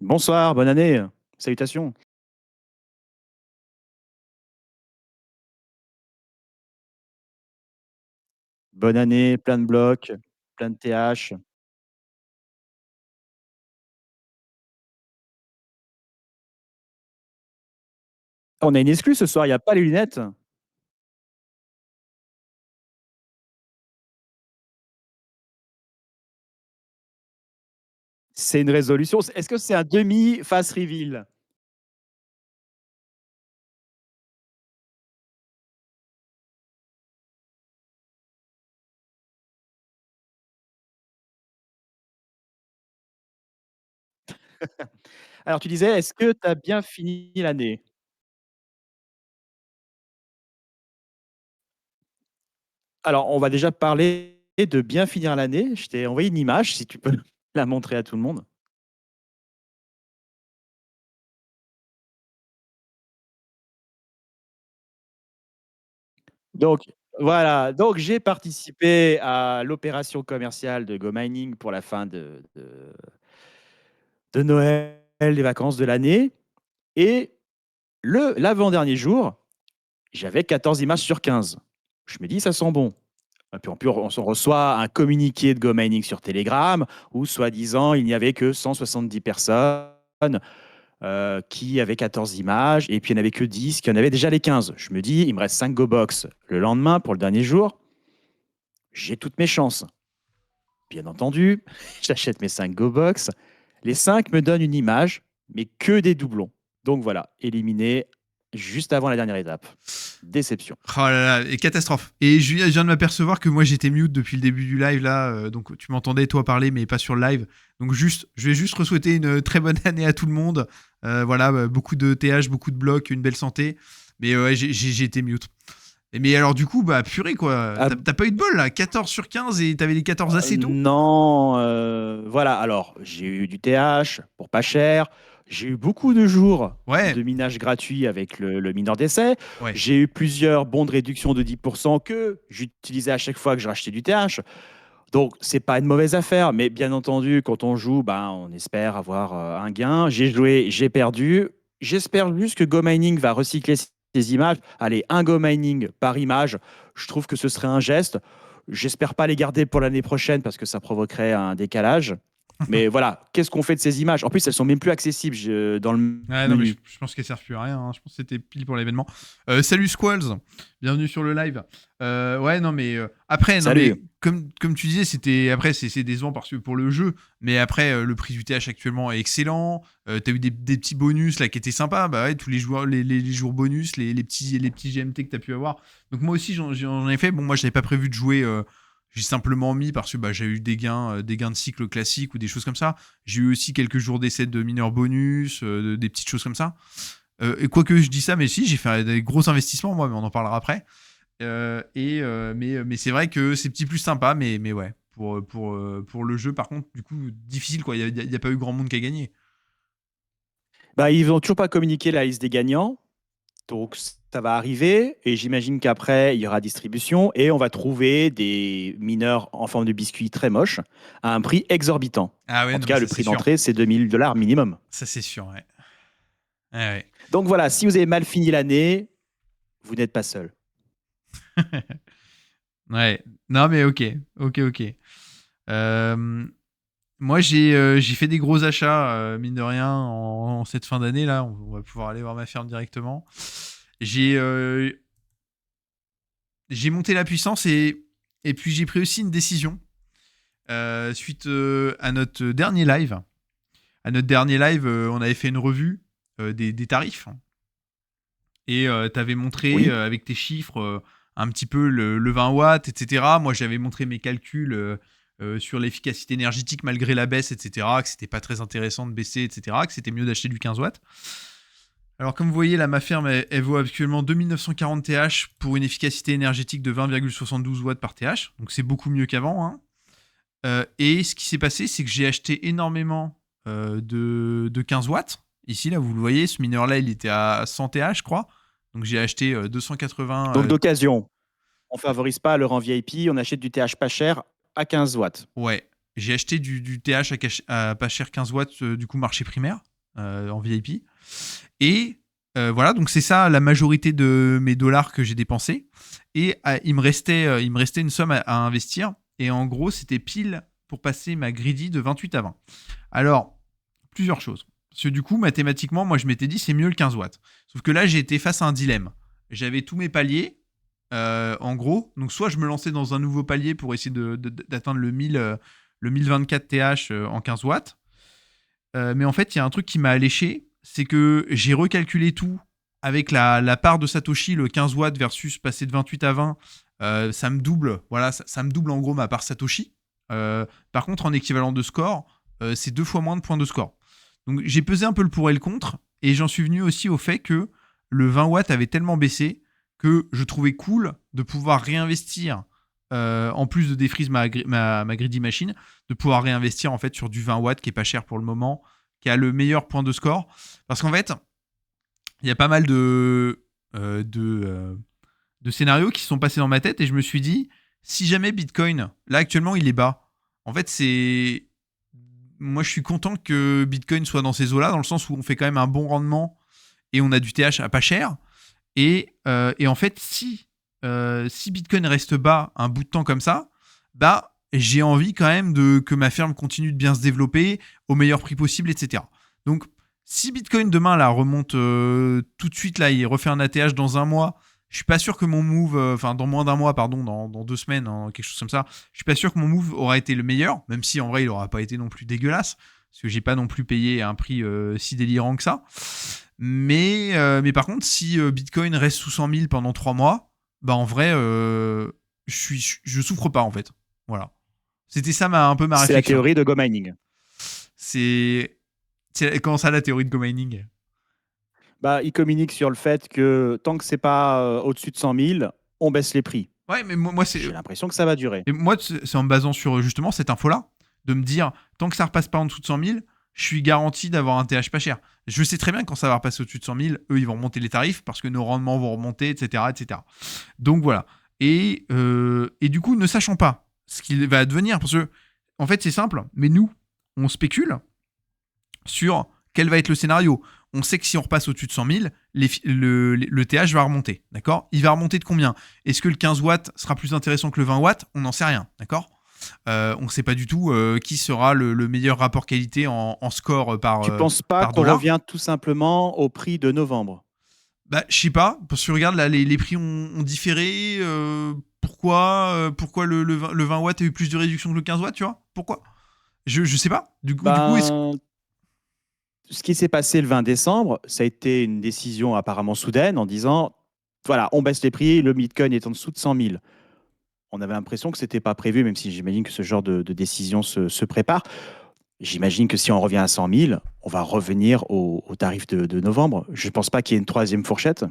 Bonsoir, bonne année. Salutations. Bonne année, plein de blocs, plein de TH. On a une exclue ce soir, il y a pas les lunettes? C'est une résolution. Est-ce que c'est un demi face reveal? Alors tu disais, est-ce que tu as bien fini l'année? Alors on va déjà parler de bien finir l'année. Je t'ai envoyé une image, si tu peux la montrer à tout le monde. Donc voilà, donc j'ai participé à l'opération commerciale de Go Mining pour la fin de Noël, des vacances de l'année et l'avant-dernier jour, j'avais 14 images sur 15. Je me dis: «Ça sent bon». Et puis, en plus, on reçoit un communiqué de Go Mining sur Telegram où, soi-disant, il n'y avait que 170 personnes qui avaient 14 images et puis il n'y en avait que 10 qui en avaient déjà les 15. Je me dis: «Il me reste 5 Go Box le lendemain pour le dernier jour, j'ai toutes mes chances». Bien entendu, j'achète mes 5 Go Box. Les 5 me donnent une image, mais que des doublons. Donc voilà, éliminé juste avant la dernière étape. Déception. Oh là là, et catastrophe. Et je viens de m'apercevoir que moi j'étais mute depuis le début du live là, donc tu m'entendais toi parler mais pas sur le live. Donc je vais juste re-souhaiter une très bonne année à tout le monde. Voilà, beaucoup de TH, beaucoup de blocs, une belle santé. Mais ouais, j'ai été mute. Mais alors du coup, bah purée quoi, Ah, t'as pas eu de bol là, 14 sur 15 et t'avais les 14 assez tôt. non, voilà. Alors, j'ai eu du TH pour pas cher. J'ai eu beaucoup de jours Ouais, de minage gratuit avec le mineur d'essai. ouais. J'ai eu plusieurs bons de réduction de 10% que j'utilisais à chaque fois que je rachetais du TH. Donc, c'est pas une mauvaise affaire, mais bien entendu, quand on joue, ben, on espère avoir un gain. J'ai joué, j'ai perdu. J'espère juste que Go Mining va recycler ces images. Allez, un Go Mining par image, je trouve que ce serait un geste. J'espère pas les garder pour l'année prochaine parce que ça provoquerait un décalage. Mais voilà, qu'est-ce qu'on fait de ces images? En plus, elles sont même plus accessibles dans le Ouais, non, mais je, menu. je pense qu'elles servent plus à rien, hein. Je pense que c'était pile pour l'événement. Salut Squalls, bienvenue sur le live. Ouais, non, mais après, non, mais Salut. comme tu disais, c'était après, c'est décevant parce que pour le jeu, mais après, le prix du TH actuellement est excellent. T'as eu des petits bonus là qui étaient sympas. Bah ouais, tous les joueurs, les jours bonus, les petits GMT que t'as pu avoir. Donc moi aussi, j'en ai fait. Bon, moi, j'avais pas prévu de jouer. J'ai simplement mis parce que bah, j'ai eu des gains de cycle classiques ou des choses comme ça. J'ai eu aussi quelques jours d'essai de mineurs bonus, des petites choses comme ça. Et quoique je dis ça, mais si, j'ai fait des gros investissements, moi, mais on en parlera après. Mais c'est vrai que c'est petit plus sympa, mais ouais. Pour le jeu, par contre, du coup, difficile, quoi. Il n'y a pas eu grand monde qui a gagné. Bah, ils n'ont toujours pas communiqué la liste des gagnants. Donc, ça va arriver et j'imagine qu'après, il y aura distribution et on va trouver des mineurs en forme de biscuits très moches à un prix exorbitant. Ah ouais, En tout non, mais cas, le ça, c'est prix sûr. d'entrée, c'est 2000 $ minimum. Ça, c'est sûr, ouais. Ouais, Donc voilà, si vous avez mal fini l'année, vous n'êtes pas seul. ouais. Ouais. Non, mais ok. Ok, ok. Euh, Moi, j'ai fait des gros achats, mine de rien, en cette fin d'année. Là, on va pouvoir aller voir ma ferme directement. J'ai j'ai monté la puissance et puis j'ai pris aussi une décision suite à notre dernier live. À notre dernier live, on avait fait une revue des tarifs et tu avais montré Oui. avec tes chiffres un petit peu le 20 watts, etc. Moi, j'avais montré mes calculs sur l'efficacité énergétique malgré la baisse, etc. Que c'était pas très intéressant de baisser, etc. Que c'était mieux d'acheter du 15 watts. Alors, comme vous voyez, là, ma ferme, elle vaut actuellement 2940 TH pour une efficacité énergétique de 20,72 watts par TH. Donc, c'est beaucoup mieux qu'avant, hein. Et ce qui s'est passé, c'est que j'ai acheté énormément de 15 watts. Ici, là, vous le voyez, ce mineur-là, il était à 100 TH, je crois. Donc, j'ai acheté 280. Donc d'occasion, on favorise pas le rang VIP, on achète du TH pas cher à 15 watts. Ouais, j'ai acheté du TH à pas cher 15 watts, du coup, marché primaire. en VIP. Et voilà, donc c'est ça la majorité de mes dollars que j'ai dépensés. Et il me restait une somme à investir. Et en gros, c'était pile pour passer ma greedy de 28 à 20. Alors, plusieurs choses. Parce que du coup, mathématiquement, moi, je m'étais dit, c'est mieux le 15 watts. Sauf que là, j'ai été face à un dilemme. J'avais tous mes paliers, en gros. Donc, soit je me lançais dans un nouveau palier pour essayer d'atteindre le 1024 TH en 15 watts. Mais en fait, il y a un truc qui m'a alléché, c'est que j'ai recalculé tout avec la part de Satoshi, le 15 watts versus passer de 28 à 20. Ça me double, voilà, ça me double en gros ma part Satoshi. Par contre, en équivalent de score, c'est 2 fois moins de points de score. Donc j'ai pesé un peu le pour et le contre, et j'en suis venu aussi au fait que le 20 watts avait tellement baissé que je trouvais cool de pouvoir réinvestir, en plus de défrise ma greedy machine, de pouvoir réinvestir en fait sur du 20 watts qui est pas cher pour le moment, qui a le meilleur point de score. Parce qu'en fait, il y a pas mal de scénarios qui se sont passés dans ma tête et je me suis dit, si jamais Bitcoin, là actuellement il est bas, en fait c'est... Moi je suis content que Bitcoin soit dans ces eaux-là, dans le sens où on fait quand même un bon rendement et on a du TH à pas cher. Et en fait, si Bitcoin reste bas un bout de temps comme ça, bah j'ai envie quand même que ma ferme continue de bien se développer au meilleur prix possible, etc. Donc, si Bitcoin demain là remonte tout de suite, là, il refait un ATH dans un mois, je suis pas sûr que mon move, enfin dans moins d'un mois, pardon, dans 2 semaines, hein, quelque chose comme ça, je suis pas sûr que mon move aura été le meilleur, même si en vrai il aura pas été non plus dégueulasse, parce que j'ai pas non plus payé un prix si délirant que ça. Mais par contre, si Bitcoin reste sous 100 000 pendant 3 mois, bah en vrai, je souffre pas en fait. Voilà. C'était ça un peu ma C'est la réflexion. théorie de Go Mining. Comment ça, la théorie de Go Mining? Bah, il communique sur le fait que tant que c'est pas au-dessus de 100 000, on baisse les prix. Ouais, mais moi c'est... J'ai l'impression que ça va durer. Et moi, c'est en me basant sur justement cette info-là, de me dire, tant que ça repasse pas en dessous de 100 000, je suis garanti d'avoir un TH pas cher. Je sais très bien que quand ça va repasser au-dessus de 100 000, eux, ils vont remonter les tarifs parce que nos rendements vont remonter, etc. etc. Donc voilà. Et du coup, ne sachant pas ce qu'il va advenir, parce que, en fait, c'est simple, mais nous, on spécule sur quel va être le scénario. On sait que si on repasse au-dessus de 100 000, le TH va remonter, d'accord? Il va remonter de combien? Est-ce que le 15 watts sera plus intéressant que le 20 watts? On n'en sait rien, d'accord? On ne sait pas du tout qui sera le meilleur rapport qualité en score par Tu penses pas par qu'on dollar. revient tout simplement au prix de novembre? Bah, je sais pas, parce que regarde, là, les prix ont différé. Pourquoi le 20 watts a eu plus de réduction que le 15 watts, tu vois? Pourquoi? Je sais pas. Du coup, Ce qui s'est passé le 20 décembre, ça a été une décision apparemment soudaine en disant, voilà, on baisse les prix, le Bitcoin est en dessous de 100 000. On avait l'impression que ce n'était pas prévu, même si j'imagine que ce genre de décision se prépare. J'imagine que si on revient à 100 000, on va revenir au tarif de novembre. Je ne pense pas qu'il y ait une troisième fourchette.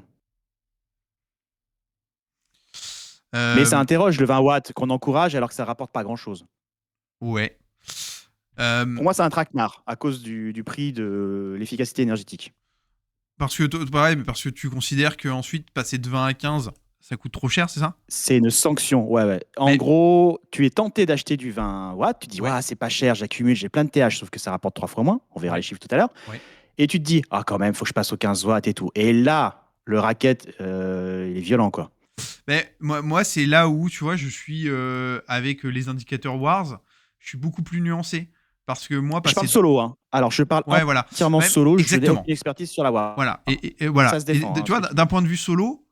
Mais ça interroge le 20 watts qu'on encourage alors que ça ne rapporte pas grand-chose. Ouais. Pour moi, c'est un traquenard à cause du prix de l'efficacité énergétique. Parce que tu considères qu'ensuite, passer de 20 à 15, ça coûte trop cher, c'est ça? C'est une sanction, ouais. En gros, tu es tenté d'acheter du 20 watts, tu te dis, ouais, c'est pas cher, j'accumule, j'ai plein de TH, sauf que ça rapporte 3 fois moins, on verra les chiffres tout à l'heure. Ouais. Et tu te dis, ah quand même, faut que je passe aux 15 watts et tout. Et là, le racket, il est violent, quoi. Mais moi c'est là où, tu vois, je suis avec les indicateurs Wars, je suis beaucoup plus nuancé. Parce que moi, je parle solo, hein. Alors, je parle entièrement solo, je n'ai aucune expertise sur la War. Voilà. Et voilà. Ça se défend. Tu vois, d'un point de vue solo,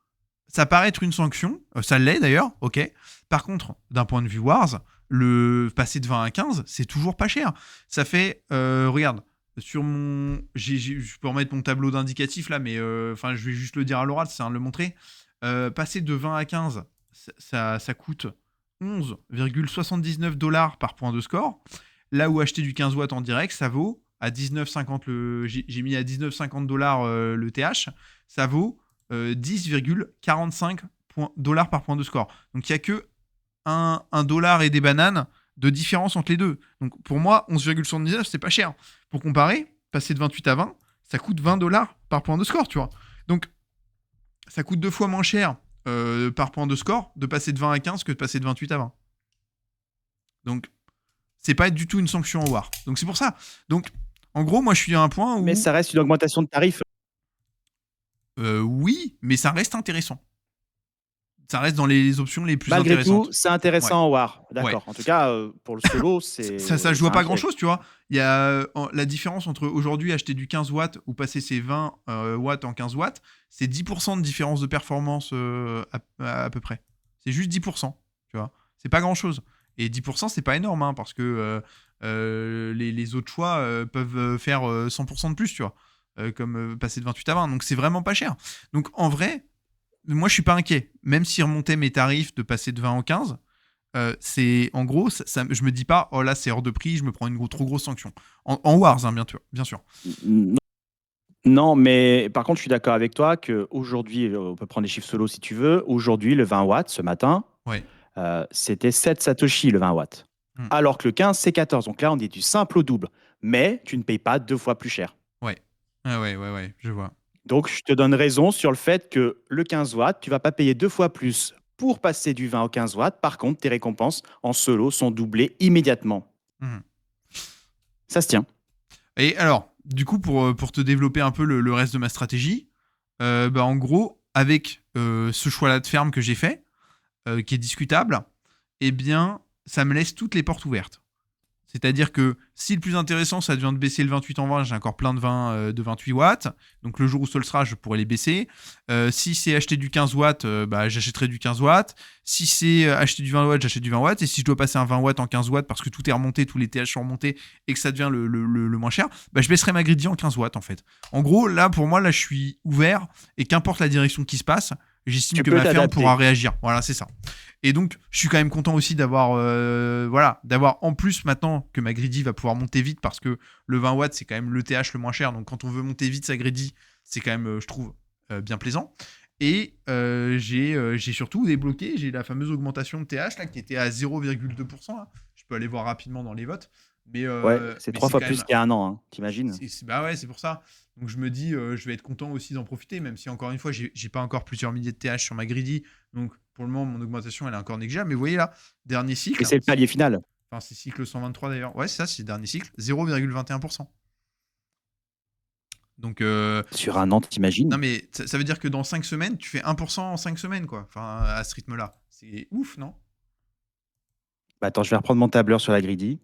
ça paraît être une sanction. Ça l'est d'ailleurs, ok. Par contre, d'un point de vue Wars, le passer de 20 à 15, c'est toujours pas cher. Ça fait, regarde, sur mon... je peux remettre mon tableau d'indicatif là, mais je vais juste le dire à l'oral, c'est de le montrer. Passer de 20 à 15, ça coûte 11,79$ par point de score. Là où acheter du 15 watts en direct, ça vaut à 19,50 j'ai mis à 19,50$ le TH, ça vaut 10,45$ par point de score. Donc il n'y a que $1 et des bananes de différence entre les deux. Donc pour moi, 11,79$, c'est pas cher. Pour comparer, passer de 28 à 20, ça coûte $20 par point de score, tu vois. Donc ça coûte 2 fois moins cher par point de score de passer de 20 à 15 que de passer de 28 à 20. Donc c'est pas du tout une sanction au War. Donc c'est pour ça. Donc En gros, moi, je suis à un point Mais où ça reste une augmentation de tarif. oui, mais ça reste intéressant. Ça reste dans les options les plus Malgré tout, intéressantes. c'est Ouais, intéressant en War. ouais. D'accord. En tout cas, pour le solo, Ça se c'est joue à un pas grand piège. chose, tu vois. Il y a la différence entre aujourd'hui acheter du 15 watts ou passer ses 20 watts en 15 watts, c'est 10% de différence de performance à peu près. C'est juste 10%, tu vois. C'est pas grand chose. Et 10%, c'est pas énorme, hein, parce que les autres choix peuvent faire 100% de plus, tu vois. Comme passer de 28 à 20. Donc c'est vraiment pas cher. Donc en vrai, moi je suis pas inquiet. Même si remontait mes tarifs de passer de 20 en 15, c'est en gros, je me dis pas, oh là c'est hors de prix, je me prends une trop grosse sanction. En Wars, hein, bien sûr. N- Non, mais par contre, je suis d'accord avec toi qu'aujourd'hui, on peut prendre les chiffres solo si tu veux. Aujourd'hui, le 20 watts, ce matin, Ouais. c'était 7 Satoshi le 20 watts. Hmm. Alors que le 15, c'est 14. Donc là, on est du simple au double. Mais tu ne payes pas 2 fois plus cher. Ouais. Ah ouais, je vois. Donc, je te donne raison sur le fait que le 15 watts, tu vas pas payer 2 fois plus pour passer du 20 au 15 watts. Par contre, tes récompenses en solo sont doublées immédiatement. Mhm. Ça se tient. Et alors, du coup, pour te développer un peu le reste de ma stratégie, bah, en gros, avec ce choix-là de ferme que j'ai fait, qui est discutable, eh bien, ça me laisse toutes les portes ouvertes. C'est-à-dire que si le plus intéressant, ça devient de baisser le 28 en 20, j'ai encore plein de 20 de 28 watts. Donc le jour où ce le sera, je pourrai les baisser. Si c'est acheter du 15 watts, bah, j'achèterai du 15 watts. Si c'est acheter du 20 watts, j'achète du 20 watts. Et si je dois passer un 20 watts en 15 watts parce que tout est remonté, tous les TH sont remontés et que ça devient le moins cher, bah, je baisserai ma grille en 15 watts en fait. En gros, là, pour moi, là, je suis ouvert et qu'importe la direction qui se passe, j'estime Tu que peux ma ferme pourra t'adapter. réagir. Voilà, c'est ça. Et donc, je suis quand même content aussi d'avoir en plus maintenant que ma greedy va pouvoir monter vite parce que le 20 watts, c'est quand même le TH le moins cher. Donc, quand on veut monter vite sa greedy, c'est quand même, je trouve, bien plaisant. Et j'ai surtout débloqué, j'ai la fameuse augmentation de TH là, qui était à 0,2%. Là. Je peux aller voir rapidement dans les votes. Ouais, c'est Mais trois c'est fois quand plus même. qu'il y a un an, hein, t'imagines? Bah ouais, c'est pour ça. Donc je me dis, je vais être content aussi d'en profiter, même si encore une fois, j'ai pas encore plusieurs milliers de TH sur ma greedy. Donc pour le moment, mon augmentation, elle est encore négligeable. Mais vous voyez là, dernier Mais cycle, c'est le palier final. enfin c'est cycle 123 d'ailleurs. Ouais, c'est ça, c'est le dernier cycle, 0,21%. Donc, Sur un an, non t'imagines? mais ça veut dire que dans 5 semaines, tu fais 1% en 5 semaines, quoi. Enfin, à ce rythme-là. C'est ouf, non? Bah attends, je vais reprendre mon tableur sur la greedy.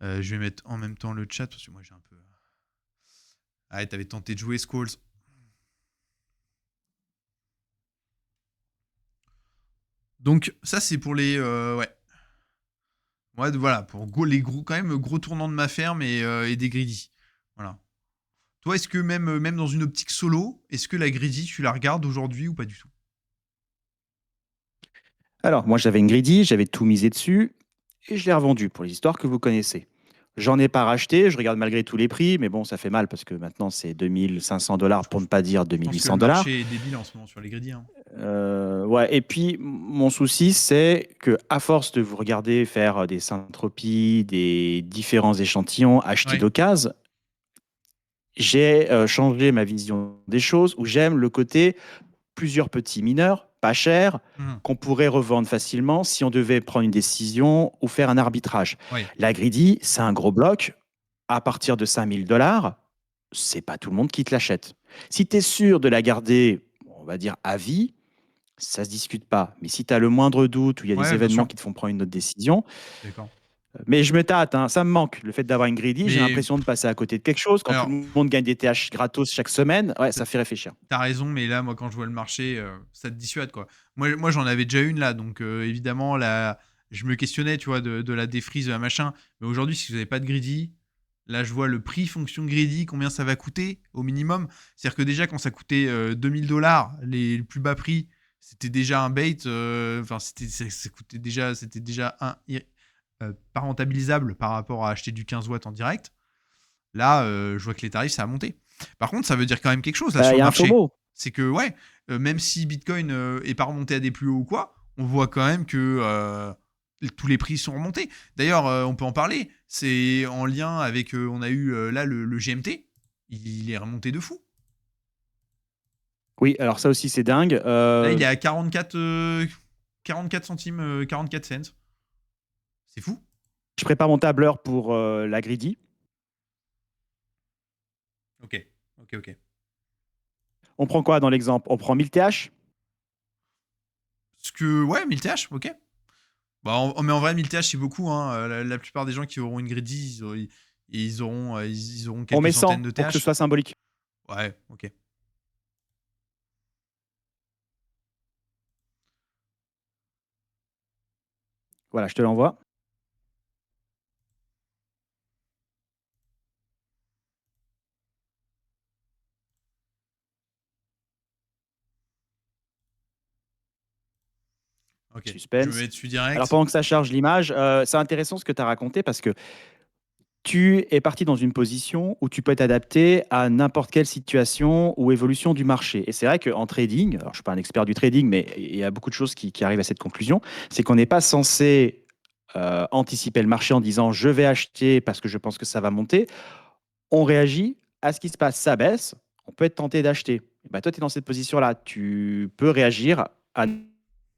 Je vais mettre en même temps le chat, parce que moi j'ai un peu. Ah, ouais, t'avais tenté de jouer Skulls. Donc, ça, c'est pour les. Ouais. Ouais, voilà, pour les gros, quand même, gros tournants de ma ferme et des greedy. Voilà. Toi, est-ce que même dans une optique solo, est-ce que la greedy, tu la regardes aujourd'hui ou pas du tout? Alors, moi, j'avais une greedy, j'avais tout misé dessus et je l'ai revendu pour les histoires que vous connaissez. J'en ai pas racheté, je regarde malgré tous les prix, mais bon, ça fait mal parce que maintenant, c'est 2500 $ pour ne pas dire Je 2800 pense que le dollars. marché est débile en ce moment sur les greedy. Hein. Ouais, et puis, mon souci, c'est que à force de vous regarder faire des synthropies, des différents échantillons achetés Ouais. d'occasion, j'ai changé ma vision des choses où j'aime le côté plusieurs petits mineurs, pas chers, Mhm. qu'on pourrait revendre facilement si on devait prendre une décision ou faire un arbitrage. Ouais. La greedy, c'est un gros bloc. À partir de 5000 $, c'est pas tout le monde qui te l'achète. Si tu es sûr de la garder, on va dire à vie, ça se discute pas. Mais si tu as le moindre doute ou il y a des Ouais, bien événements sûr. qui te font prendre une autre décision, D'accord. mais je me tâte, hein, ça me manque. Le fait d'avoir une greedy, j'ai Mais l'impression de passer à côté de quelque chose. Quand tout alors, le monde gagne des TH gratos chaque semaine, ouais, ça fait réfléchir. t'as raison, mais là, moi, quand je vois le marché, ça te dissuade, quoi. Moi j'en avais déjà une là, donc évidemment, là, je me questionnais, tu vois, de la défrise, de la machin. Mais aujourd'hui, si vous n'avez pas de greedy, là, je vois le prix fonction greedy, combien ça va coûter au minimum. C'est-à-dire que déjà, quand ça coûtait 2000 $, les plus bas prix, c'était déjà un bait. Enfin, ça coûtait déjà, c'était déjà pas rentabilisable par rapport à acheter du 15 watts en direct. Là, je vois que les tarifs, ça a monté. Par contre, ça veut dire quand même quelque chose là Bah, sur il y le a un marché. FOMO. C'est que, ouais, même si Bitcoin est pas remonté à des plus hauts ou quoi, on voit quand même que tous les prix sont remontés. D'ailleurs, on peut en parler. C'est en lien avec, on a eu là le GMT. Il est remonté de fou. Oui, alors ça aussi, c'est dingue. Là, il est à 44 centimes, 44 cents. C'est fou. Je prépare mon tableur pour la greedy. Ok, ok, ok. On prend quoi dans l'exemple? On prend 1000 TH? Ouais, 1000 TH, ok. Bah, mais en vrai, 1000 TH, c'est beaucoup. Hein. La plupart des gens qui auront une greedy, ils auront On quelques met centaines 100 de pour que ce TH. soit symbolique. Ouais, ok. Voilà, je te l'envoie. Ok, je me Suspense. mets dessus Alors, direct. pendant que ça charge l'image, c'est intéressant ce que tu as raconté parce que tu es parti dans une position où tu peux t'adapter à n'importe quelle situation ou évolution du marché. Et c'est vrai qu'en trading, alors je ne suis pas un expert du trading, mais il y a beaucoup de choses qui arrivent à cette conclusion, c'est qu'on n'est pas censé anticiper le marché en disant je vais acheter parce que je pense que ça va monter. On réagit à ce qui se passe, ça baisse, on peut être tenté d'acheter. Bah, toi, tu es dans cette position-là, tu peux réagir à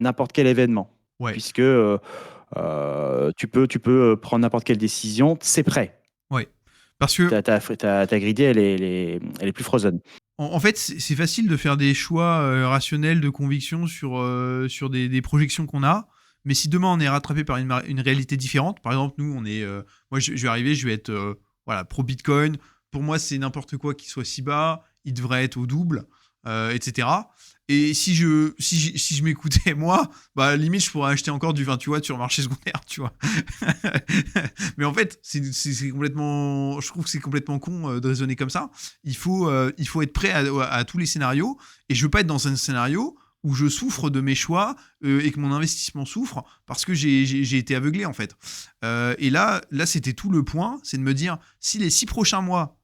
n'importe quel événement, Ouais, puisque tu peux prendre n'importe quelle décision, c'est prêt. ouais. Parce que Ta grille, elle est plus frozen. En fait, c'est facile de faire des choix rationnels de conviction sur des projections qu'on a. Mais si demain on est rattrapé par une réalité différente, par exemple, nous, moi, je vais arriver, je vais être voilà, pro Bitcoin. Pour moi, c'est n'importe quoi qui soit si bas, il devrait être au double, etc. Et si je m'écoutais, moi, bah, limite, je pourrais acheter encore du 28 watts sur le marché secondaire, tu vois. Mais en fait, c'est complètement. Je trouve que c'est complètement con de raisonner comme ça. Il faut être prêt à tous les scénarios. Et je veux pas être dans un scénario où je souffre de mes choix et que mon investissement souffre parce que j'ai été aveuglé en fait. Et là c'était tout le point, c'est de me dire si les 6 prochains mois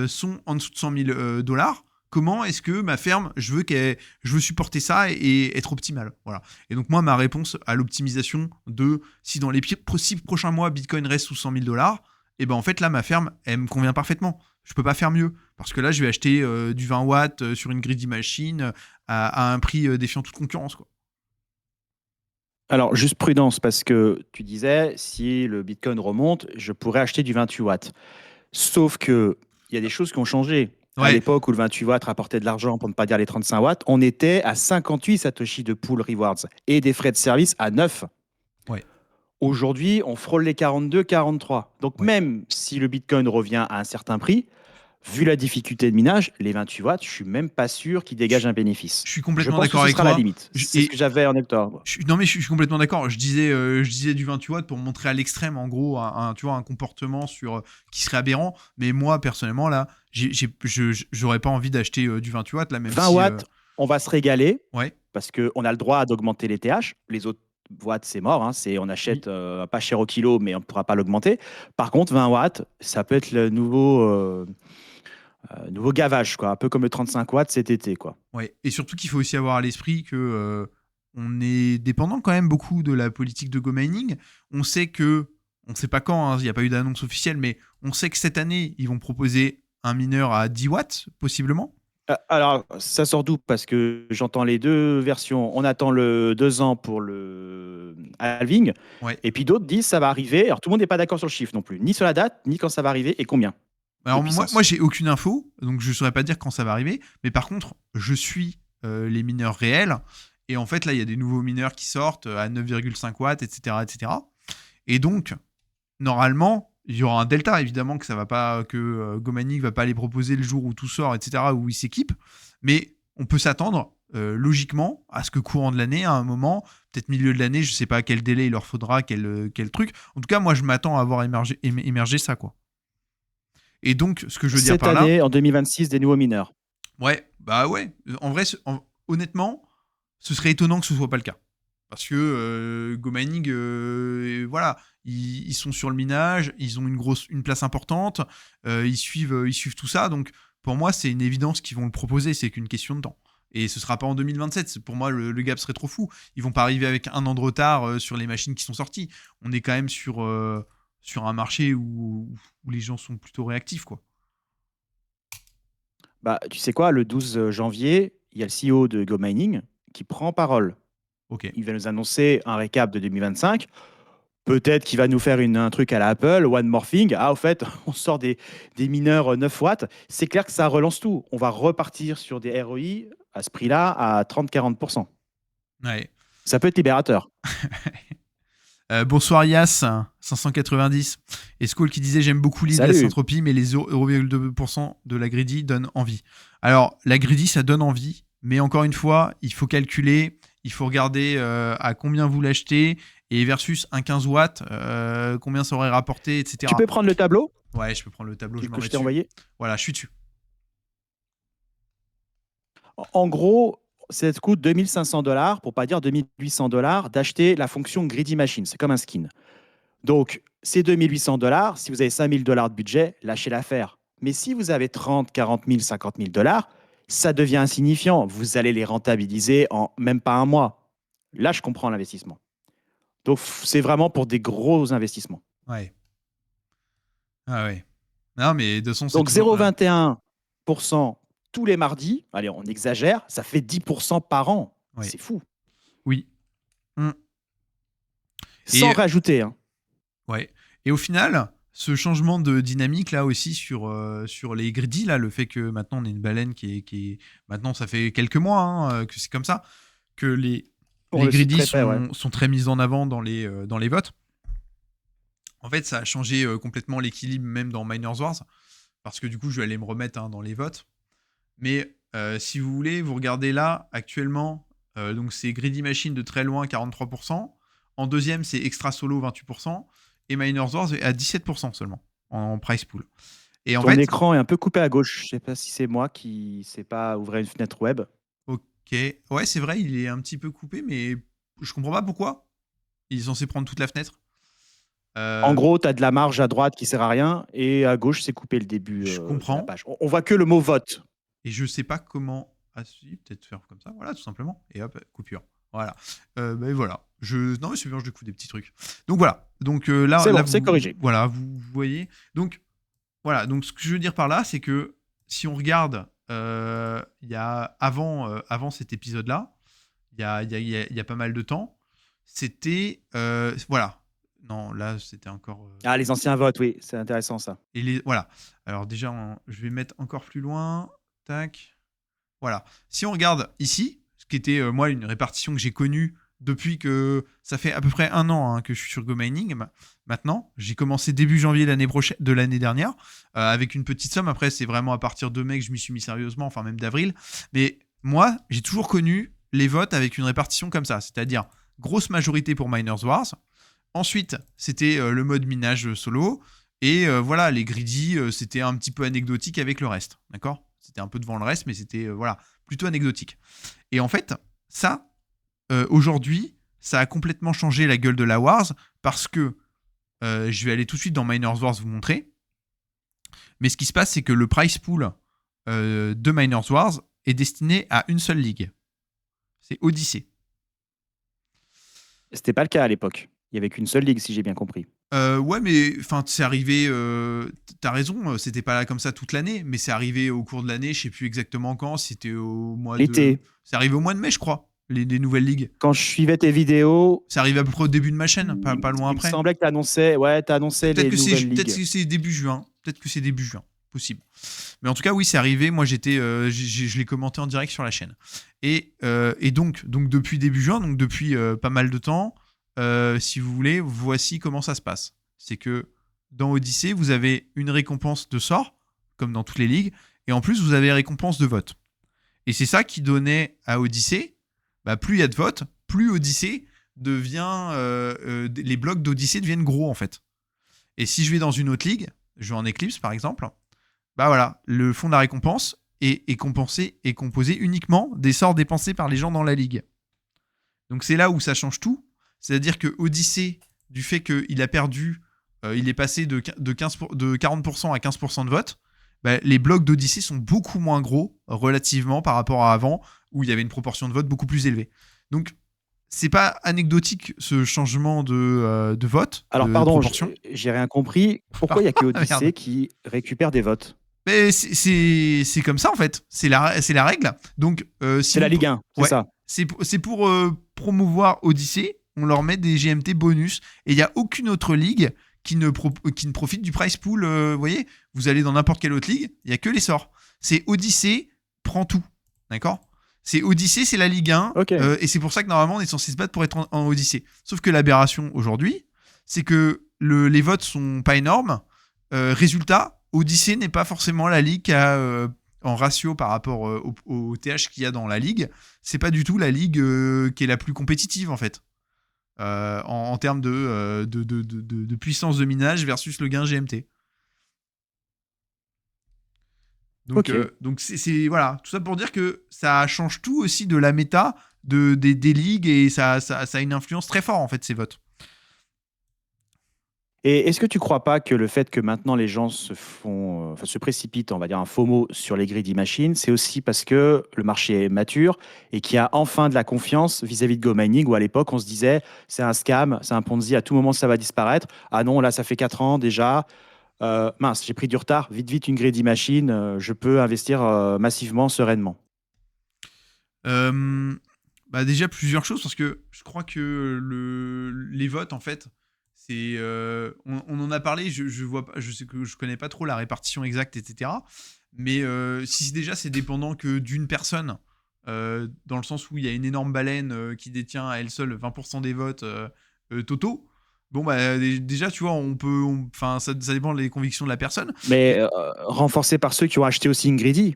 sont en dessous de 100 000 dollars, comment est-ce que ma ferme, je veux supporter ça et être optimal. Voilà. Et donc moi, ma réponse à l'optimisation de si dans les 6 prochains mois Bitcoin reste sous 100 000 dollars, et ben en fait là ma ferme, elle me convient parfaitement. Je peux pas faire mieux. Parce que là, je vais acheter du 20 watts sur une greedy machine à un prix défiant toute concurrence. Quoi. Alors, juste prudence, parce que tu disais, si le Bitcoin remonte, je pourrais acheter du 28 watts. Sauf que il y a des choses qui ont changé. À Ouais, l'époque où le 28 watts rapportait de l'argent, pour ne pas dire les 35 watts, on était à 58 Satoshi de pool rewards et des frais de service à 9. ouais, Aujourd'hui, on frôle les 42, 43. Donc ouais. même si le Bitcoin revient à un certain prix, vu la difficulté de minage, les 28 watts, je suis même pas sûr qu'ils Je, dégagent un bénéfice. je suis Je complètement pense que d'accord ce avec sera la toi. limite. C'est ce que j'avais en octobre. Non mais je suis complètement d'accord. Je disais du 28 watts pour montrer à l'extrême, en gros, tu vois, un comportement qui serait aberrant. Mais moi, personnellement, là, j'aurais pas envie d'acheter du 28 watts, là, même 20 si... watts, on va se régaler ouais, parce qu'on a le droit d'augmenter les TH. Les autres watts, c'est mort. Hein. On oui. achète pas cher au kilo, mais on ne pourra pas l'augmenter. Par contre, 20 watts, ça peut être le nouveau gavage, quoi. Un peu comme le 35 watts cet été, quoi. Ouais. Et surtout qu'il faut aussi avoir à l'esprit que on est dépendant quand même beaucoup de la politique de Go Mining. On sait que, on sait pas quand, hein, il n'y a pas eu d'annonce officielle, mais on sait que cette année, ils vont proposer un mineur à 10 watts, possiblement. Alors, ça sort d'où? Parce que j'entends les deux versions. On attend le 2 ans pour le halving. Ouais. Et puis d'autres disent ça va arriver. Alors, tout le monde n'est pas d'accord sur le chiffre non plus. Ni sur la date, ni quand ça va arriver et combien de Alors moi puissance. j'ai aucune info, donc je saurais pas dire quand ça va arriver. Mais par contre, je suis les mineurs réels. Et en fait, là, il y a des nouveaux mineurs qui sortent à 9,5 watts, etc., etc. Et donc, normalement, il y aura un delta, évidemment, que ça va pas, que Gomanic va pas les proposer le jour où tout sort, etc., où ils s'équipent. Mais on peut s'attendre, logiquement, à ce que courant de l'année, à un moment, peut-être milieu de l'année, je sais pas quel délai il leur faudra, quel truc. En tout cas, moi, je m'attends à voir émerger ça, quoi. Et donc, ce que je veux dire Cette par là, année, en 2026, des nouveaux mineurs. ouais, bah ouais, en vrai, honnêtement, ce serait étonnant que ce soit pas le cas. Parce que Go Mining, voilà, ils sont sur le minage, ils ont une place importante, ils suivent tout ça. Donc pour moi, c'est une évidence qu'ils vont le proposer, c'est qu'une question de temps. Et ce sera pas en 2027. Pour moi, le gap serait trop fou. Ils vont pas arriver avec un an de retard sur les machines qui sont sorties. On est quand même sur un marché où les gens sont plutôt réactifs, quoi. Bah, tu sais quoi, le 12 janvier, il y a le CEO de Go Mining qui prend parole. Ok. Il va nous annoncer un récap de 2025. peut-être qu'il va nous faire un truc à la Apple, One More Thing. Ah, au fait, on sort des mineurs 9 watts. C'est clair que ça relance tout. On va repartir sur des ROI à ce prix-là à 30-40%. Ouais. Ça peut être libérateur. Bonsoir Yas, 590. Et Skull qui disait j'aime beaucoup l'idée de la Salut. syntropie, mais les 0,2% de la greedy donnent envie. Alors, la greedy, ça donne envie, mais encore une fois, il faut calculer, il faut regarder à combien vous l'achetez, et versus un 15 watts, combien ça aurait rapporté, etc. Tu peux prendre le tableau Ouais, je peux prendre le tableau, je m'en que mets je t'ai dessus. envoyé. Voilà, je suis dessus. En gros, ça te coûte $2 500, pour pas dire $2 800, d'acheter la fonction Greedy Machine. C'est comme un skin. Donc, ces $2 800, si vous avez $5 000 de budget, lâchez l'affaire. Mais si vous avez 30, 40 000, 50 000 $, ça devient insignifiant. Vous allez les rentabiliser en même pas un mois. Là, je comprends l'investissement. Donc, c'est vraiment pour des gros investissements. Ouais. Ah ouais. Non, mais de toute façon, c'est Donc, toujours... 0,21% tous les mardis, allez, on exagère, ça fait 10% par an. Ouais. C'est fou. Oui. Sans rajouter. Hein. Ouais. Et au final, ce changement de dynamique là aussi sur les greedy, là, le fait que maintenant on est une baleine qui est... Maintenant, ça fait quelques mois hein, que c'est comme ça, que les greedy sont très mis en avant dans les votes. En fait, ça a changé complètement l'équilibre même dans Miners Wars, parce que du coup, je vais aller me remettre dans les votes. Mais si vous voulez, vous regardez là, actuellement, donc c'est Greedy Machine de très loin, 43%. En deuxième, c'est Extra Solo, 28%. Et Miners Wars est à 17% seulement, en price pool. Et en Ton écran est un peu coupé à gauche. Je ne sais pas si c'est moi qui ne sais pas ouvrir une fenêtre web. Ok. Ouais, c'est vrai, il est un petit peu coupé, mais je comprends pas pourquoi. Il est censé prendre toute la fenêtre. En gros, tu as de la marge à droite qui sert à rien et à gauche, c'est coupé le début je comprends. de la page. On voit que le mot vote. Et je sais pas comment. Ah si, peut-être faire comme ça. Voilà, tout simplement. Et hop, coupure. Voilà. Ben voilà. Non, mais c'est bien, je découvre des petits trucs. Donc voilà. Donc là, c'est là bon, c'est corrigé. Voilà, vous voyez. Donc voilà. Donc ce que je veux dire par là, c'est que si on regarde, il y a avant cet épisode-là, il y a pas mal de temps, c'était voilà. Non, là, c'était encore. Ah, les anciens votes, oui, c'est intéressant ça. Et voilà. Alors déjà, je vais mettre encore plus loin. Tac. Voilà. Si on regarde ici, ce qui était moi une répartition que j'ai connue depuis que ça fait à peu près 1 an que je suis sur GoMining. Maintenant, j'ai commencé début janvier de l'année dernière avec une petite somme. Après, c'est vraiment à partir de mai que je m'y suis mis sérieusement, enfin même d'avril. Mais moi, j'ai toujours connu les votes avec une répartition comme ça, c'est-à-dire grosse majorité pour Miners Wars. Ensuite, c'était le mode minage solo. Et voilà, les greedy, c'était un petit peu anecdotique avec le reste. D'accord ? C'était un peu devant le reste, mais c'était voilà, plutôt anecdotique. Et en fait, ça, aujourd'hui, ça a complètement changé la gueule de la Wars parce que je vais aller tout de suite dans Miners Wars vous montrer. Mais ce qui se passe, c'est que le price pool de Miners Wars est destiné à une seule ligue. C'est Odyssey. C'était pas le cas à l'époque. Il n'y avait qu'une seule ligue, si j'ai bien compris. Ouais, mais c'est arrivé. T'as raison, c'était pas là comme ça toute l'année, mais c'est arrivé au cours de l'année. Je sais plus exactement quand. C'était au mois L'été. C'est arrivé au mois de mai, je crois. Les nouvelles ligues. Quand je suivais tes vidéos. C'est arrivé à peu près au début de ma chaîne, pas loin après. Il me semblait que tu annonçais, les nouvelles ligues. Peut-être que c'est début juin. Possible. Mais en tout cas, oui, c'est arrivé. Moi, je l'ai commenté en direct sur la chaîne. Et donc depuis début juin, donc depuis pas mal de temps. Si vous voulez, voici comment ça se passe. C'est que dans Odyssey, vous avez une récompense de sort, comme dans toutes les ligues, et en plus, vous avez récompense de vote. Et c'est ça qui donnait à Odyssey, plus il y a de votes, plus Odyssey devient... les blocs d'Odyssey deviennent gros, en fait. Et si je vais dans une autre ligue, je vais en Eclipse, par exemple, voilà, le fonds de la récompense est composé uniquement des sorts dépensés par les gens dans la ligue. Donc c'est là où ça change tout. C'est-à-dire que Odyssey, du fait qu'il a perdu, il est passé de 40% à 15% de vote, les blocs d'Odyssey sont beaucoup moins gros relativement par rapport à avant, où il y avait une proportion de vote beaucoup plus élevée. Donc, c'est pas anecdotique ce changement de vote. Alors, pardon, j'ai rien compris. Pourquoi il n'y a que Odyssey qui récupère des votes ? Mais c'est comme ça, en fait. C'est la règle. Donc, c'est la Ligue 1, c'est ça. C'est pour promouvoir Odyssey on leur met des GMT bonus. Et il n'y a aucune autre ligue qui ne profite du prize pool. Vous voyez, vous allez dans n'importe quelle autre ligue, il n'y a que les sorts. C'est Odyssey prend tout. D'accord ? C'est Odyssey, c'est la Ligue 1. Ok. Et c'est pour ça que normalement, on est censé se battre pour être en Odyssey. Sauf que l'aberration aujourd'hui, c'est que les votes sont pas énormes. Résultat, Odyssey n'est pas forcément la ligue qui a, en ratio par rapport au TH qu'il y a dans la ligue. C'est pas du tout la ligue qui est la plus compétitive en fait. En termes de puissance de minage versus le gain GMT. Donc c'est voilà, tout ça pour dire que ça change tout aussi de la méta des ligues et ça a une influence très forte en fait ces votes. Et est-ce que tu crois pas que le fait que maintenant les gens se précipitent, on va dire un FOMO sur les greedy machines, c'est aussi parce que le marché est mature et qu'il y a enfin de la confiance vis-à-vis de Go Mining, où à l'époque on se disait c'est un scam, c'est un Ponzi, à tout moment ça va disparaître. Ah non, là ça fait 4 ans déjà. Mince, j'ai pris du retard, vite une greedy machine, je peux investir massivement, sereinement. Déjà plusieurs choses parce que je crois que les votes en fait c'est on en a parlé, je vois pas, je sais que je connais pas trop la répartition exacte etc, mais si déjà c'est dépendant que d'une personne, dans le sens où il y a une énorme baleine qui détient à elle seule 20% des votes totaux. Bon déjà tu vois ça dépend des convictions de la personne. Mais renforcé par ceux qui ont acheté aussi une greedy.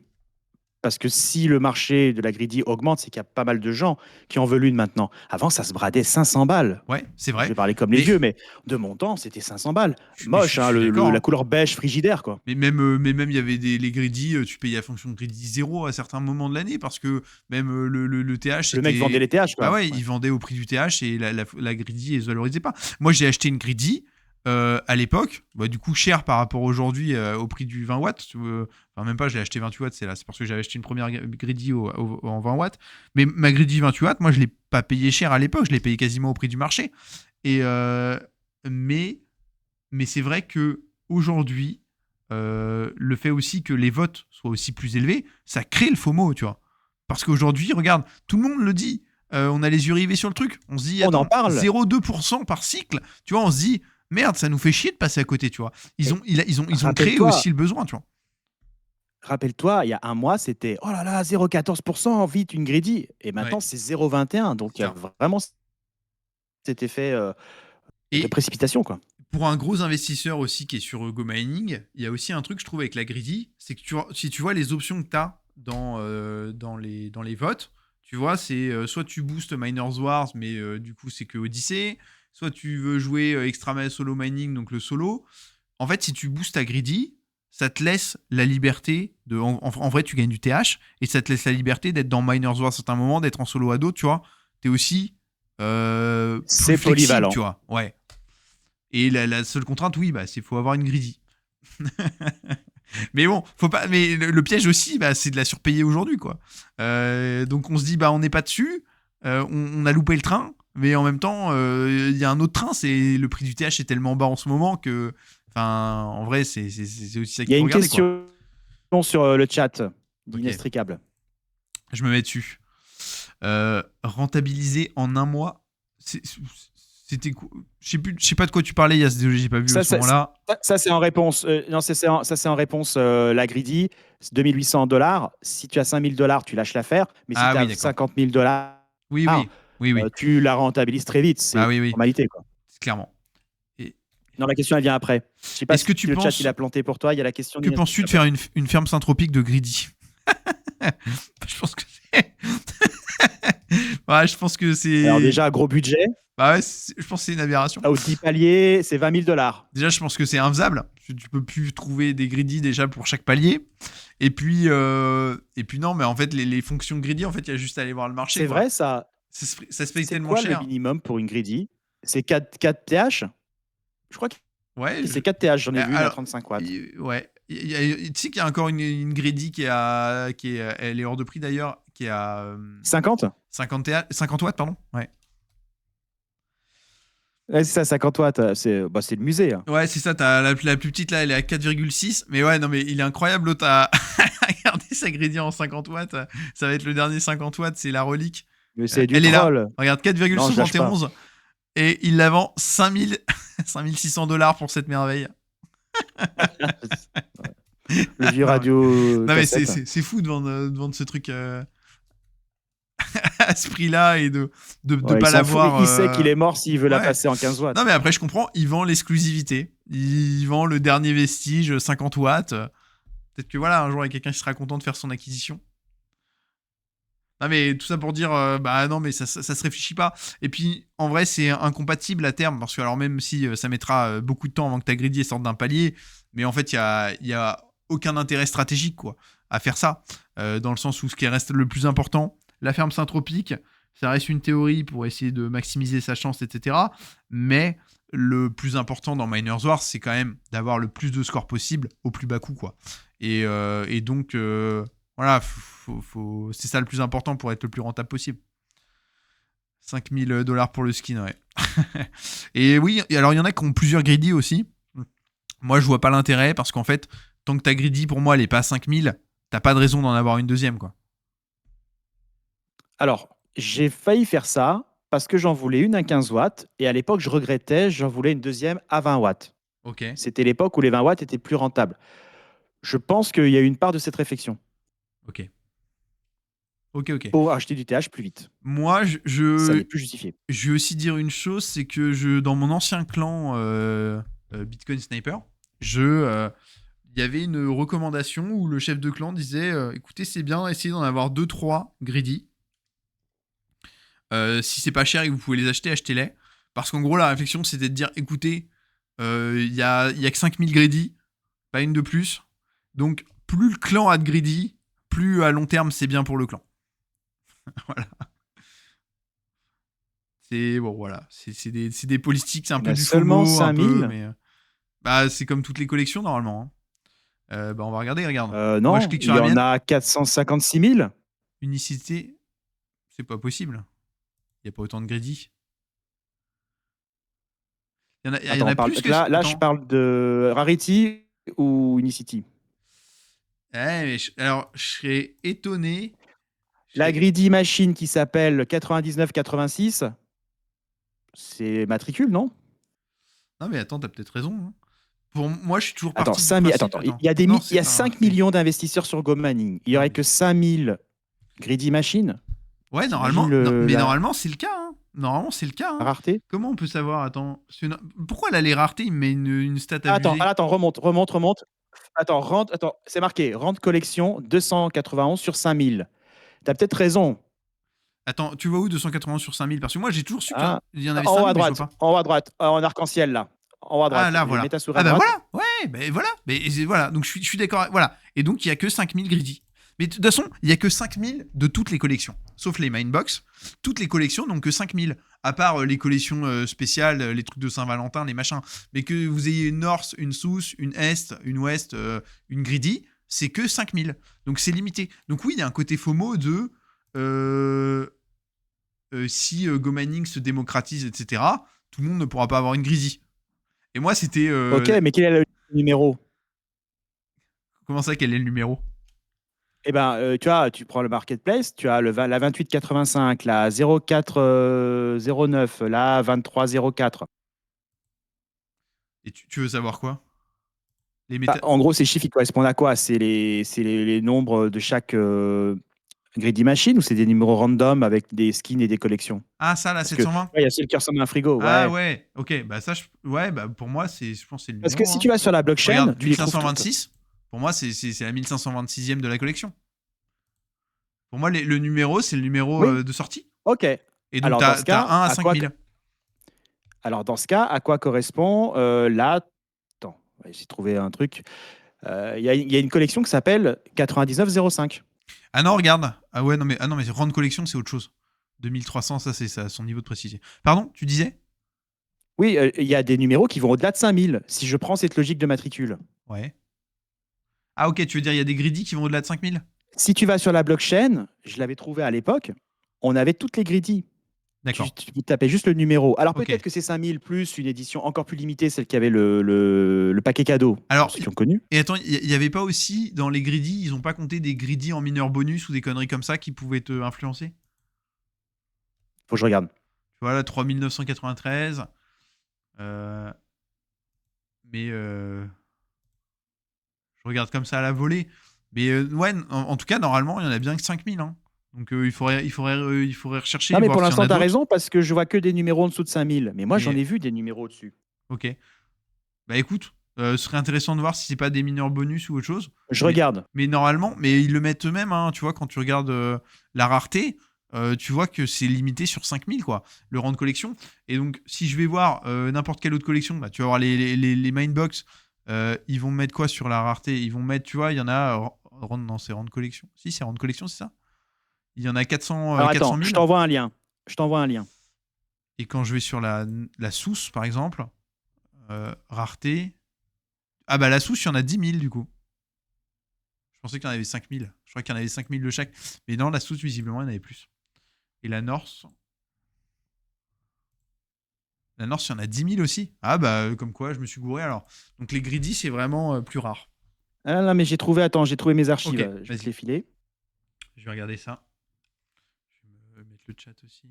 Parce que si le marché de la greedy augmente, c'est qu'il y a pas mal de gens qui en veulent une maintenant. Avant, ça se bradait 500 balles. Ouais, c'est Je vrai. vais parler comme les vieux, mais de mon temps, c'était 500 balles. Moche, je hein, suis d'accord, la hein. couleur beige frigidaire, quoi. Mais même il y avait les greedy, tu payais à fonction de greedy 0 à certains moments de l'année parce que même le TH Le mec vendait les TH, quoi. Bah ouais, il vendait au prix du TH et la greedy elle se valorisait pas. Moi j'ai acheté une greedy à l'époque, du coup cher par rapport aujourd'hui au prix du 20 watts. Enfin même pas, je l'ai acheté 28 watts, c'est parce que j'avais acheté une première greedy en 20 watts. Mais ma greedy 28 watts, moi je l'ai pas payé cher à l'époque, je l'ai payé quasiment au prix du marché. Et mais c'est vrai que aujourd'hui, le fait aussi que les votes soient aussi plus élevés, ça crée le FOMO, tu vois. Parce qu'aujourd'hui, regarde, tout le monde le dit. On a les yeux rivés sur le truc. On se dit, On en parle. 0,2% par cycle. Tu vois, on se dit, merde, ça nous fait chier de passer à côté, tu vois. Ils ont créé aussi le besoin, tu vois. Rappelle-toi, il y a un mois, c'était oh là là, 0,14%, vite une greedy. Et maintenant, c'est 0,21. Donc, il y a vraiment cet effet de précipitation, quoi. Pour un gros investisseur aussi qui est sur Go Mining, il y a aussi un truc, je trouve, avec la greedy, c'est que si tu vois les options que tu as dans les votes, tu vois, c'est soit tu boostes Miners Wars, mais du coup, c'est que Odyssey, soit tu veux jouer Extra Solo Mining, donc le solo. En fait, si tu boostes ta greedy, ça te laisse la liberté de. En vrai, tu gagnes du TH et ça te laisse la liberté d'être dans Miners Wars à certains moments, d'être en solo à d'autres, tu vois. T'es aussi. C'est polyvalent. Tu vois, ouais. Et la seule contrainte, oui, c'est faut avoir une greedy. Mais bon, faut pas. Mais le piège aussi, c'est de la surpayer aujourd'hui, quoi. Donc on se dit, on n'est pas dessus, on a loupé le train, mais en même temps, il y a un autre train. C'est le prix du TH est tellement bas en ce moment que, en vrai, c'est aussi ça qu'il faut regarder. Il y a une question sur le chat d'Inextricable. Je me mets dessus. Rentabiliser en un mois, c'était quoi? Je sais pas de quoi tu parlais, Yas, désolé, j'ai pas vu à ce moment-là. Ça, c'est en réponse. Non, ça, c'est en réponse. La greedy, c'est $2 800. Si tu as $5 000, tu lâches l'affaire. Mais si tu as $50 000, oui. Tu la rentabilises très vite. C'est une formalité, quoi. Clairement. Non, la question, elle vient après. Je sais pas si le chat il a planté pour toi. Il y a la question. Que penses-tu de faire une ferme synthropique de greedy? Je pense que c'est. Je pense que c'est. Alors, déjà, gros budget. Je pense que c'est une aberration. Au 10 paliers, c'est $20 000. Déjà, je pense que c'est infaisable. Tu peux plus trouver des greedy déjà pour chaque palier. Et puis non, mais en fait, les fonctions greedy, en fait, il y a juste à aller voir le marché. C'est vrai, ça. Ça se paye tellement cher. C'est cher. quoi le minimum pour une greedy? C'est 4 TH. Je crois que c'est 4 TH. J'en ai vu à 35 watts. Ouais. Tu sais qu'il y a encore une greedy elle est hors de prix d'ailleurs, qui est à 50 watts, pardon. Ouais. Ouais, c'est ça, 50 watts, c'est le musée. Hein. Ouais, c'est ça, t'as la plus petite là, elle est à 4,6. Mais ouais, non, mais il est incroyable, l'autre a regardé sa greedy en 50 watts. Ça va être le dernier 50 watts, c'est la relique. Mais c'est du troll. Regarde, 4,71. Et il la vend 5600 $ pour cette merveille. Le vieux Non, radio non, mais cassette. c'est fou de vendre ce truc à ce prix-là et de Ouais, il pas s'en fout. l'avoir. Il sait qu'il est mort s'il veut la Ouais. passer en 15 watts. Non, mais après, je comprends. Il vend l'exclusivité. Il vend le dernier vestige, 50 watts. Peut-être que voilà, un jour, il y a quelqu'un qui sera content de faire son acquisition. Non, mais tout ça pour dire, bah non, mais ça se réfléchit pas. Et puis, en vrai, c'est incompatible à terme, parce que alors même si ça mettra beaucoup de temps avant que ta greedy sorte d'un palier, mais en fait, il y a aucun intérêt stratégique, quoi, à faire ça. Dans le sens où ce qui reste le plus important, la ferme syntropique, ça reste une théorie pour essayer de maximiser sa chance, etc. Mais le plus important dans Miners Wars, c'est quand même d'avoir le plus de scores possible au plus bas coût, quoi. Et donc, voilà, c'est ça le plus important pour être le plus rentable possible. 5000 $ pour le skin, ouais. Et oui, alors il y en a qui ont plusieurs greedy aussi. Moi, je vois pas l'intérêt parce qu'en fait, tant que ta greedy, pour moi, elle est pas à 5000, t'as pas de raison d'en avoir une deuxième, quoi. Alors, j'ai failli faire ça parce que j'en voulais une à 15 watts et à l'époque, je regrettais, j'en voulais une deuxième à 20 watts. Ok, C'était l'époque où les 20 watts étaient plus rentables. Je pense qu'il y a eu une part de cette réflexion ok. Ok. pour acheter du TH plus vite. Moi, Ça n'est plus justifié. je vais aussi dire une chose, c'est que dans mon ancien clan Bitcoin Sniper, il y avait une recommandation où le chef de clan disait écoutez, c'est bien, essayez d'en avoir 2-3 greedy. Si c'est pas cher et que vous pouvez les acheter, achetez-les. Parce qu'en gros, la réflexion, c'était de dire écoutez, il y a que 5000 greedy, pas une de plus. Donc, plus le clan a de greedy, plus à long terme, c'est bien pour le clan. Voilà. C'est bon, voilà. C'est des politiques, c'est un Il y en peu a du seulement FOMO, un peu, 5000. mais bah, c'est comme toutes les collections normalement, hein. Bah, on va regarder, regarde. Moi, je Non, clique il sur y la en mienne. a 456 000. Unicité, c'est pas possible. Il y a pas autant de greedy. Il y en Attends, a plus que. là, je Attends. parle de Rarity ou Unicity. Alors, je serais étonné. Je La serais- Greedy Machine qui s'appelle 9986, c'est matricule, non? Non, mais attends, t'as peut-être raison, hein. Pour moi, je suis toujours Attends, parti du 5 000, principe. attends. Il Attends. y a Non, il y c'est a un. 5 millions d'investisseurs sur Go Mining. Il y Non, aurait mais. que 5000 Greedy Machines. Ouais, T'imagines normalement. Non, mais la normalement, c'est le cas, hein. Normalement, c'est le cas, hein. rareté? Comment on peut savoir? Attends. Pourquoi là, les raretés, il me met une stat Attends, abusée? attends, remonte. Attends, c'est marqué, rente collection 291 sur 5000. T'as peut-être raison. Attends, tu vois où 280 sur 5000? Parce que moi, j'ai toujours su qu'il Hein. y en avait En haut à 5000, mais je vois droite, pas. en arc-en-ciel là. En haut à Ah, droite. là, Mets voilà. ta souris Ah, à bah droite. voilà. Ouais, ben voilà. Voilà. Donc, je suis d'accord. Voilà. Et donc, il y a que 5000 greedy. Mais de toute façon, il y a que 5000 de toutes les collections. Sauf les Minebox. Toutes les collections n'ont que 5000. À part les collections spéciales, les trucs de Saint-Valentin, les machins. Mais que vous ayez une North, une South, une Est, une Ouest, une Greedy, c'est que 5000. Donc, c'est limité. Donc, oui, il y a un côté FOMO de. Si Go Mining se démocratise, etc., tout le monde ne pourra pas avoir une Greedy. Et moi, c'était. Ok, mais quel est le numéro? Comment ça, quel est le numéro? Eh ben, tu vois, tu prends le marketplace, tu as la 2885, la 0409, la 2304. Et tu veux savoir quoi? Les Bah, méta... en gros, ces chiffres, ils correspondent à quoi? C'est les nombres de chaque Greedy Machine ou c'est des numéros random avec des skins et des collections? Ah, ça, la Parce que, ouais, 720? il y a celui qui ressemble à un frigo, Ah, ouais. ouais, ok. Bah, ça, ouais, bah, pour moi, je pense que c'est le Parce que numéro, si hein. tu vas sur la blockchain, Regarde, tu les trouves toutes. 1526, pour moi, c'est la 1526e de la collection. Pour moi, le numéro, c'est le numéro Oui, de sortie. ok. Et donc, Alors, dans ce t'as cas, 1 à 5000. à quoi correspond la... Attends, on va essayer de trouver un truc. Il y a une collection qui s'appelle 9905. Ah non, regarde. Ah ouais, non, mais Rand Collection, c'est autre chose. 2300, ça, c'est ça, son niveau de précision. Pardon, tu disais? Oui, il y a des numéros qui vont au-delà de 5000, si je prends cette logique de matricule. Ouais. Ah, ok, tu veux dire, il y a des greedy qui vont au-delà de 5000? Si tu vas sur la blockchain, je l'avais trouvé à l'époque, on avait toutes les greedy. D'accord. Tu tapais juste le numéro. Alors Ok. peut-être que c'est 5000 plus une édition encore plus limitée, celle qui avait le paquet cadeau, pour Alors, ceux qui ont connu. et attends, il y avait pas aussi dans les greedy, ils ont pas compté des greedy en mineur bonus ou des conneries comme ça qui pouvaient te influencer? Faut que je regarde. Tu vois, là, 3993. Euh, mais je regarde comme ça à la volée. Mais ouais, en tout cas, normalement, il y en a bien que 5000. Hein. Donc il faudrait rechercher Non, et mais voir pour s'il y en l'instant, a tu as d'autres. raison parce que je vois que des numéros en dessous de 5000. Mais moi, j'en Mais ai vu des numéros au-dessus. ok. Bah écoute, ce serait intéressant de voir si c'est pas des mineurs bonus ou autre chose. Je Mais, regarde. mais normalement, mais ils le mettent eux-mêmes, hein, tu vois, quand tu regardes la rareté, tu vois que c'est limité sur 5000, quoi, le rang de collection. Et donc, si je vais voir n'importe quelle autre collection, bah, tu vas voir les Mindbox, ils vont mettre quoi sur la rareté? Ils vont mettre, tu vois, il y en a, non, c'est rang de collection. Si, c'est rang de collection, c'est ça? Il y en a 400, Alors 400 attends, je 000. t'envoie un lien. Je t'envoie un lien. Et quand je vais sur la Sousse, par exemple, rareté. Ah bah la Sousse, il y en a 10 000 du coup. Je pensais qu'il y en avait 5000. Je crois qu'il y en avait 5000 de chaque. Mais non, la Sousse, visiblement, il y en avait plus. Et la Norse. La Norse, il y en a 10 000 aussi. Ah bah, comme quoi, je me suis gouré alors. Donc les greedy, c'est vraiment plus rare. Ah non, mais j'ai trouvé, attends, j'ai trouvé mes Ok, archives. Je vais te vas-y. les filer. Je vais regarder ça. Je vais mettre le chat aussi.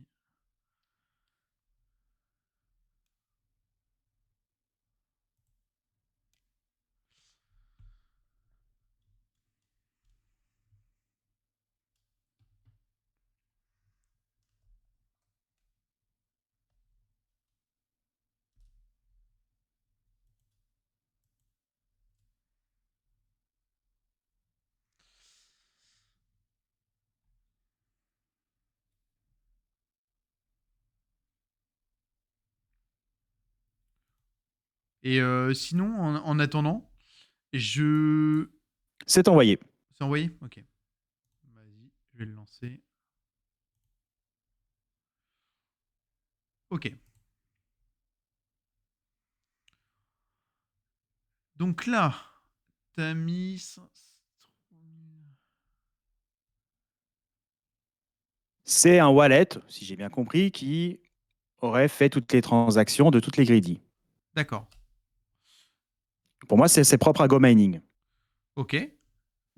Et sinon, en attendant, je. C'est envoyé. C'est envoyé. Ok. Vas-y, je vais le lancer. Ok. Donc là, t'as mis. C'est un wallet, si j'ai bien compris, qui aurait fait toutes les transactions de toutes les greedy. D'accord. Pour moi, c'est propre à GoMining. Ok.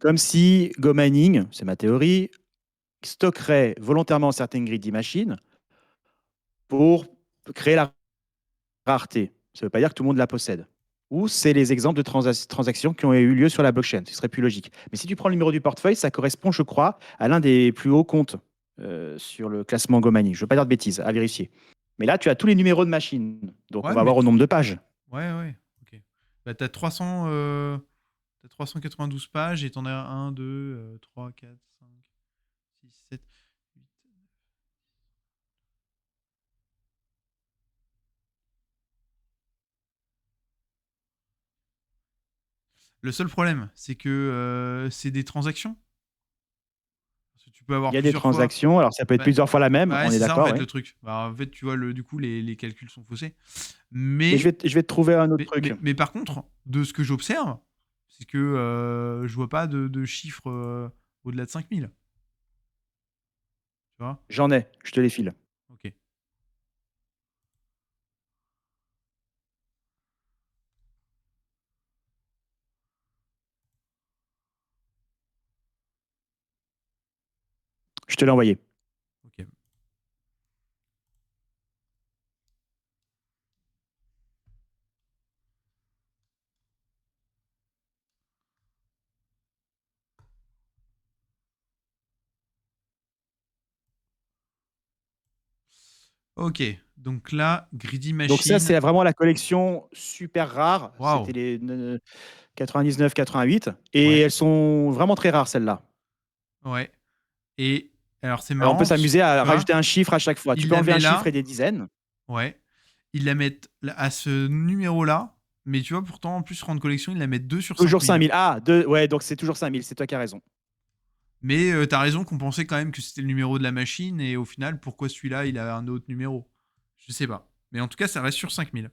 Comme si GoMining, c'est ma théorie, stockerait volontairement certaines greedy machines pour créer la rareté. Ça ne veut pas dire que tout le monde la possède. Ou c'est les exemples de transactions qui ont eu lieu sur la blockchain. Ce serait plus logique. Mais si tu prends le numéro du portefeuille, ça correspond, je crois, à l'un des plus hauts comptes sur le classement GoMining. Je ne veux pas dire de bêtises, à vérifier. Mais là, tu as tous les numéros de machines. Donc, on Ouais, va voir au nombre de pages. Ouais, ouais. Ok. Bah, t'as 392 pages et t'en as 1, 2, 3, 4, 5, 6, 7, 8. Le seul problème, c'est que c'est des transactions. Parce que tu peux Il avoir y a des plusieurs fois. transactions. Alors, ça peut être Ouais, plusieurs fois la même, ouais, on est c'est ça en d'accord, fait oui. le truc. Bah, en fait, tu vois, du coup, les calculs sont faussés. Mais Mais, je vais te trouver un autre mais, truc. mais, mais par contre, de ce que j'observe, c'est que je vois pas de chiffres au-delà de 5000. Tu vois? J'en ai, je te les file. Ok. Je te l'ai envoyé. Ok. Ok. Donc là, Greedy Donc ça, Machine. c'est vraiment la collection super rare. C'était Waouh. les 99-88. Et Ouais. elles sont vraiment très rares, celles-là. Ouais. Et alors, c'est Alors, on peut marrant, s'amuser à tu vois, rajouter un chiffre à chaque fois. Tu il peux la enlever met un chiffre et là. des dizaines. Ouais. Ils la mettent à ce numéro-là. Mais tu vois, pourtant, en plus, rang de collection, ils la mettent 2 sur Toujours 5000. 5000. Ah, deux, ouais, donc c'est toujours 5000. C'est toi qui as raison. Mais t'as raison qu'on pensait quand même que c'était le numéro de la machine. Et au final, pourquoi celui-là, il a un autre numéro? Je sais pas. Mais en tout cas, ça reste sur 5000.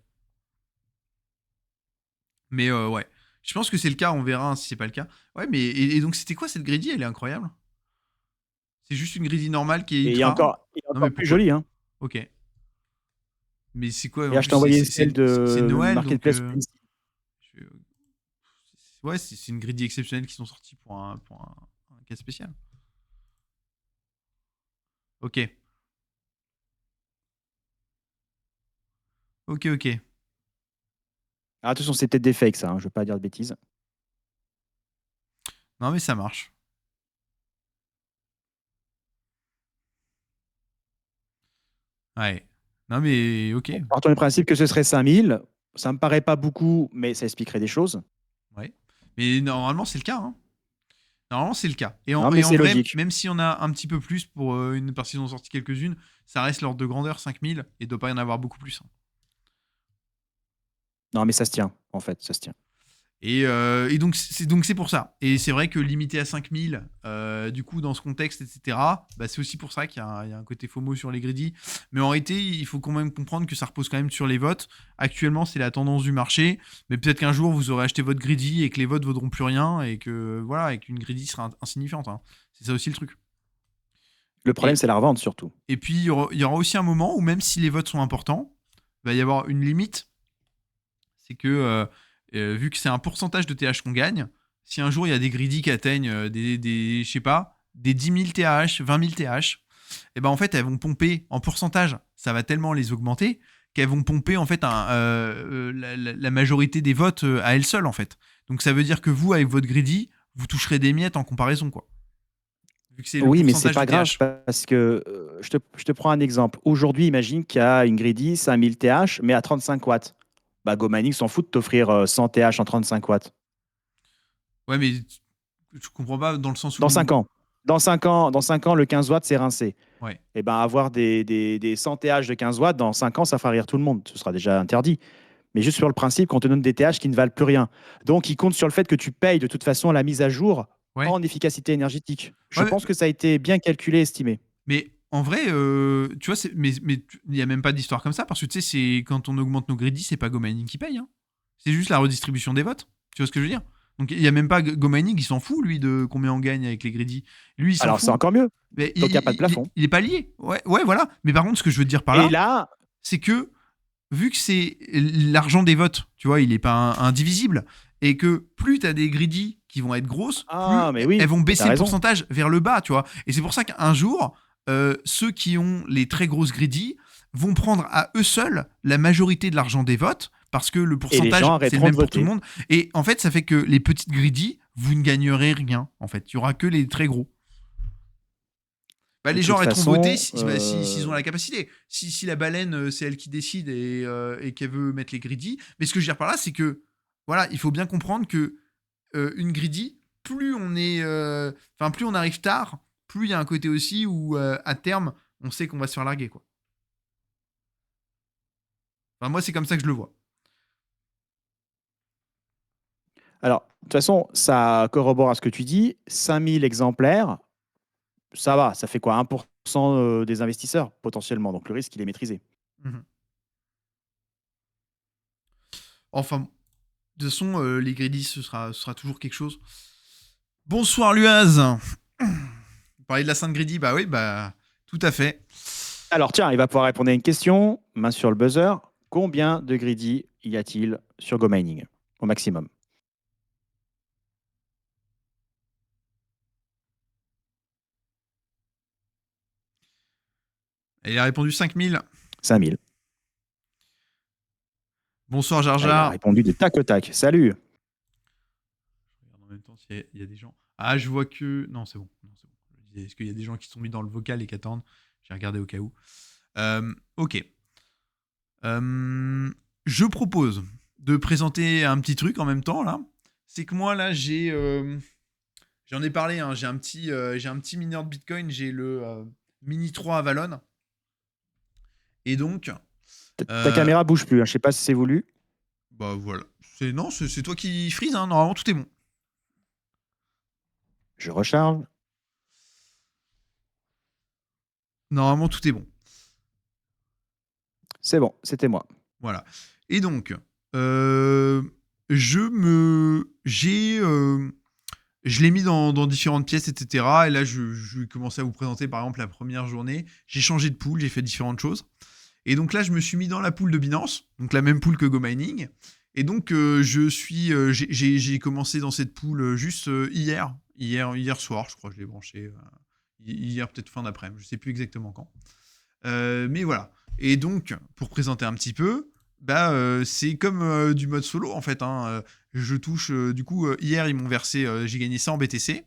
Mais ouais. Je pense que c'est le cas. On verra hein, si c'est pas le cas. Ouais, mais. Et donc, c'était quoi cette greedy? Elle est incroyable. C'est juste une greedy normale qui est Et ultra. il y a Non, mais encore plus pourquoi? joli. Hein. Ok. Mais c'est quoi? Et En là, plus, je t'ai envoyé celle c'est de Noël, donc. Marketplace Prince. Je- Ouais, c'est une greedy exceptionnelle qui sont sorties pour un cas spécial. Ok. Ok, ok. Ah, attention, c'est peut-être des fakes, ça, hein, je veux pas dire de bêtises. Non, mais ça marche. Ouais. Non, mais ok. Bon, partons du principe que ce serait 5000. Ça me paraît pas beaucoup, mais ça expliquerait des choses. Ouais. Mais normalement, c'est le cas, hein. Normalement, c'est le cas. Et en, Non, mais et en c'est vrai, logique. même si on a un petit peu plus pour parce qu'ils ont sorti quelques-unes, ça reste l'ordre de grandeur 5000 et il doit pas y en avoir beaucoup plus, hein. Non, mais ça se tient, en fait, ça se tient. Et donc c'est pour ça. Et c'est vrai que limité à 5000, du coup, dans ce contexte, etc., bah, c'est aussi pour ça qu'il y a un côté FOMO sur les greedy. Mais en réalité, il faut quand même comprendre que ça repose quand même sur les votes. Actuellement, c'est la tendance du marché. Mais peut-être qu'un jour, vous aurez acheté votre greedy et que les votes vaudront plus rien et que voilà, et qu'une greedy sera insignifiante, hein. C'est ça aussi le truc. Le problème, Et, c'est la revente, surtout. et puis, il y aura aussi un moment où même si les votes sont importants, il va y avoir une limite. C'est que vu que c'est un pourcentage de TH qu'on gagne, si un jour il y a des greedy qui atteignent je sais pas, des 10 000 TH, 20 000 TH, et ben en fait elles vont pomper en pourcentage, ça va tellement les augmenter qu'elles vont pomper en fait la majorité des votes à elles seules en fait. Donc ça veut dire que vous avec votre greedy, vous toucherez des miettes en comparaison quoi. Vu que c'est le Oui, mais c'est pourcentage de pas grave TH. parce que je te prends un exemple. Aujourd'hui, imagine qu'il y a une greedy 5000 TH, mais à 35 watts. Bah, GoMining s'en fout de t'offrir 100 TH en 35 watts. Ouais mais je comprends pas dans le sens Dans où 5 ans. Dans 5 ans, le 15 watts, c'est rincé. ouais. Et ben avoir des 100 TH de 15 watts, dans 5 ans, ça fera rire tout le monde. Ce sera déjà interdit. Mais juste sur le principe qu'on te donne des TH qui ne valent plus rien. Donc, il compte sur le fait que tu payes de toute façon la mise à jour Ouais. en efficacité énergétique. Je Ouais, pense que ça a été bien calculé et estimé. mais en vrai, tu vois, mais il n'y a même pas d'histoire comme ça, parce que tu sais, c'est quand on augmente nos greedy, c'est pas GoMining qui paye, hein. C'est juste la redistribution des votes. Tu vois ce que je veux dire? Donc il n'y a même pas GoMining, il s'en fout, lui, de combien on gagne avec les greedy. Lui, il s'en Alors, c'est fout. encore mieux. Mais Donc, il n'y a pas de plafond. il est pas lié. Ouais, ouais, voilà. Mais par contre, ce que je veux te dire par Et là, là, c'est que vu que c'est l'argent des votes, tu vois, il est pas indivisible, et que plus tu as des greedy qui vont être grosses, plus ah, mais elles oui, vont mais t'as baisser le raison. pourcentage vers le bas, tu vois. Et c'est pour ça qu'un jour, ceux qui ont les très grosses greedy vont prendre à eux seuls la majorité de l'argent des votes, parce que le Et les pourcentage, gens c'est le arrêteront de même pour tout le voter. monde. Et en fait, ça fait que les petites greedy, vous ne gagnerez rien, en fait. Il y aura que les très gros. Bah, De les gens toute arrêteront de voter façon, s'ils ont la capacité. Si la baleine, c'est elle qui décide et qu'elle veut mettre les greedy. Mais ce que je veux dire par là, c'est que voilà, il faut bien comprendre que une greedy, plus on est, enfin plus on arrive tard, plus il y a un côté aussi où à terme, on sait qu'on va se faire larguer quoi. Enfin moi c'est comme ça que je le vois. alors, de toute façon, ça corrobore à ce que tu dis. 5000 exemplaires, ça va. Ça fait quoi? 1% des investisseurs, potentiellement. Donc, le risque, il est maîtrisé. Mhm. Enfin, de toute façon, les greedy, ce sera toujours quelque chose. Bonsoir Luaz. Vous parlez de la Sainte Greedy, bah oui, bah tout à fait. Alors, tiens, il va pouvoir répondre à une question. Main sur le buzzer. Combien de greedy y a-t-il sur GoMining au maximum? Et il a répondu 5000. 5000. Bonsoir Jar Ah, il a Jar. répondu de tac au tac. Salut. Je regarde en même temps s'il y a des gens. Ah, je vois que. Non, c'est bon. Non, c'est bon. Je disais, est-ce qu'il y a des gens qui sont mis dans le vocal et qui attendent? J'ai regardé au cas où. Ok. Je propose de présenter un petit truc en même temps là. C'est que moi là, j'en ai parlé. Hein, j'ai un petit mineur de Bitcoin. J'ai le Mini 3 Avalon. Et donc, Ta euh, caméra bouge plus, hein. Je sais pas si c'est voulu. bah voilà. Non, c'est toi qui freeze. Hein, normalement, tout est bon. Je recharge. Normalement, tout est bon. C'est bon, c'était moi. Voilà. Et donc, euh, je l'ai mis dans différentes pièces, etc. Et là, je vais commencer à vous présenter, par exemple, la première journée. J'ai changé de pool, j'ai fait différentes choses. Et donc là, je me suis mis dans la pool de Binance, donc la même pool que GoMining. Et donc, j'ai commencé dans cette pool juste hier soir, je crois que je l'ai branché. Hier, peut-être fin d'après-midi, je sais plus exactement quand. Mais voilà. Et donc, pour présenter un petit peu, C'est comme du mode solo en fait, hein. Je touche, du coup, hier ils m'ont versé, j'ai gagné ça en BTC.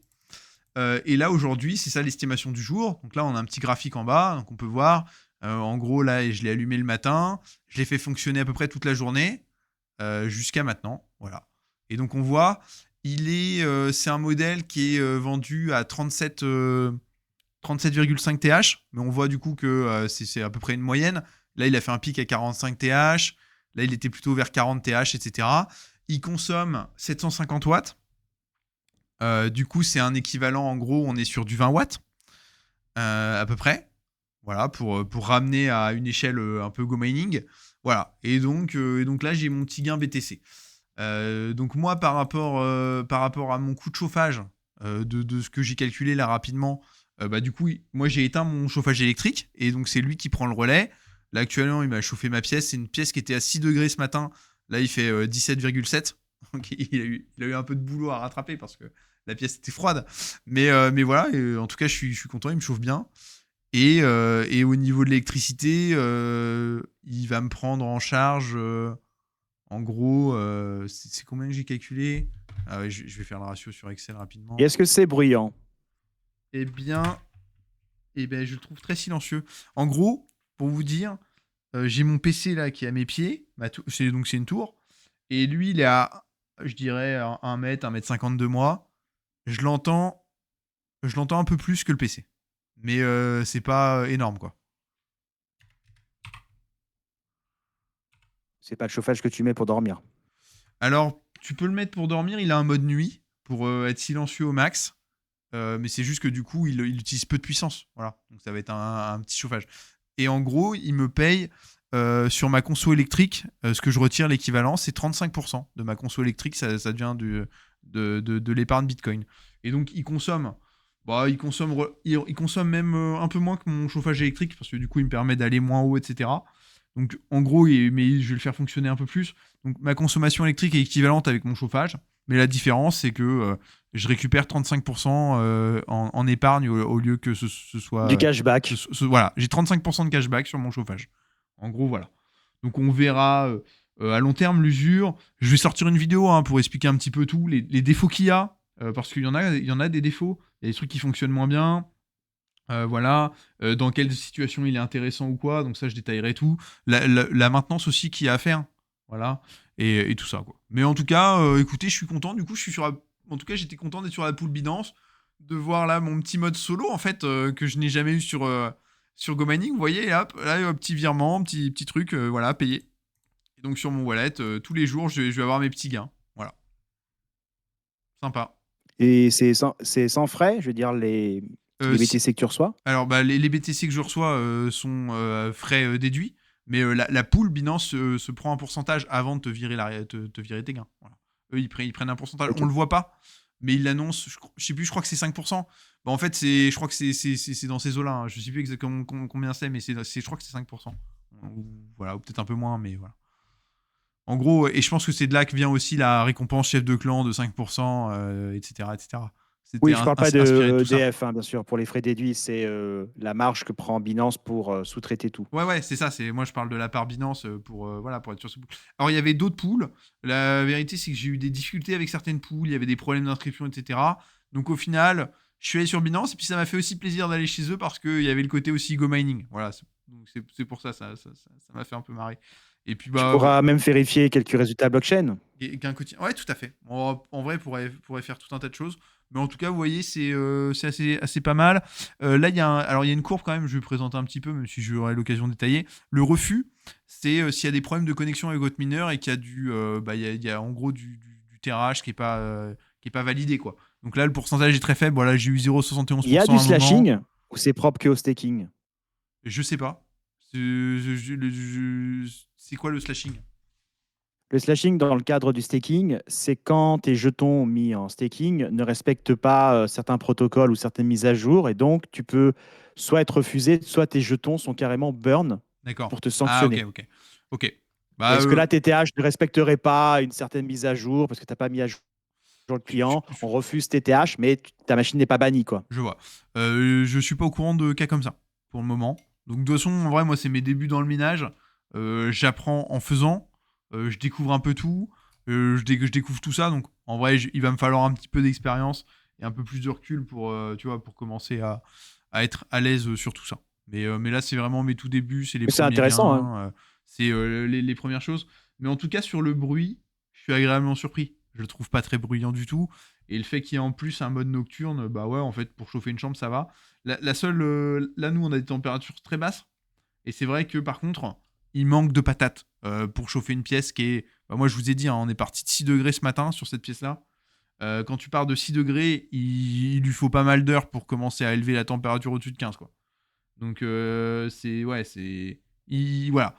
Et là aujourd'hui, c'est ça l'estimation du jour. Donc là, on a un petit graphique en bas, donc on peut voir. En gros, là, je l'ai allumé le matin, je l'ai fait fonctionner à peu près toute la journée jusqu'à maintenant, voilà. Et donc on voit, c'est un modèle qui est vendu à 37,5 TH, mais on voit du coup que c'est à peu près une moyenne. Là, il a fait un pic à 45 TH. Là, il était plutôt vers 40 TH, etc. Il consomme 750 watts. Du coup, c'est un équivalent, en gros, on est sur du 20 watts, à peu près. Voilà, pour ramener à une échelle un peu go mining. Voilà. Et donc là, j'ai mon petit gain BTC. Donc moi, par rapport à mon coût de chauffage, de ce que j'ai calculé là rapidement, du coup, moi j'ai éteint mon chauffage électrique, et donc c'est lui qui prend le relais. Là actuellement, il m'a chauffé ma pièce. C'est une pièce qui était à 6 degrés ce matin. Là, il fait 17,7. Donc il a eu un peu de boulot à rattraper parce que la pièce était froide. Mais voilà, et, en tout cas, je suis content, il me chauffe bien. Et au niveau de l'électricité, il va me prendre en charge, en gros, c'est combien que j'ai calculé? Ah ouais, je vais faire le ratio sur Excel Et rapidement. est-ce que c'est bruyant? Eh bien, je le trouve très silencieux. En gros, pour vous dire, j'ai mon PC là qui est à mes pieds, donc c'est une tour, et lui il est à, je dirais, 1 mètre, 1 mètre 50 de moi. Je l'entends, je l'entends un peu plus que le PC, mais c'est pas énorme quoi. C'est pas le chauffage que tu mets pour dormir. Alors, tu peux le mettre pour dormir, il a un mode nuit pour être silencieux au max. Mais c'est juste que du coup, il utilise peu de puissance. Voilà. Donc ça va être un petit chauffage. Et en gros, il me paye sur ma conso électrique, ce que je retire l'équivalent, c'est 35% de ma conso électrique, ça devient de l'épargne Bitcoin. Et donc, il consomme même un peu moins que mon chauffage électrique, parce que du coup, il me permet d'aller moins haut, etc. Donc, en gros, mais je vais le faire fonctionner un peu plus. Donc, ma consommation électrique est équivalente avec mon chauffage. Mais la différence, c'est que je récupère 35% en épargne au lieu que ce Du soit. cashback. Voilà, j'ai 35% de cashback sur mon chauffage. En gros, voilà. Donc on verra à long terme l'usure. Je vais sortir une vidéo pour expliquer un petit peu tout, les défauts qu'il y a, parce qu'il y en a des défauts. Il y a des trucs qui fonctionnent moins bien. Voilà, dans quelle situation il est intéressant ou quoi, donc ça je détaillerai tout. La maintenance aussi qu'il y a à faire, voilà, et tout ça quoi. Mais en tout cas, écoutez, je suis content, du coup je suis en tout cas j'étais content d'être sur la pool Binance, de voir là mon petit mode solo en fait, que je n'ai jamais eu sur GoMining, vous voyez, là, un petit virement, petit truc, voilà, payé. Et donc sur mon wallet, tous les jours je vais avoir mes petits gains, voilà, sympa. Et c'est sans frais, je veux dire, les Si, BTC que tu reçois? Alors, les BTC que je reçois sont frais déduits, mais la pool Binance se prend un pourcentage avant de te virer tes gains. Voilà. Eux, ils prennent un pourcentage. On Ok. le voit pas, mais ils l'annoncent. Je sais plus, je crois que c'est 5%. En fait, je crois que c'est dans ces eaux-là, hein. Je sais plus exactement combien c'est, mais je crois que c'est 5%. Voilà, ou peut-être un peu moins, mais voilà. En gros, et je pense que c'est de là que vient aussi la récompense chef de clan de 5%, etc., etc. C'était Oui, je parle pas inspiré de de tout ça. EDF, hein, bien sûr. Pour les frais déduits, c'est la marge que prend Binance pour sous-traiter tout. Ouais, ouais, c'est ça. Moi, je parle de la part Binance voilà, pour être sur ce pool. Alors, il y avait d'autres pools. La vérité, c'est que j'ai eu des difficultés avec certaines pools. Il y avait des problèmes d'inscription, etc. Donc, au final, je suis allé sur Binance. Et puis, ça m'a fait aussi plaisir d'aller chez eux parce qu'il y avait le côté aussi go mining. Voilà. Donc, c'est pour ça, ça m'a fait un peu marrer. Et puis, Tu pourras même vérifier quelques résultats blockchain. qu'un quotidien. Ouais, tout à fait. En vrai, pourrait faire tout un tas de choses. Mais en tout cas, vous voyez, c'est assez pas mal. Là, alors, il y a une courbe quand même, je vais présenter un petit peu, même si j'aurai l'occasion de détailler. Le refus, c'est s'il y a des problèmes de connexion avec votre mineur et qu'il y a il y a en gros du terrage qui est pas validé, quoi. Donc là, le pourcentage est très faible. Voilà, j'ai eu Il y a 0,71% du à un moment. slashing ou c'est propre que au staking? Je sais pas. C'est quoi le slashing? Le slashing, dans le cadre du staking, c'est quand tes jetons mis en staking ne respectent pas certains protocoles ou certaines mises à jour. Et donc, tu peux soit être refusé, soit tes jetons sont carrément burn D'accord. pour te Ah, ok, sanctionner. ok. Ok. Est-ce que là, tes TH ne respecteraient pas une certaine mise à jour parce que tu n'as pas mis à jour le client? On refuse tes TH, mais ta machine n'est pas bannie, quoi. Je vois. Je suis pas au courant de cas comme ça pour le moment. Donc de toute façon, en vrai, moi, c'est mes débuts dans le minage. J'apprends en faisant. je découvre un peu tout, je découvre tout ça, donc en vrai, il va me falloir un petit peu d'expérience et un peu plus de recul pour, tu vois, pour commencer à être à l'aise sur tout ça. Mais là, c'est vraiment mes tout débuts, c'est les Mais c'est premiers intéressant, hein. gains, c'est les premières choses. Mais en tout cas, sur le bruit, je suis agréablement surpris. Je le trouve pas très bruyant du tout. Et le fait qu'il y ait en plus un mode nocturne, bah ouais, en fait, pour chauffer une chambre, ça va. La seule. Là, nous, on a des températures très basses. Et c'est vrai que par contre, il manque de patates pour chauffer une pièce qui est. Bah, moi, je vous ai dit, hein, on est parti de 6 degrés ce matin sur cette pièce-là. Quand tu pars de 6 degrés, il lui faut pas mal d'heures pour commencer à élever la température au-dessus de 15, quoi. Donc, c'est. Ouais, c'est. Voilà.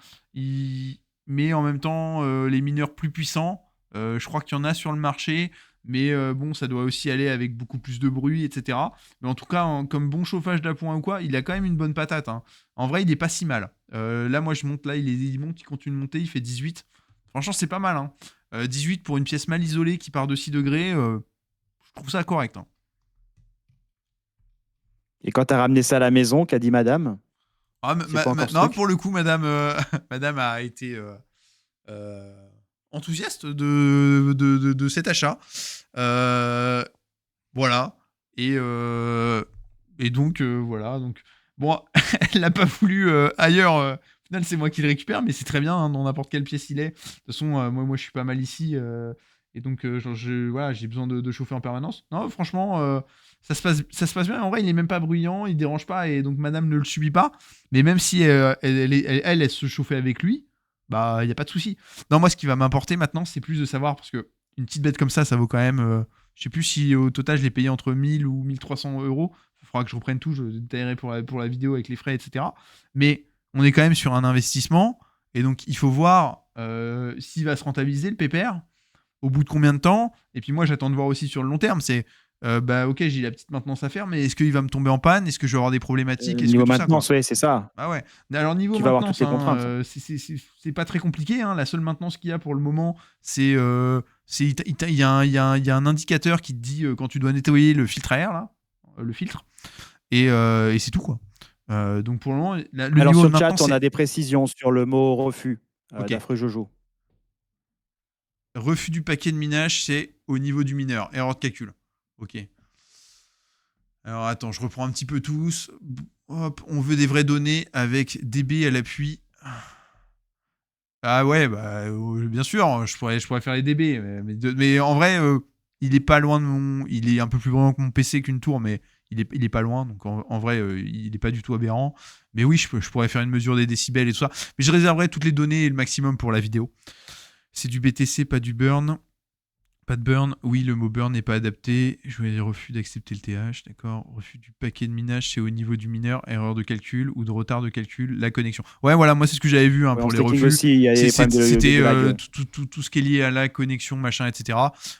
Mais en même temps, les mineurs plus puissants, je crois qu'il y en a sur le marché. Mais bon, ça doit aussi aller avec beaucoup plus de bruit, etc. Mais en tout cas, comme bon chauffage d'appoint ou quoi, il a quand même une bonne patate, hein. En vrai, il est pas si mal. Là, moi, je monte, là, il monte, il continue de monter, il fait 18. Franchement, c'est pas mal, hein. 18 pour une pièce mal isolée qui part de 6 degrés, je trouve ça correct, hein. Et quand tu as ramené ça à la maison, qu'a dit madame? Ah, C'est quoi encore ce non, truc? pour le coup, madame, madame a été euh, enthousiaste de cet achat. Euh, voilà. Et donc, voilà. Donc, bon, elle n'a pas voulu ailleurs. Au final, c'est moi qui le récupère, mais c'est très bien, hein, dans n'importe quelle pièce il est. De toute façon, moi, je suis pas mal ici. Et donc, genre, voilà, j'ai besoin de chauffer en permanence. Non, franchement, ça se passe bien. En vrai, il est même pas bruyant, il dérange pas. Et donc, madame ne le subit pas. Mais même si elle se chauffait avec lui, bah, il n'y a pas de souci. Non, moi, ce qui va m'importer maintenant, c'est plus de savoir, parce que une petite bête comme ça vaut quand même. Je sais plus si au total je l'ai payé entre 1000 ou 1300 euros. Il faudra que je reprenne tout, je détaillerai pour la vidéo avec les frais, etc. Mais on est quand même sur un investissement. Et donc, il faut voir s'il va se rentabiliser le pépère, au bout de combien de temps. Et puis moi, j'attends de voir aussi sur le long terme. C'est, bah ok, j'ai la petite maintenance à faire, mais est-ce qu'il va me tomber en panne? Est-ce que je vais avoir des problématiques? Est-ce que Niveau tout ça, quoi? maintenance, ouais, c'est ça. Ah ouais. Alors niveau Tu vas avoir toutes maintenance, les hein, contraintes. c'est pas très compliqué, hein. La seule maintenance qu'il y a pour le moment, il y a il y a un indicateur qui te dit quand tu dois nettoyer le filtre à air, là, le filtre, et c'est tout, quoi. Donc pour le moment, le Alors niveau sur de le chat, maintenance, on a c'est des précisions sur le mot refus ok. d'Affreux Jojo. Refus du paquet de minage, c'est au niveau du mineur. Erreur de calcul. Ok. Alors attends, je reprends un petit peu tous. Hop, on veut des vraies données avec DB à l'appui. Ah ouais, bah bien sûr, je pourrais faire les DB, mais en vrai, il est pas loin de mon, il est un peu plus grand que mon PC qu'une tour, mais il est pas loin, donc en vrai, il est pas du tout aberrant. Mais oui, je pourrais faire une mesure des décibels et tout ça, mais je réserverai toutes les données et le maximum pour la vidéo. C'est du BTC, pas du burn. Pas de burn. Oui, le mot burn n'est pas adapté. Je vais refus d'accepter le TH, d'accord. Refus du paquet de minage, c'est au niveau du mineur. Erreur de calcul ou de retard de calcul. La connexion. Ouais, voilà, moi c'est ce que j'avais vu, hein, Ouais, en pour les stacking refus. aussi, il y a des problèmes C'était de lag. tout ce qui est lié à la connexion, machin, etc.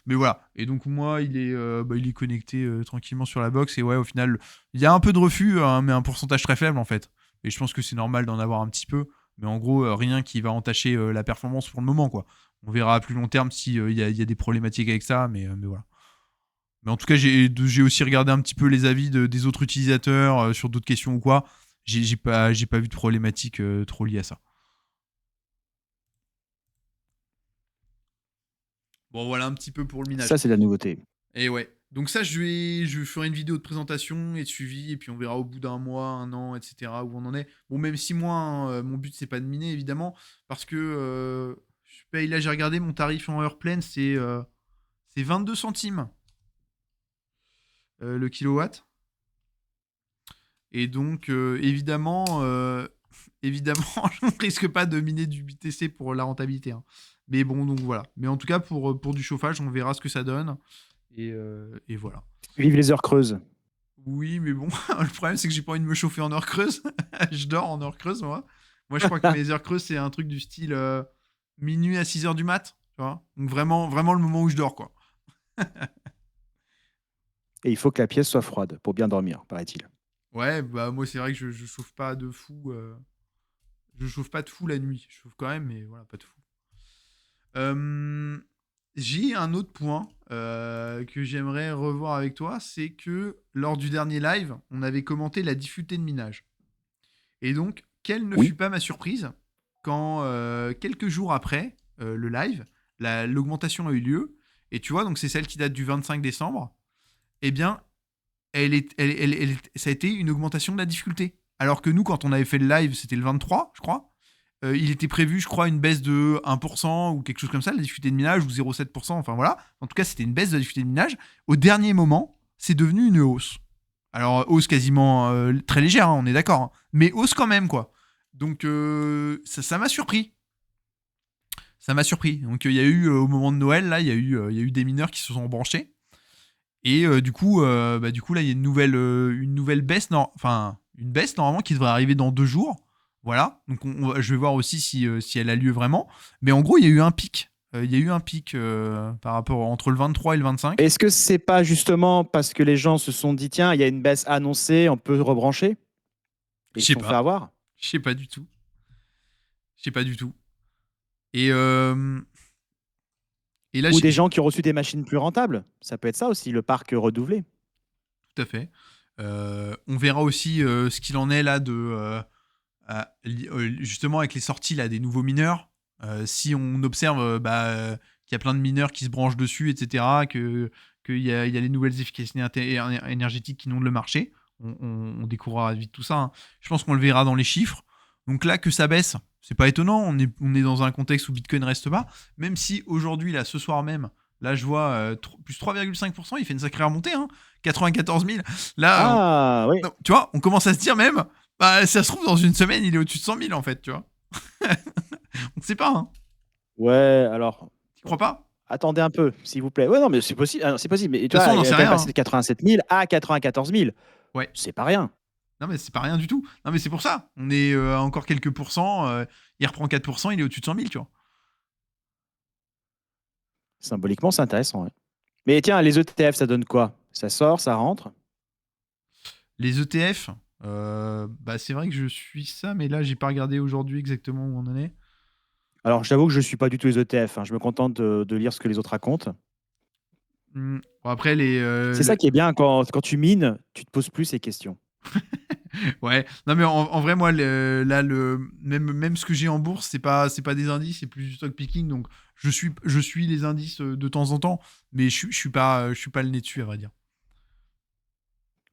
Mais voilà. Et donc moi, il est connecté tranquillement sur la box. Et ouais, au final, il y a un peu de refus, hein, mais un pourcentage très faible en fait. Et je pense que c'est normal d'en avoir un petit peu. Mais en gros, rien qui va entacher la performance pour le moment, quoi. On verra à plus long terme s'il y a des problématiques avec ça, mais voilà. Mais en tout cas, j'ai aussi regardé un petit peu les avis des autres utilisateurs sur d'autres questions ou quoi. J'ai pas vu de problématique trop liée à ça. Bon, voilà un petit peu pour le minage. Ça, c'est de la nouveauté. Et ouais. Donc ça, je ferai une vidéo de présentation et de suivi, et puis on verra au bout d'un mois, un an, etc. où on en est. Bon, même si moi, hein, mon but, c'est pas de miner, évidemment, parce que je paye, là, j'ai regardé mon tarif en heure pleine, c'est 22 centimes le kilowatt. Et donc, évidemment, je ne risque pas de miner du BTC pour la rentabilité, hein. Mais bon, donc voilà. Mais en tout cas, pour du chauffage, on verra ce que ça donne. Et voilà. Vive les heures creuses. Oui, mais bon, le problème, c'est que j'ai pas envie de me chauffer en heure creuse. Je dors en heure creuse, moi. Moi, je crois que mes heures creuses, c'est un truc du style minuit à 6 heures du mat. Tu vois, donc vraiment, vraiment le moment où je dors, quoi. Et il faut que la pièce soit froide pour bien dormir, paraît-il. Ouais, bah moi, c'est vrai que je chauffe pas de fou. Je chauffe pas de fou la nuit. Je chauffe quand même, mais voilà, pas de fou. Euh, j'ai un autre point que j'aimerais revoir avec toi, c'est que lors du dernier live, on avait commenté la difficulté de minage. Et donc, quelle ne fut Oui. pas ma surprise quand, quelques jours après, le live, l'augmentation a eu lieu. Et tu vois, donc c'est celle qui date du 25 décembre. Eh bien, ça a été une augmentation de la difficulté. Alors que nous, quand on avait fait le live, c'était le 23, je crois. Il était prévu, je crois, une baisse de 1% ou quelque chose comme ça, la difficulté de minage, ou 0,7%, enfin voilà. En tout cas, c'était une baisse de la difficulté de minage. Au dernier moment, c'est devenu une hausse. Alors, hausse quasiment très légère, hein, on est d'accord. Hein, mais hausse quand même, quoi. Donc, ça m'a surpris. Ça m'a surpris. Donc, il y a eu, au moment de Noël, là, il y a eu des mineurs qui se sont branchés. Et du coup, là, il y a une nouvelle baisse, enfin, une baisse normalement qui devrait arriver dans 2 jours. Voilà. Donc, je vais voir aussi si elle a lieu vraiment. Mais en gros, il y a eu un pic. Il y a eu un pic par rapport entre le 23 et le 25. Est-ce que c'est pas justement parce que les gens se sont dit, tiens, il y a une baisse annoncée, on peut rebrancher? Et Je ils se sais sont fait pas. avoir? Je sais pas du tout. Je sais pas du tout. Et, et là, Ou des gens qui ont reçu des machines plus rentables? Ça peut être ça aussi, le parc renouvelé. tout à fait. On verra aussi ce qu'il en est là justement avec les sorties là, des nouveaux mineurs. Si on observe qu'il y a plein de mineurs qui se branchent dessus, etc., qu'il y a les nouvelles efficacités énergétiques qui inondent le marché, on découvrira vite tout ça. Hein. Je pense qu'on le verra dans les chiffres. Donc là, que ça baisse, c'est pas étonnant. On est dans un contexte où Bitcoin reste bas. Même si aujourd'hui, là, ce soir même, là, je vois plus 3,5%, il fait une sacrée remontée. Hein. 94 000. Là, Ah, oui. non, tu vois, on commence à se dire même, bah, ça se trouve, dans une semaine, il est au-dessus de 100 000, en fait, tu vois. On ne sait pas, hein. Ouais, alors, Tu crois pas? attendez un peu, s'il vous plaît. Ouais, non, mais c'est possible. C'est possible. Mais De tu toute façon, vois, on n'en il sait a quand même rien. passé Hein. de 87 000 à 94 000. Ouais. C'est pas rien. Non, mais c'est pas rien du tout. Non, mais c'est pour ça. On est à encore quelques pourcents. Il reprend 4%, il est au-dessus de 100 000, tu vois. Symboliquement, c'est intéressant. Ouais. Mais tiens, les ETF, ça donne quoi? Ça sort, ça rentre? Les ETF, c'est vrai que je suis ça, mais là, j'ai pas regardé aujourd'hui exactement où on en est. Alors, j'avoue que je ne suis pas du tout les ETF. Hein. Je me contente de lire ce que les autres racontent. Bon, après, C'est ça qui est bien quand tu mines, tu te poses plus ces questions. ouais, non mais en vrai moi là même ce que j'ai en bourse c'est pas des indices, c'est plus du stock picking, donc je suis les indices de temps en temps, mais je suis pas le nez dessus à vrai dire.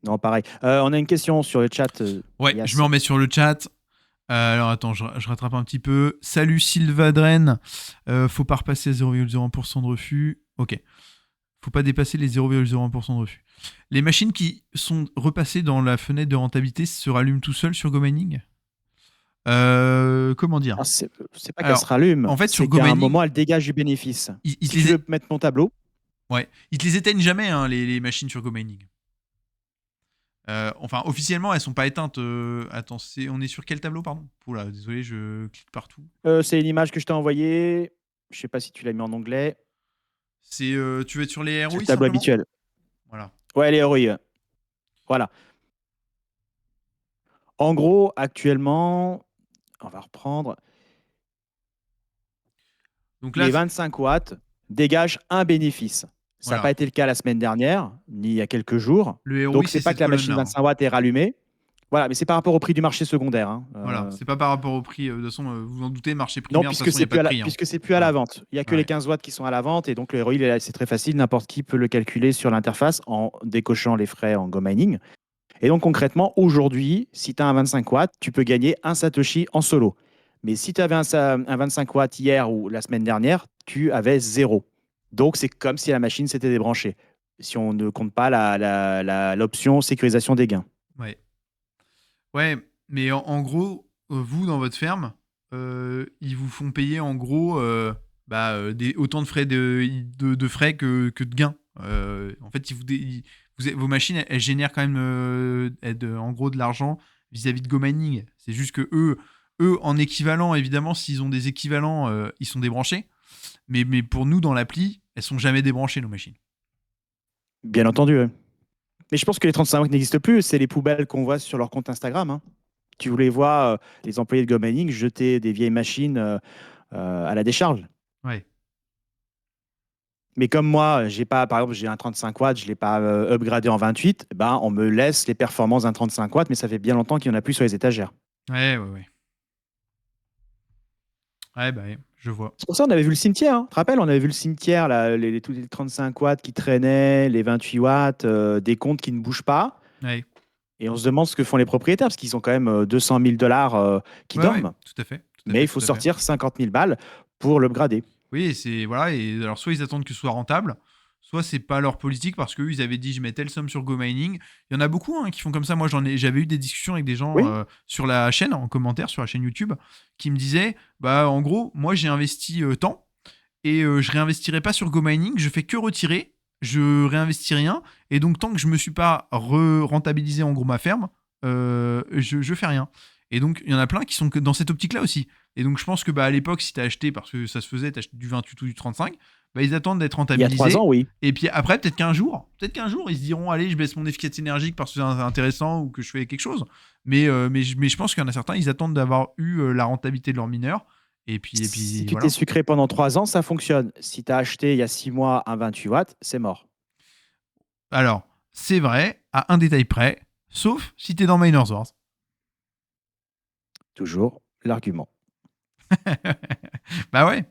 Non, pareil. On a une question sur le chat. Ouais, je me remets sur le chat. Alors attends, je rattrape un petit peu. Salut Sylvadren. Faut pas repasser à 0,01% de refus. Ok. Faut pas dépasser les 0,01% de refus. Les machines qui sont repassées dans la fenêtre de rentabilité se rallument tout seuls sur GoMining. Comment dire? Alors, c'est pas qu'elle se Alors, rallume, en fait, sur c'est qu'à un GoMining, moment, elle dégage du bénéfice. ils Si tu veux mettre ton tableau, ouais, ils te les éteignent jamais, hein, les machines sur GoMining. Enfin, officiellement, elles sont pas éteintes. Attends, on est sur quel tableau, pardon? Oula, désolé, je clique partout. c'est une image que je t'ai envoyée. Je sais pas si tu l'as mis en anglais. Tu veux être sur les C'est ROI le tableau simplement? habituel. Voilà. Ouais, les ROI. Voilà. En gros, actuellement, on va reprendre. Donc là, Les 25 watts dégagent un bénéfice. Ça n'a pas voilà. été le cas la semaine dernière, ni il y a quelques jours. Le ROI, Donc, c'est c'est pas cette que la machine colonne-là. Hein. 25 watts est rallumée. Voilà, mais c'est par rapport au prix du marché secondaire. Hein. Voilà, c'est pas par rapport au prix. De toute façon, vous en doutez, marché Non, primaire, de toute puisque façon, il n'y c'est a pas plus, de prix. Hein. puisque c'est plus à la Voilà. vente. Il n'y a que les Ouais. 15 watts qui sont à la vente. Et donc, le ROI, c'est très facile. N'importe qui peut le calculer sur l'interface en décochant les frais en Go Mining. Et donc, concrètement, aujourd'hui, si tu as un 25 watts, tu peux gagner un Satoshi en solo. Mais si tu avais un 25 watts hier ou la semaine dernière, tu avais zéro. Donc, c'est comme si la machine s'était débranchée. Si on ne compte pas l'option sécurisation des gains. Ouais. Ouais, mais en gros, vous, dans votre ferme, ils vous font payer en gros autant de frais de frais que de gains. En fait, vos machines, elles génèrent quand même en gros de l'argent vis-à-vis de GoMining. C'est juste que eux, en équivalent, évidemment, s'ils ont des équivalents, ils sont débranchés. Mais pour nous, dans l'appli, elles sont jamais débranchées, nos machines. Bien entendu. Ouais. Mais je pense que les 35 watts n'existent plus. C'est les poubelles qu'on voit sur leur compte Instagram. Hein. Tu les vois, les employés de Go Mining jeter des vieilles machines à la décharge. Ouais. Mais comme moi, j'ai pas, par exemple, j'ai un 35 watts, je ne l'ai pas upgradé en 28, ben, on me laisse les performances d'un 35 watts, mais ça fait bien longtemps qu'il n'y en a plus sur les étagères. Ouais. Ouais, bah ouais, je vois. C'est pour ça qu'on avait vu le cimetière. Hein. Tu te rappelles, on avait vu le cimetière, là, tous les 35 watts qui traînaient, les 28 watts, des comptes qui ne bougent pas. Ouais, Et on se demande ce que font les propriétaires, parce qu'ils ont quand même 200 000 dollars qui ouais, ouais, dorment. tout à fait, tout à Mais fait, il faut tout à fait. sortir 50 000 balles pour l'upgrader. Oui, et c'est voilà, et alors soit ils attendent que ce soit rentable, soit c'est pas leur politique parce qu'eux ils avaient dit je mets telle somme sur Go Mining. Il y en a beaucoup hein, qui font comme ça. Moi j'avais eu des discussions avec des gens Oui, sur la chaîne en commentaire sur la chaîne YouTube qui me disaient bah en gros moi j'ai investi tant et je réinvestirai pas sur Go Mining, je fais que retirer, je réinvestis rien et donc tant que je me suis pas rentabilisé en gros ma ferme, je fais rien. Et donc il y en a plein qui sont que dans cette optique là aussi. Et donc, je pense que bah, à l'époque, si tu as acheté, parce que ça se faisait, tu acheté du 28 ou du 35, bah, ils attendent d'être il y a 3 ans, rentabilisés. oui. Et puis après, peut-être qu'un jour, ils se diront, allez, je baisse mon efficacité énergique parce que c'est intéressant ou que je fais quelque chose. Mais je pense qu'il y en a certains, ils attendent d'avoir eu la rentabilité de leur mineur. Et puis Si tu t'es voilà. sucré pendant 3 ans, ça fonctionne. Si tu as acheté il y a 6 mois un 28 watts, c'est mort. Alors, c'est vrai, à un détail près, sauf si tu es dans Miners Wars. Toujours l'argument. Bah ouais,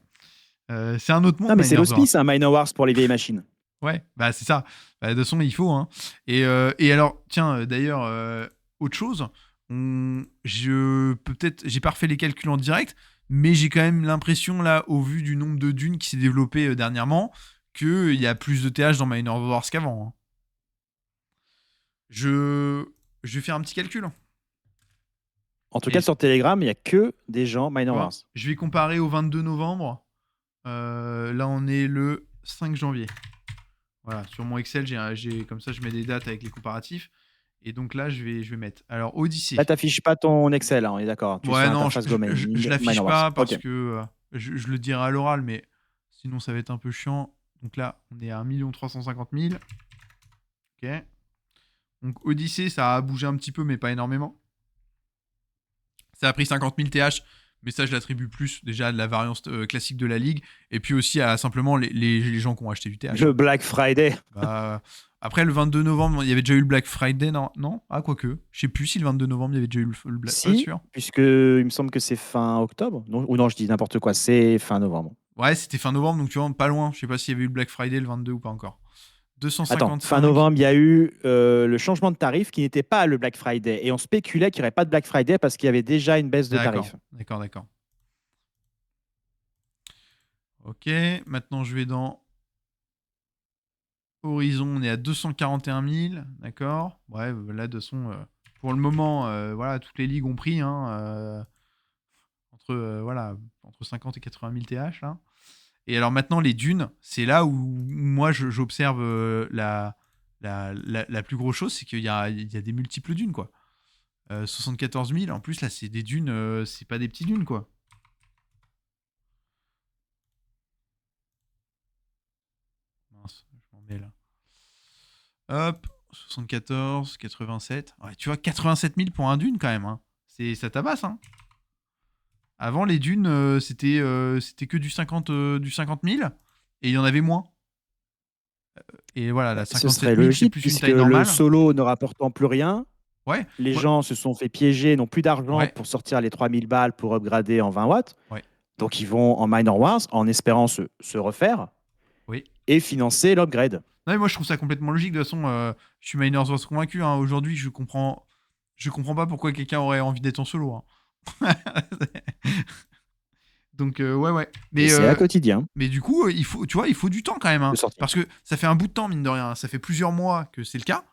c'est un autre Non, monde, mais c'est Miners Wars. l'hospice, un Minor Wars pour les vieilles machines. Ouais, bah c'est ça. Bah, de toute façon, il faut. Hein. Et alors, tiens, d'ailleurs, autre chose, je peut-être, j'ai pas refait les calculs en direct, mais j'ai quand même l'impression là, au vu du nombre de dunes qui s'est développé dernièrement, qu'il y a plus de TH dans Minor Wars qu'avant. Hein. Je, je vais faire un petit calcul. En tout cas, Et sur Telegram, il n'y a que des gens tu Minor vois, Wars. je vais comparer au 22 novembre. Là, on est le 5 janvier. Voilà, sur mon Excel, comme ça, je mets des dates avec les comparatifs. Et donc là, je vais mettre. Alors, Odyssey. Là, tu n'affiches pas ton Excel, hein, on est d'accord. Tu es sur Ouais, non, l'interface Go je Mining, l'affiche Minor Wars. pas Ok. parce que je le dirai à l'oral, mais sinon, ça va être un peu chiant. Donc là, on est à 1 350 000. Ok. Donc, Odyssey, ça a bougé un petit peu, mais pas énormément. Ça a pris 50 000 TH, mais ça, je l'attribue plus déjà à la variance classique de la ligue. Et puis aussi à simplement les gens qui ont acheté du TH. Le Hein. Black Friday. Bah, après, le 22 novembre, il y avait déjà eu le Black Friday, non? Non. Ah, quoique. Je sais plus si le 22 novembre, il y avait déjà eu le Black... Pas Si, sûr. puisque il me semble que c'est fin octobre. Non, ou non, je dis n'importe quoi, c'est fin novembre. Ouais, c'était fin novembre, donc tu vois, pas loin. Je sais pas s'il y avait eu le Black Friday le 22 ou pas encore. Attends, fin 255. novembre, il y a eu le changement de tarif qui n'était pas le Black Friday. Et on spéculait qu'il n'y aurait pas de Black Friday parce qu'il y avait déjà une baisse de D'accord, tarif. d'accord, d'accord. Ok, maintenant je vais dans Horizon, on est à 241 000, d'accord. Ouais, là, de son, pour le moment, voilà, toutes les ligues ont pris, hein, voilà, entre 50 et 80 000 TH, là. Et alors maintenant, les dunes, c'est là où moi j'observe la plus grosse chose, c'est qu'il y a des multiples dunes, quoi. 74 000, en plus, là, c'est des dunes, c'est pas des petits dunes, quoi. Mince, je m'en mets là. Hop, 74, 87. Ouais, tu vois, 87 000 pour un dune, quand même. Hein. Ça tabasse, hein. Avant, les dunes, c'était que du 50 000, et il y en avait moins. Et voilà, la Ce 57 serait 000, c'est logique plus une puisque taille le normale. solo ne rapportant plus rien, Ouais, les ouais, gens se sont fait piéger, n'ont plus d'argent ouais, pour sortir les 3000 balles pour upgrader en 20 watts. ouais, Donc ils vont en Minor Wars en espérant se refaire oui. et financer l'upgrade. Non, mais moi, je trouve ça complètement logique. De toute façon, je suis Miners Wars convaincu. Hein. Aujourd'hui, je comprends pas pourquoi quelqu'un aurait envie d'être en solo. Hein. Donc, ouais, ouais. Et Mais, c'est à quotidien mais du coup, tu vois, il faut du temps quand même. de Hein. sortir. Parce que ça fait un bout de temps, mine de rien. Ça fait plusieurs mois que c'est le cas.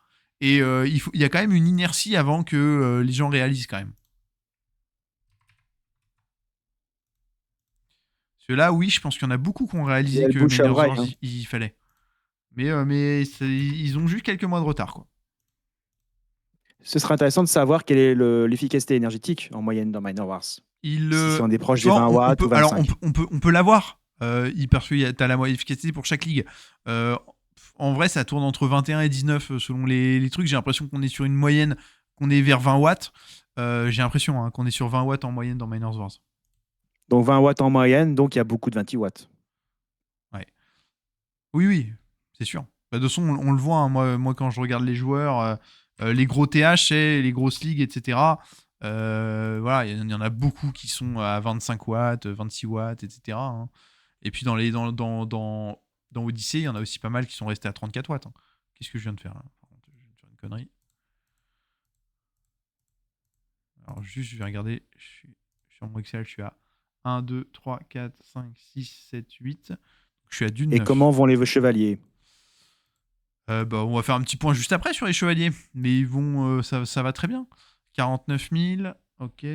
Et il y a quand même une inertie avant que les gens réalisent quand même. Parce que là, oui, je pense qu'il y en a beaucoup qui ont Il y réalisé a le que bouche à Miners oreille. Wars, Hein. il fallait. Mais ils ont juste quelques mois de retard, quoi. Ce serait intéressant de savoir quelle est l'efficacité énergétique en moyenne dans Minor Wars. Si on est proche Tu des vois, 20 on watts peut, ou alors 25. on peut l'avoir. Parce que tu as la efficacité pour chaque ligue. Euh, En vrai, ça tourne entre 21 et 19 selon les trucs. J'ai l'impression qu'on est sur une moyenne, qu'on est vers 20 watts. J'ai l'impression qu'on est sur 20 watts en moyenne dans Miners Wars. Donc 20 watts en moyenne, donc il y a beaucoup de 28 watts. Ouais. Oui, oui, c'est sûr. Bah, de toute façon, on le voit. Hein, moi, quand je regarde les joueurs, les gros TH, les grosses ligues, etc. Voilà, il y en a beaucoup qui sont à 25 watts, 26 watts, etc., hein. Et puis dans Odyssey, il y en a aussi pas mal qui sont restés à 34 watts, hein. Qu'est-ce que je viens de faire là? Par contre, je viens de faire une connerie. Alors juste, je vais regarder. Je suis en Excel, je suis à 1, 2, 3, 4, 5, 6, 7, 8. Je suis à d'une Et 9. comment vont les chevaliers? Bah, on va faire un petit point juste après sur les chevaliers. Mais ils vont, ça va très bien. 49 000. Ok.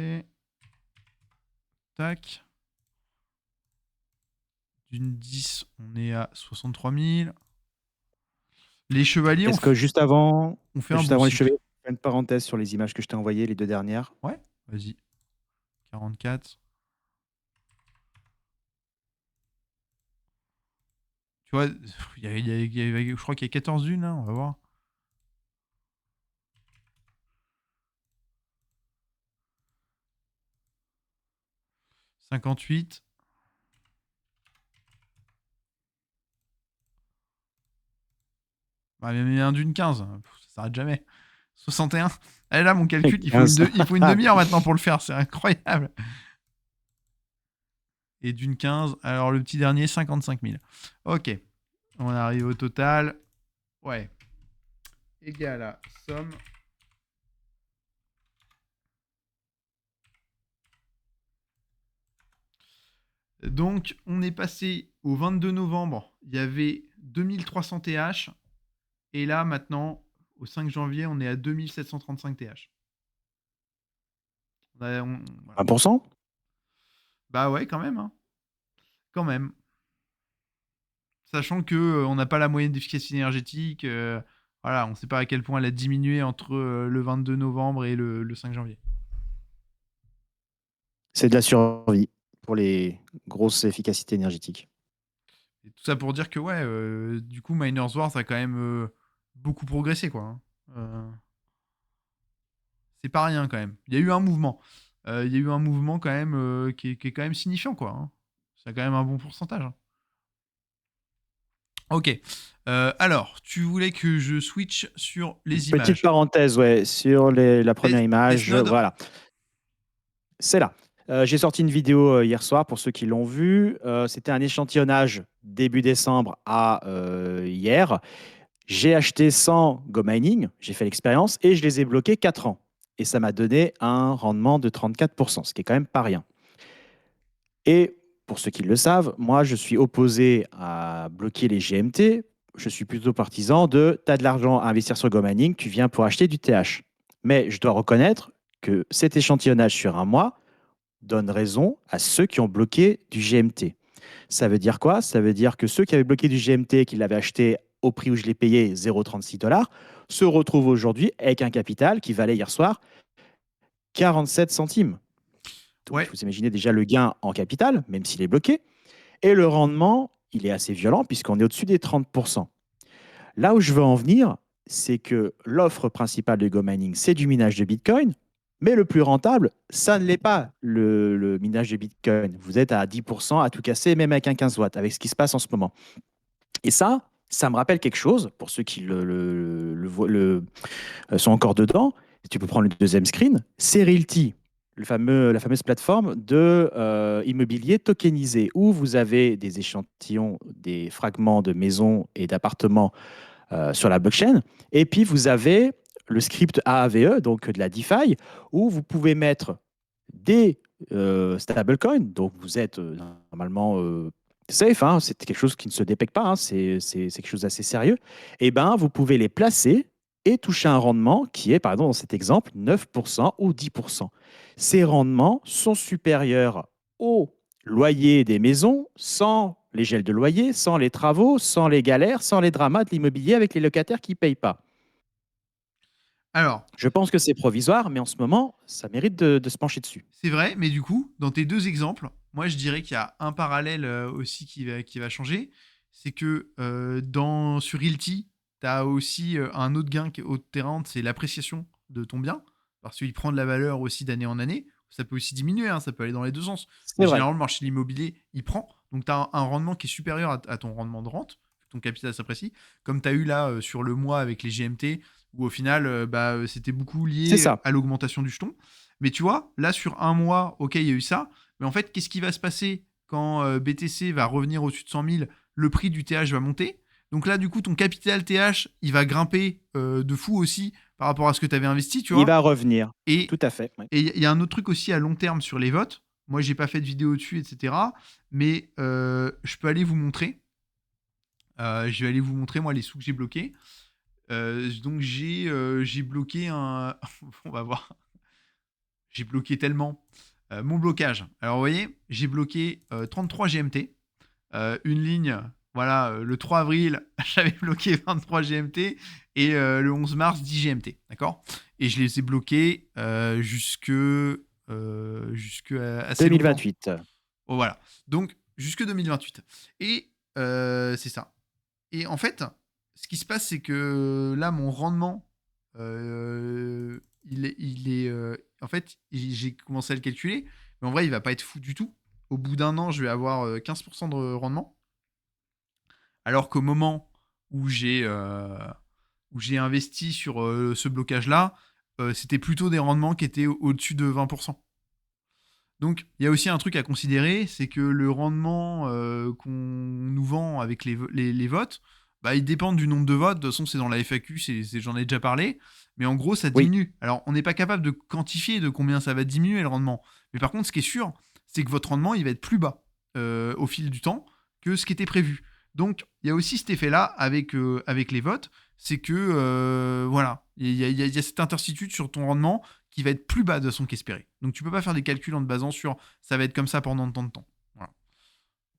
Tac. D'une 10, on est à 63 000. Les chevaliers, Est-ce que on fait un juste bon avant les cycle. chevaliers, je fais une parenthèse sur les images que je t'ai envoyées, les deux dernières? Ouais, vas-y. 44. Tu vois, je crois qu'il y a 14 dunes, hein, on va voir. 58. Bah, il y en a un d'une 15. Ça s'arrête jamais. 61. Allez là, mon calcul, Quinze. il faut une demi-heure maintenant pour le faire. C'est incroyable. Et d'une 15. Alors, le petit dernier, 55 000. Ok. On arrive au total. Ouais. Égal à somme. Donc, on est passé au 22 novembre. Il y avait 2300 TH. Et là, maintenant, au 5 janvier, on est à 2735 TH. Voilà. 1%? Bah ouais, quand même, hein. Quand même. Sachant que on n'a pas la moyenne d'efficacité énergétique. Voilà, on ne sait pas à quel point elle a diminué entre le 22 novembre et le 5 janvier. C'est de la survie pour les grosses efficacités énergétiques. Et tout ça pour dire que, ouais, du coup, Miners Wars a quand même beaucoup progressé, quoi, hein. C'est pas rien, quand même. Il y a eu un mouvement. Il y a eu un mouvement, quand même, qui est quand même signifiant, quoi, hein. C'est quand même un bon pourcentage, hein. Ok. Alors, tu voulais que je switch sur les Petite images. parenthèse, ouais, sur la première Death image, Node. voilà. C'est là. J'ai sorti une vidéo hier soir pour ceux qui l'ont vu. C'était un échantillonnage début décembre à hier. J'ai acheté 100 Go Mining, j'ai fait l'expérience et je les ai bloqués 4 ans. Et ça m'a donné un rendement de 34%, ce qui est quand même pas rien. Et pour ceux qui le savent, moi je suis opposé à bloquer les GMT. Je suis plutôt partisan de tu as de l'argent à investir sur Go Mining, tu viens pour acheter du TH. Mais je dois reconnaître que cet échantillonnage sur un mois donne raison à ceux qui ont bloqué du GMT. Ça veut dire quoi? Ça veut dire que ceux qui avaient bloqué du GMT, qui l'avaient acheté au prix où je l'ai payé, 0,36 dollars, se retrouvent aujourd'hui avec un capital qui valait hier soir 47 centimes. Donc, Ouais. vous imaginez déjà le gain en capital, même s'il est bloqué. Et le rendement, il est assez violent puisqu'on est au-dessus des 30%. Là où je veux en venir, c'est que l'offre principale de Go Mining, c'est du minage de Bitcoin. Mais le plus rentable, ça ne l'est pas, le minage de Bitcoin. Vous êtes à 10% à tout casser, même avec un 15 watts, avec ce qui se passe en ce moment. Et ça me rappelle quelque chose, pour ceux qui sont encore dedans. Tu peux prendre le deuxième screen, c'est Realty, la fameuse plateforme de immobilier tokenisé, où vous avez des échantillons, des fragments de maisons et d'appartements sur la blockchain. Et puis, vous avez le script AAVE, donc de la DeFi, où vous pouvez mettre des stablecoins. Donc, vous êtes normalement safe, hein, c'est quelque chose qui ne se dépecte pas, hein, c'est quelque chose d'assez sérieux. Et ben, vous pouvez les placer et toucher un rendement qui est, par exemple, dans cet exemple, 9% ou 10%. Ces rendements sont supérieurs au loyer des maisons sans les gels de loyer, sans les travaux, sans les galères, sans les dramas de l'immobilier avec les locataires qui ne payent pas. Alors, Je pense que c'est provisoire, mais en ce moment, ça mérite de se pencher dessus. c'est vrai, mais du coup, dans tes deux exemples, moi je dirais qu'il y a un parallèle aussi qui va changer. C'est que sur Realty, tu as aussi un autre gain qui est au terrain, c'est l'appréciation de ton bien, parce qu'il prend de la valeur aussi d'année en année. Ça peut aussi diminuer, hein, ça peut aller dans les deux sens. C'est Mais vrai. généralement, le marché de l'immobilier, il prend. Donc tu as un rendement qui est supérieur à ton rendement de rente, ton capital s'apprécie, comme tu as eu là sur le mois avec les GMT, où au final, c'était beaucoup C'est lié ça. à l'augmentation du jeton. Mais tu vois, là, sur un mois, ok, il y a eu ça. Mais en fait, qu'est-ce qui va se passer quand BTC va revenir au-dessus de 100 000? Le prix du TH va monter. Donc là, du coup, ton capital TH, il va grimper de fou aussi par rapport à ce que tu avais investi, tu Il vois. va revenir. Et Tout à fait. Ouais. et il y a un autre truc aussi à long terme sur les votes. Moi, j'ai pas fait de vidéo dessus, etc. Mais je peux aller vous montrer. Je vais aller vous montrer, moi, les sous que j'ai bloqués. Donc, j'ai bloqué un... On va voir. J'ai bloqué tellement. Mon blocage. Alors, vous voyez, j'ai bloqué 33 GMT. Une ligne, voilà, le 3 avril, j'avais bloqué 23 GMT et le 11 mars, 10 GMT. D'accord. Et je les ai bloqués jusque assez longtemps. 2028. Oh, voilà. Donc, jusque 2028. Et c'est ça. Et en fait, ce qui se passe, c'est que là, mon rendement, en fait, j'ai commencé à le calculer, mais en vrai, il va pas être fou du tout. Au bout d'un an, je vais avoir 15% de rendement, alors qu'au moment où j'ai investi sur ce blocage-là, c'était plutôt des rendements qui étaient au-dessus de 20%. Donc, il y a aussi un truc à considérer, c'est que le rendement qu'on nous vend avec les votes, bah, il dépend du nombre de votes. De toute façon, c'est dans la FAQ, j'en ai déjà parlé. Mais en gros, ça Oui. diminue. Alors, on n'est pas capable de quantifier de combien ça va diminuer le rendement. Mais par contre, ce qui est sûr, c'est que votre rendement, il va être plus bas au fil du temps que ce qui était prévu. Donc, il y a aussi cet effet-là avec les votes, c'est que, voilà, il y a cette interstitude sur ton rendement qui va être plus bas de son qu'espéré. Donc tu peux pas faire des calculs en te basant sur ça va être comme ça pendant tant de temps. Voilà.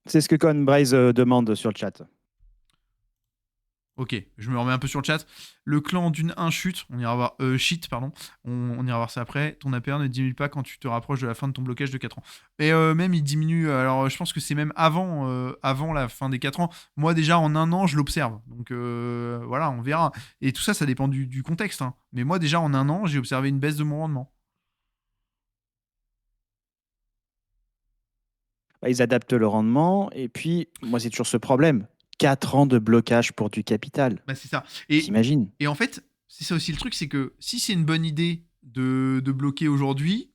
C'est ce que Conbraze demande sur le chat. Ok, je me remets un peu sur le chat. Le clan d'une 1 chute, on ira voir shit, pardon. On ira voir ça après. Ton APR ne diminue pas quand tu te rapproches de la fin de ton blocage de 4 ans. Mais même il diminue. Alors je pense que c'est même avant la fin des 4 ans. Moi déjà en un an je l'observe. Donc voilà, on verra. Et tout ça, ça dépend du contexte. Hein. Mais moi déjà en un an, j'ai observé une baisse de mon rendement. Bah, ils adaptent le rendement. Et puis, moi, c'est toujours ce problème. 4 ans de blocage pour du capital. Bah, c'est ça. Et, T'imagines? et en fait, c'est ça aussi le truc, c'est que si c'est une bonne idée de bloquer aujourd'hui,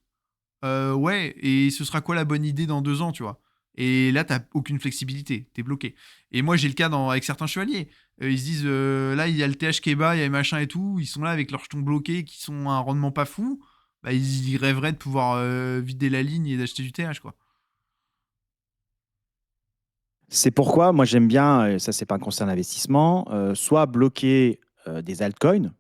ouais, et ce sera quoi la bonne idée dans 2 ans, tu vois. Et là, t'as aucune flexibilité, t'es bloqué. Et moi, j'ai le cas avec certains chevaliers. Ils se disent, là, il y a le TH qui est bas, il y a les machins et tout, ils sont là avec leurs jetons bloqués qui sont à un rendement pas fou. Bah, ils rêveraient de pouvoir vider la ligne et d'acheter du TH, quoi. C'est pourquoi moi j'aime bien, ça c'est pas un conseil d'investissement, soit bloquer des altcoins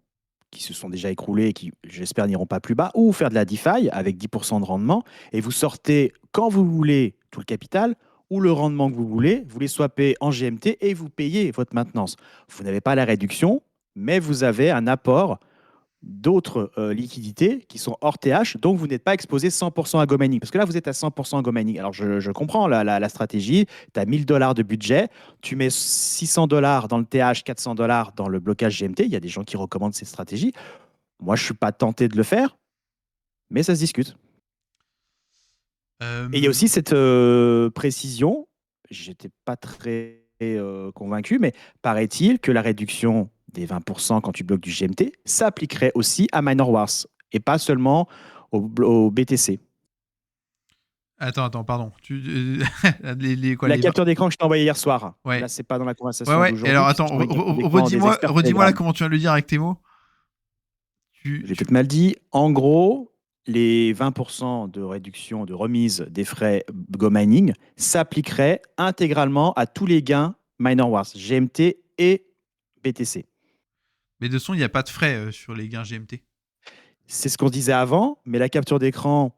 qui se sont déjà écroulés et qui, j'espère, n'iront pas plus bas, ou faire de la DeFi avec 10% de rendement, et vous sortez quand vous voulez tout le capital, ou le rendement que vous les swappez en GMT et vous payez votre maintenance. Vous n'avez pas la réduction, mais vous avez un apport d'autres liquidités qui sont hors TH, donc vous n'êtes pas exposé 100% à GoMining. Parce que là, vous êtes à 100% à GoMining. Alors, je comprends la stratégie. Tu as 1000 $ de budget, tu mets 600 $ dans le TH, 400 $ dans le blocage GMT. Il y a des gens qui recommandent cette stratégie. Moi, je ne suis pas tenté de le faire, mais ça se discute. Et il y a aussi cette précision, j'étais pas très convaincu, mais paraît-il que la réduction des 20% quand tu bloques du GMT s'appliquerait aussi à Minor Wars et pas seulement au BTC. Attends, pardon. Quoi, La capture d'écran que je t'ai envoyée hier soir, Ouais. là, c'est pas dans la Ouais, conversation ouais. Et alors, d'aujourd'hui, c'est attends, sur la capture d'écran des redis-moi experts redis-moi là Telegram. comment tu viens de le dire avec tes mots. J'ai peut-être mal dit. En gros, les 20% de réduction, de remise des frais GoMining s'appliqueraient intégralement à tous les gains Minor Wars, GMT et BTC. Mais de toute façon, il n'y a pas de frais sur les gains GMT. C'est ce qu'on se disait avant, mais la capture d'écran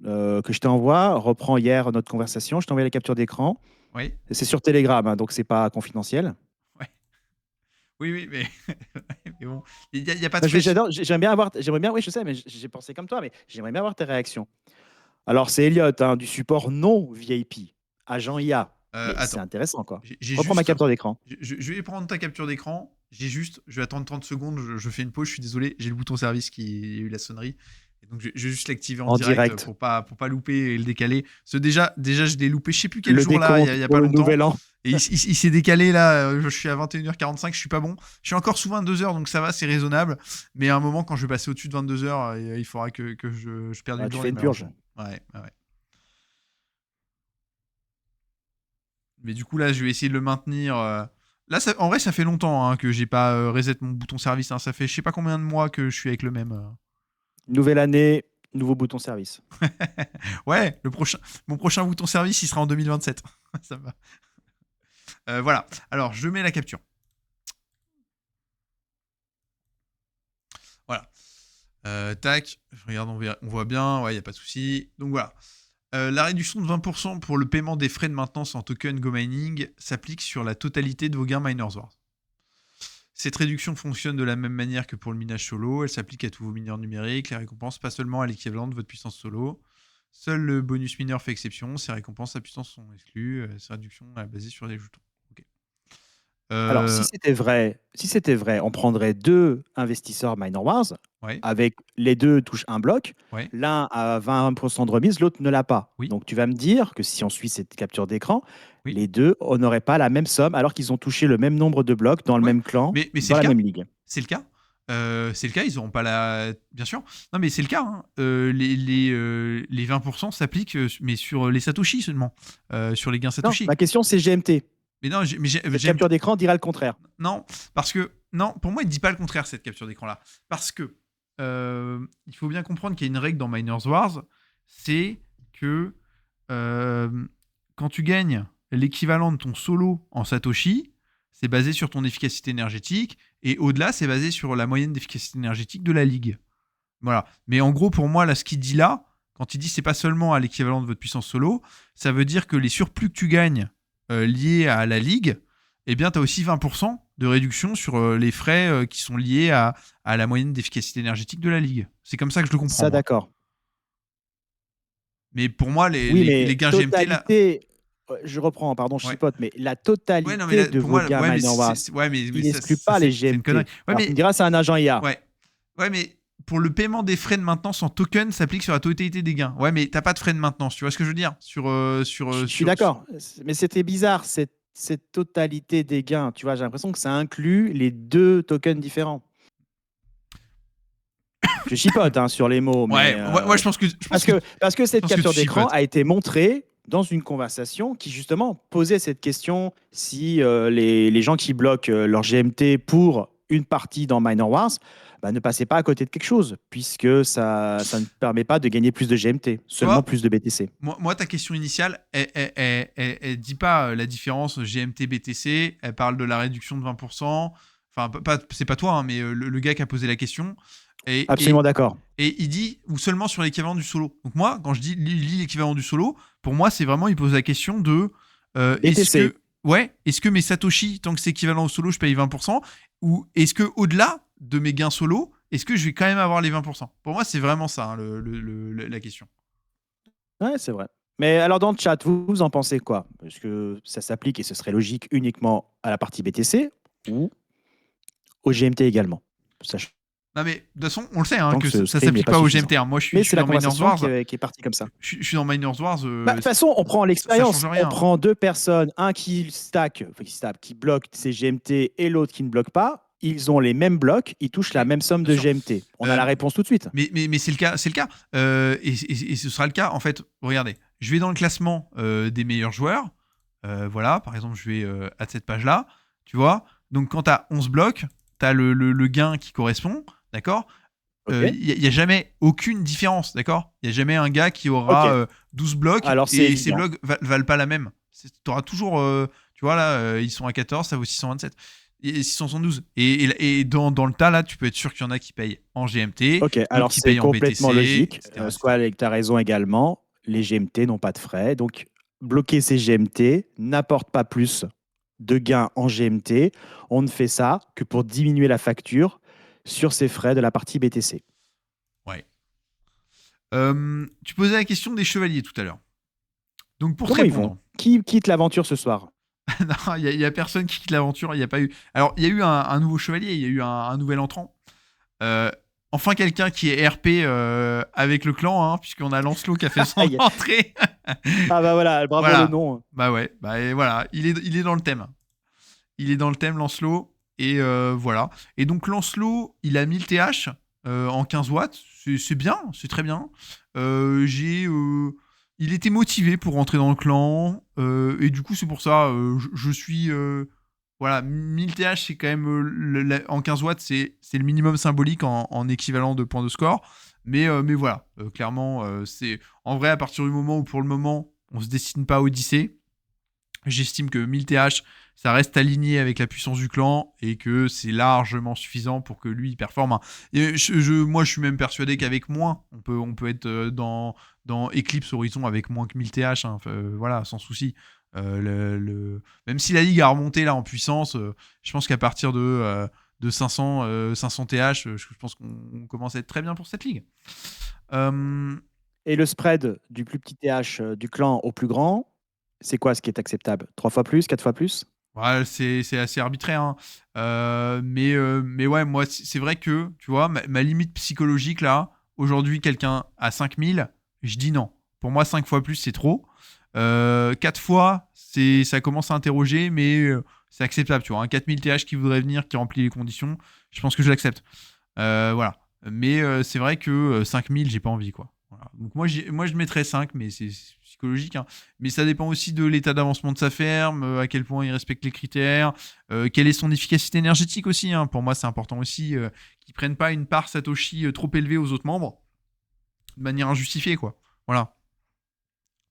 que je t'envoie reprend hier notre conversation. Je t'ai envoyé la capture d'écran. Oui. C'est sur Telegram, hein, donc c'est pas confidentiel. Ouais. Oui, mais, mais bon, il n'y a pas de Moi, frais. j'aimerais bien, oui, je sais, mais j'ai pensé comme toi, mais j'aimerais bien avoir tes réactions. Alors, c'est Elliot, hein, du support non VIP, agent IA. Mais c'est Attends, intéressant, quoi. j'ai Reprends ma juste. capture d'écran. Je vais prendre ta capture d'écran. Je vais attendre 30 secondes. Je fais une pause. Je suis désolé. J'ai le bouton service qui a eu la sonnerie. Et donc, je vais juste l'activer en En direct direct. pour pas louper et le décaler. Déjà, je l'ai loupé. Je sais plus quel Le jour là. Il décompte y a pour pas le longtemps. nouvel an. Et il s'est décalé là, je suis à 21h45, je suis pas bon. Je suis encore sous 22h, donc ça va, c'est raisonnable. Mais à un moment, quand je vais passer au-dessus de 22h, il faudra que je perde une Tu journée. fais une purge. Ouais. Mais du coup, là, je vais essayer de le maintenir. Là, en vrai, ça fait longtemps que j'ai pas reset mon bouton service. Ça fait je sais pas combien de mois que je suis avec le même. Nouvelle année, nouveau bouton service. Ouais, mon prochain bouton service, il sera en 2027. Ça va. Voilà. Alors, je mets la capture. Voilà. Tac. Je regarde, on voit bien. Ouais, il n'y a pas de souci. Donc voilà. La réduction de 20% pour le paiement des frais de maintenance en token Go Mining s'applique sur la totalité de vos gains Miners Wars. Cette réduction fonctionne de la même manière que pour le minage solo. Elle s'applique à tous vos mineurs numériques. Les récompenses, pas seulement à l'équivalent de votre puissance solo. Seul le bonus mineur fait exception. Ces récompenses à puissance sont exclues. Ces réductions sont basées sur des jetons. Okay. Alors, si c'était vrai, on prendrait 2 investisseurs Minor Wars, ouais. avec les 2 touchent un bloc, Ouais. l'un a 20% de remise, l'autre ne l'a pas. Oui. Donc tu vas me dire que si on suit cette capture d'écran, Oui. les 2 n'auraient pas la même somme alors qu'ils ont touché le même nombre de blocs dans le même clan, mais dans la même ligue. C'est le cas. C'est le cas, ils n'auront pas la. Bien sûr. Non, mais c'est le cas. Hein. Les 20% s'appliquent, mais sur les Satoshi seulement. Sur les gains Satoshi. Non, ma question, c'est GMT. Mais non, cette capture d'écran dira le contraire. Non, parce que. Non, pour moi, il ne dit pas le contraire, cette capture d'écran-là. Parce que. Il faut bien comprendre qu'il y a une règle dans Miners Wars. C'est que. Quand tu gagnes l'équivalent de ton solo en Satoshi, c'est basé sur ton efficacité énergétique, et au-delà, c'est basé sur la moyenne d'efficacité énergétique de la ligue. Voilà. Mais en gros, pour moi, là, ce qu'il dit là, quand il dit c'est pas seulement à l'équivalent de votre puissance solo, ça veut dire que les surplus que tu gagnes liés à la ligue, eh bien, tu as aussi 20% de réduction sur les frais qui sont liés à la moyenne d'efficacité énergétique de la ligue. C'est comme ça que je le comprends. Ça, d'accord. Mais pour moi, les gains GMT, là... Je reprends, pardon, je chipote, mais la totalité de vos gains Minor Wars, il n'exclut pas les GMT. Ouais, alors, tu me diras, c'est un agent IA. Ouais, mais pour le paiement des frais de maintenance en token s'applique sur la totalité des gains. Ouais, mais t'as pas de frais de maintenance, tu vois ce que je veux dire Je suis d'accord, mais c'était bizarre, cette totalité des gains. Tu vois, j'ai l'impression que ça inclut les 2 tokens différents. Je chipote sur les mots. Ouais, mais je pense que... Parce que cette capture d'écran a été montrée dans une conversation qui, justement, posait cette question si les gens qui bloquent leur GMT pour une partie dans Minor Wars ne passaient pas à côté de quelque chose, puisque ça ne permet pas de gagner plus de GMT, seulement plus de BTC. Moi, ta question initiale, elle dit pas la différence GMT-BTC, elle parle de la réduction de 20%. Enfin, c'est pas toi, mais le gars qui a posé la question. Absolument d'accord. Et il dit, ou seulement sur l'équivalent du solo. Donc moi, quand je dis lis l'équivalent du solo, pour moi, c'est vraiment, il pose la question de est-ce que mes Satoshi, tant que c'est équivalent au solo, je paye 20%, ou est-ce que au-delà de mes gains solo, est-ce que je vais quand même avoir les 20%? Pour moi, c'est vraiment ça, la question. Ouais, c'est vrai. Mais alors, dans le chat, vous en pensez quoi? Est-ce que ça s'applique, et ce serait logique, uniquement à la partie BTC ou au GMT également? Non, mais de toute façon, on le sait que ça s'applique pas au GMT. Moi, je suis dans Miners Wars qui est partie comme ça. Je suis dans Miners Wars. De toute façon, on prend l'expérience. On prend 2 personnes, un qui bloque ses GMT et l'autre qui ne bloque pas. Ils ont les mêmes blocs, ils touchent la même somme de GMT. On a la réponse tout de suite. Mais c'est le cas, et ce sera le cas. En fait, regardez, je vais dans le classement des meilleurs joueurs. Voilà, par exemple, je vais à cette page-là. Tu vois. Donc, quand tu as 11 blocs, tu as le gain qui correspond. D'accord. Il n'y a jamais aucune différence. D'accord. Il n'y a jamais un gars qui aura 12 blocs et ces blocs valent pas la même. Tu auras toujours. Tu vois, là, ils sont à 14, ça vaut 627. Et 672. Et dans le tas, là, tu peux être sûr qu'il y en a qui payent en GMT. Ok, alors c'est complètement logique. Squall, tu as raison également. Les GMT n'ont pas de frais. Donc, bloquer ces GMT n'apporte pas plus de gains en GMT. On ne fait ça que pour diminuer la facture sur ces frais de la partie BTC. Ouais. Tu posais la question des chevaliers tout à l'heure. Donc pour Comment te répondre, qui quitte l'aventure ce soir? Non, il y a personne qui quitte l'aventure. Il y a pas eu. Alors il y a eu un nouveau chevalier. Il y a eu un nouvel entrant. Enfin quelqu'un qui est RP avec le clan, puisqu'on a Lancelot qui a fait son entrée. Ah bah voilà, bravo le Voilà. nom. Bah ouais. Bah et voilà. Il est dans le thème. Il est dans le thème, Lancelot. Et voilà. Et donc, Lancelot, il a 1000 TH en 15 watts. C'est bien, c'est très bien. Il était motivé pour rentrer dans le clan. Et du coup, c'est pour ça, je suis. Voilà, 1000 TH, c'est quand même. En 15 watts, c'est le minimum symbolique en équivalent de points de score. Mais voilà, clairement, c'est. En vrai, à partir du moment où, pour le moment, on se destine pas à Odyssée, j'estime que 1000 TH, ça reste aligné avec la puissance du clan et que c'est largement suffisant pour que lui il performe, hein. Et moi, je suis même persuadé qu'avec moins, on peut être dans Eclipse Horizon avec moins que 1000 TH, hein. Enfin, voilà, sans souci. Même si la ligue a remonté là en puissance, je pense qu'à partir de 500 TH, je pense qu'on commence à être très bien pour cette ligue. Euh, Et le spread du plus petit TH du clan au plus grand, c'est quoi ce qui est acceptable? 3 fois plus, 4 fois plus? Ouais, c'est assez arbitraire, hein. Mais ouais, moi, c'est vrai que, tu vois, ma limite psychologique, là, aujourd'hui, quelqu'un à 5000, je dis non. Pour moi, 5 fois plus, c'est trop. 4 fois, ça commence à interroger, mais c'est acceptable, tu vois. Un 4000 TH qui voudrait venir, qui remplit les conditions, je pense que je l'accepte. Voilà. Mais c'est vrai que 5000, j'ai pas envie, quoi. Voilà. Donc moi, je mettrais 5, mais c'est psychologique, hein. Mais ça dépend aussi de l'état d'avancement de sa ferme, à quel point il respecte les critères, quelle est son efficacité énergétique aussi, hein. Pour moi, c'est important aussi qu'ils prennent pas une part Satoshi trop élevée aux autres membres, de manière injustifiée, quoi. Voilà.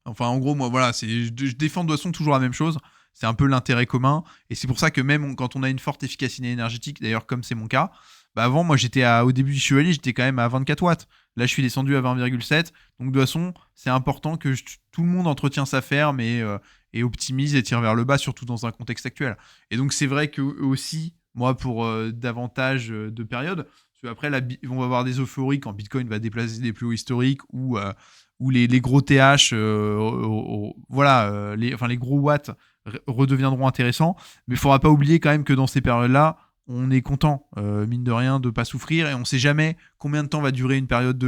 Enfin, en gros, moi, voilà, je défends de toute façon toujours la même chose. C'est un peu l'intérêt commun. Et c'est pour ça que même quand on a une forte efficacité énergétique, d'ailleurs, comme c'est mon cas, bah avant, moi, au début du chevalier, j'étais quand même à 24 watts. Là, je suis descendu à 20,7. Donc, de toute façon, c'est important que tout le monde entretient sa ferme et optimise et tire vers le bas, surtout dans un contexte actuel. Et donc, c'est vrai que aussi, moi, pour davantage de périodes, parce que après, on va avoir des euphories quand Bitcoin va déplacer des plus hauts historiques ou les gros TH, voilà, les gros watts redeviendront intéressants. Mais il ne faudra pas oublier quand même que dans ces périodes-là, on est content, mine de rien, de ne pas souffrir et on ne sait jamais combien de temps va durer une période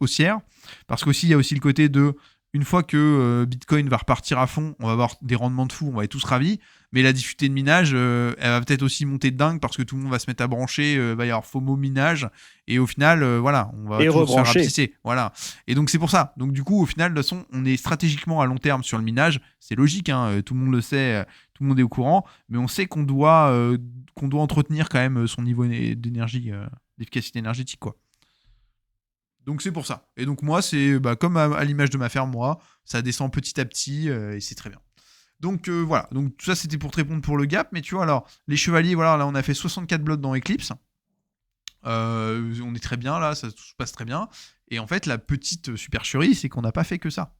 haussière. Parce qu'aussi, il y a aussi le côté de, une fois que Bitcoin va repartir à fond, on va avoir des rendements de fou, on va être tous ravis. Mais la difficulté de minage, elle va peut-être aussi monter de dingue parce que tout le monde va se mettre à brancher, va y avoir FOMO minage. Et au final, voilà, on va Et toujours se faire rebrancher. rapetisser. Voilà. Et donc, c'est pour ça. Donc, du coup, au final, de toute façon, on est stratégiquement à long terme sur le minage. C'est logique, hein, tout le monde le sait, tout le monde est au courant. Mais on sait qu'on doit entretenir quand même son niveau d'énergie, d'efficacité énergétique, quoi. Donc c'est pour ça. Et donc moi, c'est comme à l'image de ma ferme, moi, ça descend petit à petit et c'est très bien. Donc voilà, donc tout ça c'était pour te répondre pour le gap, mais tu vois, alors les chevaliers, voilà, là on a fait 64 blocs dans Eclipse. On est très bien là, ça tout se passe très bien. Et en fait, la petite supercherie, c'est qu'on n'a pas fait que ça.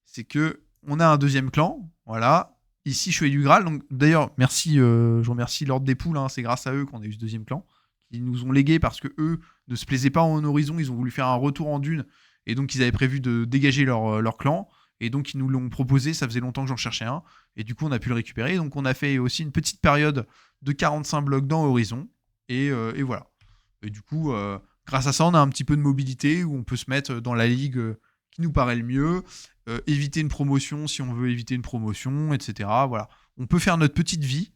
C'est que on a un deuxième clan, voilà. Ici, je fais du Graal. Donc d'ailleurs, merci, je remercie l'Ordre des Poules, hein, c'est grâce à eux qu'on a eu ce deuxième clan. Ils nous ont légué parce que eux ne se plaisaient pas en horizon, ils ont voulu faire un retour en dune, et donc ils avaient prévu de dégager leur clan. Et donc ils nous l'ont proposé, ça faisait longtemps que j'en cherchais un, et du coup on a pu le récupérer. Donc on a fait aussi une petite période de 45 blocs dans Horizon, et voilà. Et du coup, grâce à ça, on a un petit peu de mobilité où on peut se mettre dans la ligue qui nous paraît le mieux, éviter une promotion si on veut éviter une promotion, etc. Voilà. On peut faire notre petite vie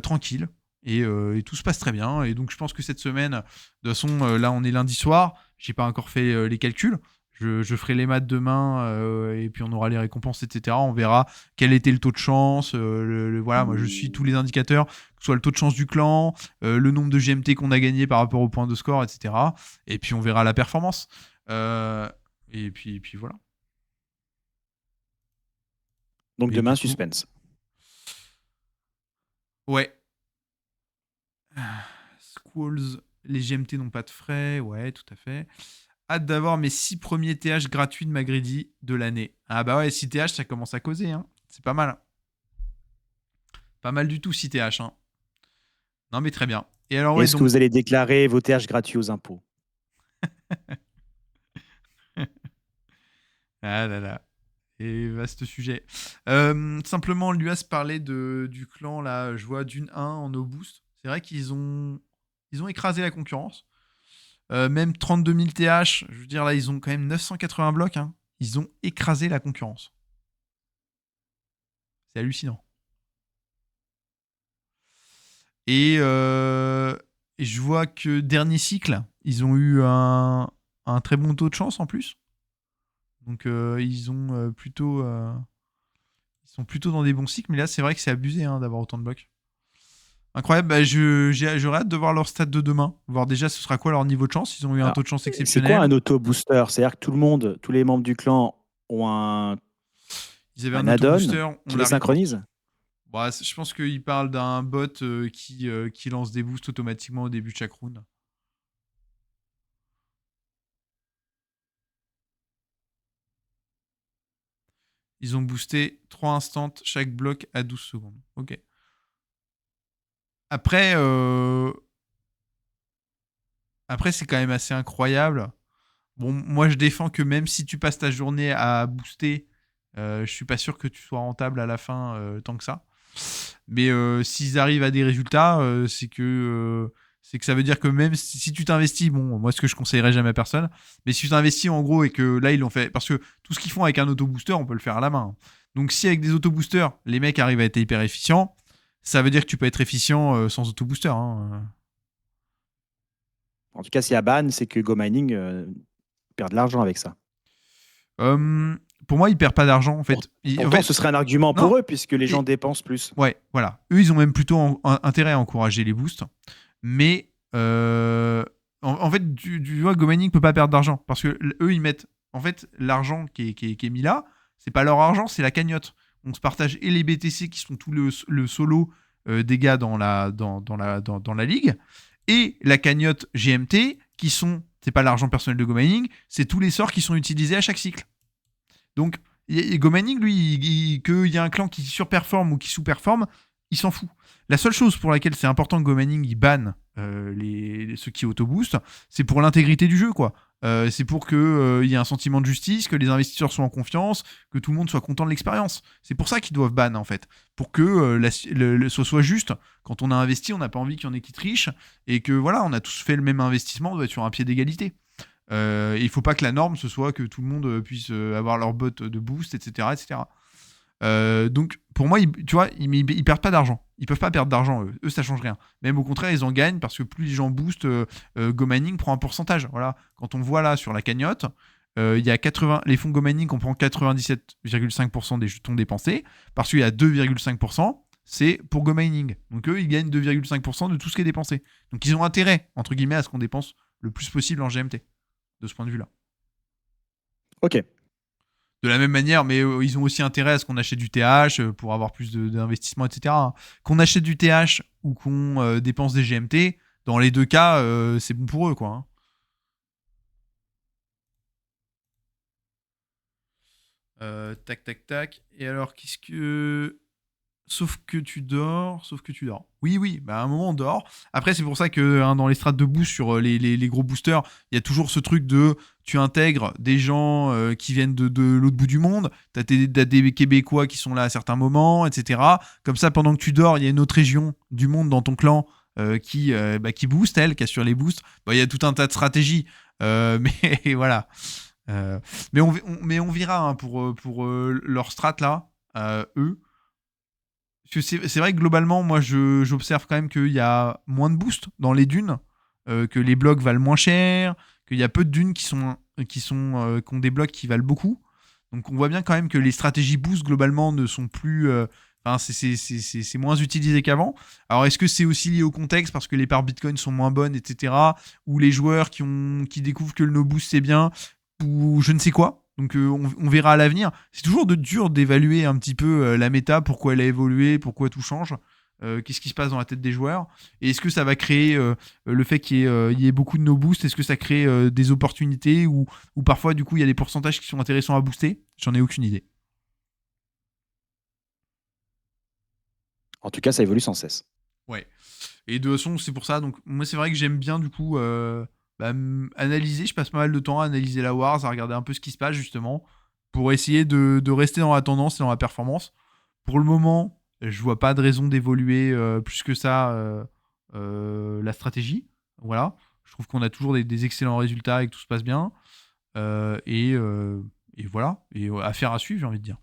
tranquille et tout se passe très bien. Et donc je pense que cette semaine, de toute façon, là on est lundi soir, j'ai pas encore fait les calculs. Je ferai les maths demain et puis on aura les récompenses, etc. On verra quel était le taux de chance. Voilà, moi je suis tous les indicateurs, que ce soit le taux de chance du clan, le nombre de GMT qu'on a gagné par rapport au point de score, etc. Et puis on verra la performance. Et puis voilà. Donc Et demain, du coup, suspense. ouais. Squalls, les GMT n'ont pas de frais, ouais, tout à fait. Hâte d'avoir mes 6 premiers TH gratuits de ma greedy de l'année. Ah bah ouais, 6 TH, ça commence à causer, hein. C'est pas mal. Pas mal du tout, 6 TH, hein. Non mais très bien. Et alors Et ouais, est-ce que donc... vous allez déclarer vos TH gratuits aux impôts? Ah là là. Et vaste sujet. Simplement, l'UAS parlait du clan, là, je vois, d'une 1 en no boost. C'est vrai qu'ils ont écrasé la concurrence. Même 32 000 TH, je veux dire, là, ils ont quand même 980 blocs, hein. ils ont écrasé la concurrence. C'est hallucinant. Et je vois que dernier cycle, ils ont eu un très bon taux de chance en plus. Donc ils ont ils sont plutôt dans des bons cycles, mais là c'est vrai que c'est abusé d'avoir autant de blocs. Incroyable, bah, j'aurais hâte de voir leur stat de demain, voir déjà ce sera quoi leur niveau de chance. Ils ont eu un Alors, taux de chance c'est quoi exceptionnel. un auto-booster? C'est-à-dire que tout le monde, tous les membres du clan ont Ils avaient un un add-on auto-booster, on qui les la report. synchronise? Bah, je pense qu'ils parlent d'un bot qui lance des boosts automatiquement au début de chaque round. Ils ont boosté 3 instants chaque bloc à 12 secondes. Ok. Après, Après c'est quand même assez incroyable. Bon, moi, je défends que même si tu passes ta journée à booster, je suis pas sûr que tu sois rentable à la fin tant que ça. Mais s'ils arrivent à des résultats, c'est que ça veut dire que même si tu t'investis, bon, moi ce que je conseillerais jamais à personne, mais si tu t'investis en gros et que là ils l'ont fait, parce que tout ce qu'ils font avec un auto-booster, on peut le faire à la main. Donc si avec des auto-boosters, les mecs arrivent à être hyper efficients, ça veut dire que tu peux être efficient sans auto-booster. En tout cas, s'il y a ban, c'est que Go Mining perd de l'argent avec ça. Pour moi, ils perdent pas d'argent en Pour- fait. En Pourtant, fait, ce serait un argument non. pour eux, puisque les gens Et, dépensent plus. ouais, voilà. Eux, ils ont même plutôt intérêt à encourager les boosts. Mais en fait, tu vois, GoMining peut pas perdre d'argent parce que eux, ils mettent. En fait, l'argent qui est mis là, c'est pas leur argent, c'est la cagnotte. On se partage et les BTC qui sont tout le solo des gars dans la ligue et la cagnotte GMT qui sont. C'est pas l'argent personnel de GoMining, c'est tous les sorts qui sont utilisés à chaque cycle. Donc, GoMining, lui, qu'il y a un clan qui surperforme ou qui sous-performe, il s'en fout. La seule chose pour laquelle c'est important que GoMining il banne ceux qui auto-boostent, c'est pour l'intégrité du jeu, quoi. C'est pour qu'il y ait un sentiment de justice, que les investisseurs soient en confiance, que tout le monde soit content de l'expérience. C'est pour ça qu'ils doivent ban, en fait. Pour que ce soit juste. Quand on a investi, on n'a pas envie qu'il y en ait qui trichent, et que voilà, on a tous fait le même investissement, on doit être sur un pied d'égalité. Il faut pas que la norme ce soit que tout le monde puisse avoir leur bot de boost, etc. etc. Donc pour moi, tu vois, ils perdent pas d'argent. Ils peuvent pas perdre d'argent, eux. Eux, ça change rien. Même au contraire, ils en gagnent parce que plus les gens boostent, GoMining prend un pourcentage. Voilà. Quand on voit là sur la cagnotte, il y a 80, les fonds GoMining comprend 97,5% des jetons dépensés parce qu'il y a 2,5%. C'est pour GoMining. Donc eux, ils gagnent 2,5% de tout ce qui est dépensé. Donc ils ont intérêt, entre guillemets, à ce qu'on dépense le plus possible en GMT de ce point de vue-là. Ok. De la même manière, mais ils ont aussi intérêt à ce qu'on achète du TH pour avoir plus d'investissement, etc. Qu'on achète du TH ou qu'on dépense des GMT, dans les deux cas, c'est bon pour eux, quoi. Tac, tac, tac. Et alors, qu'est-ce que... Sauf que tu dors, sauf que tu dors. Oui, oui, bah à un moment on dort. Après, c'est pour ça que dans les strates de boost sur les gros boosters, il y a toujours ce truc de tu intègres des gens qui viennent de l'autre bout du monde, t'as des Québécois qui sont là à certains moments, etc. Comme ça, pendant que tu dors, il y a une autre région du monde dans ton clan qui booste, elle, qui assure les boosts. Bah, il y a tout un tas de stratégies. Mais voilà. Mais on verra pour leur strat là, eux. C'est vrai que globalement, moi, j'observe quand même qu'il y a moins de boost dans les dunes, que les blocs valent moins cher, qu'il y a peu de dunes qui ont des blocs qui valent beaucoup. Donc on voit bien quand même que les stratégies boost globalement ne sont plus. Enfin, c'est moins utilisé qu'avant. Alors est-ce que c'est aussi lié au contexte parce que les parts Bitcoin sont moins bonnes, etc. Ou les joueurs qui découvrent que le no boost c'est bien, ou je ne sais quoi. Donc on verra à l'avenir. C'est toujours dur d'évaluer un petit peu la méta, pourquoi elle a évolué, pourquoi tout change, qu'est-ce qui se passe dans la tête des joueurs. Et est-ce que ça va créer le fait qu'il y ait beaucoup de no boost, est-ce que ça crée des opportunités ou parfois du coup il y a des pourcentages qui sont intéressants à booster. J'en ai aucune idée. En tout cas, ça évolue sans cesse. Ouais. Et de toute façon, c'est pour ça. Donc, moi, c'est vrai que j'aime bien, du coup, analyser. Je passe pas mal de temps à analyser la Wars, à regarder un peu ce qui se passe, justement, pour essayer de rester dans la tendance et dans la performance. Pour le moment, je vois pas de raison d'évoluer plus que ça la stratégie. Voilà. Je trouve qu'on a toujours des excellents résultats et que tout se passe bien. Et Et voilà, et affaire à suivre, j'ai envie de dire.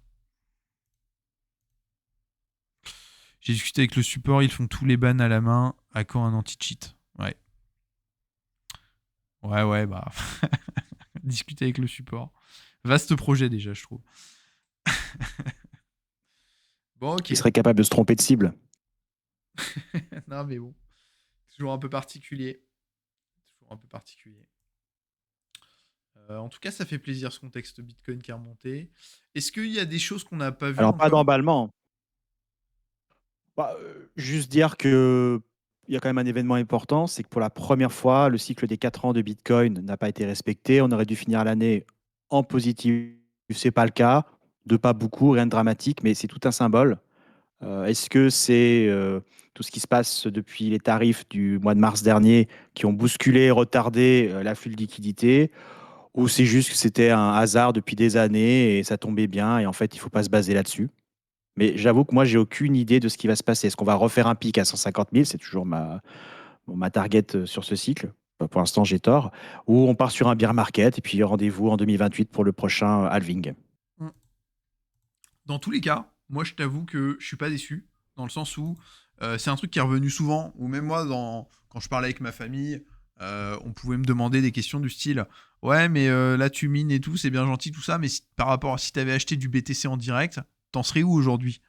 J'ai discuté avec le support, ils font tous les bans à la main. À quand un anti-cheat? Ouais. Ouais, bah. Discuter avec le support. Vaste projet déjà, je trouve. Bon, ok. Qui serait capable de se tromper de cible. Non, mais bon. Toujours un peu particulier. Toujours un peu particulier. En tout cas, ça fait plaisir ce contexte Bitcoin qui est remonté. Est-ce qu'il y a des choses qu'on n'a pas vues Alors, pas encore? d'emballement. Bah, juste dire que il y a quand même un événement important, c'est que pour la première fois, le cycle des 4 ans de Bitcoin n'a pas été respecté. On aurait dû finir l'année en positif. C'est pas le cas, de pas beaucoup, rien de dramatique, mais c'est tout un symbole. Est-ce que c'est tout ce qui se passe depuis les tarifs du mois de mars dernier qui ont bousculé et retardé l'afflux de liquidités, ou c'est juste que c'était un hasard depuis des années et ça tombait bien et en fait il faut pas se baser là-dessus? Mais j'avoue que moi, j'ai aucune idée de ce qui va se passer. Est-ce qu'on va refaire un pic à 150 000? C'est toujours ma target sur ce cycle. Pour l'instant, j'ai tort. Ou on part sur un bear market et puis rendez-vous en 2028 pour le prochain halving. Mm. Dans tous les cas, moi je t'avoue que je suis pas déçu, dans le sens où c'est un truc qui est revenu souvent, ou même moi, quand je parlais avec ma famille, on pouvait me demander des questions du style ouais, mais là tu mines et tout, c'est bien gentil, tout ça, mais par rapport à si t'avais acheté du BTC en direct, t'en serais où aujourd'hui?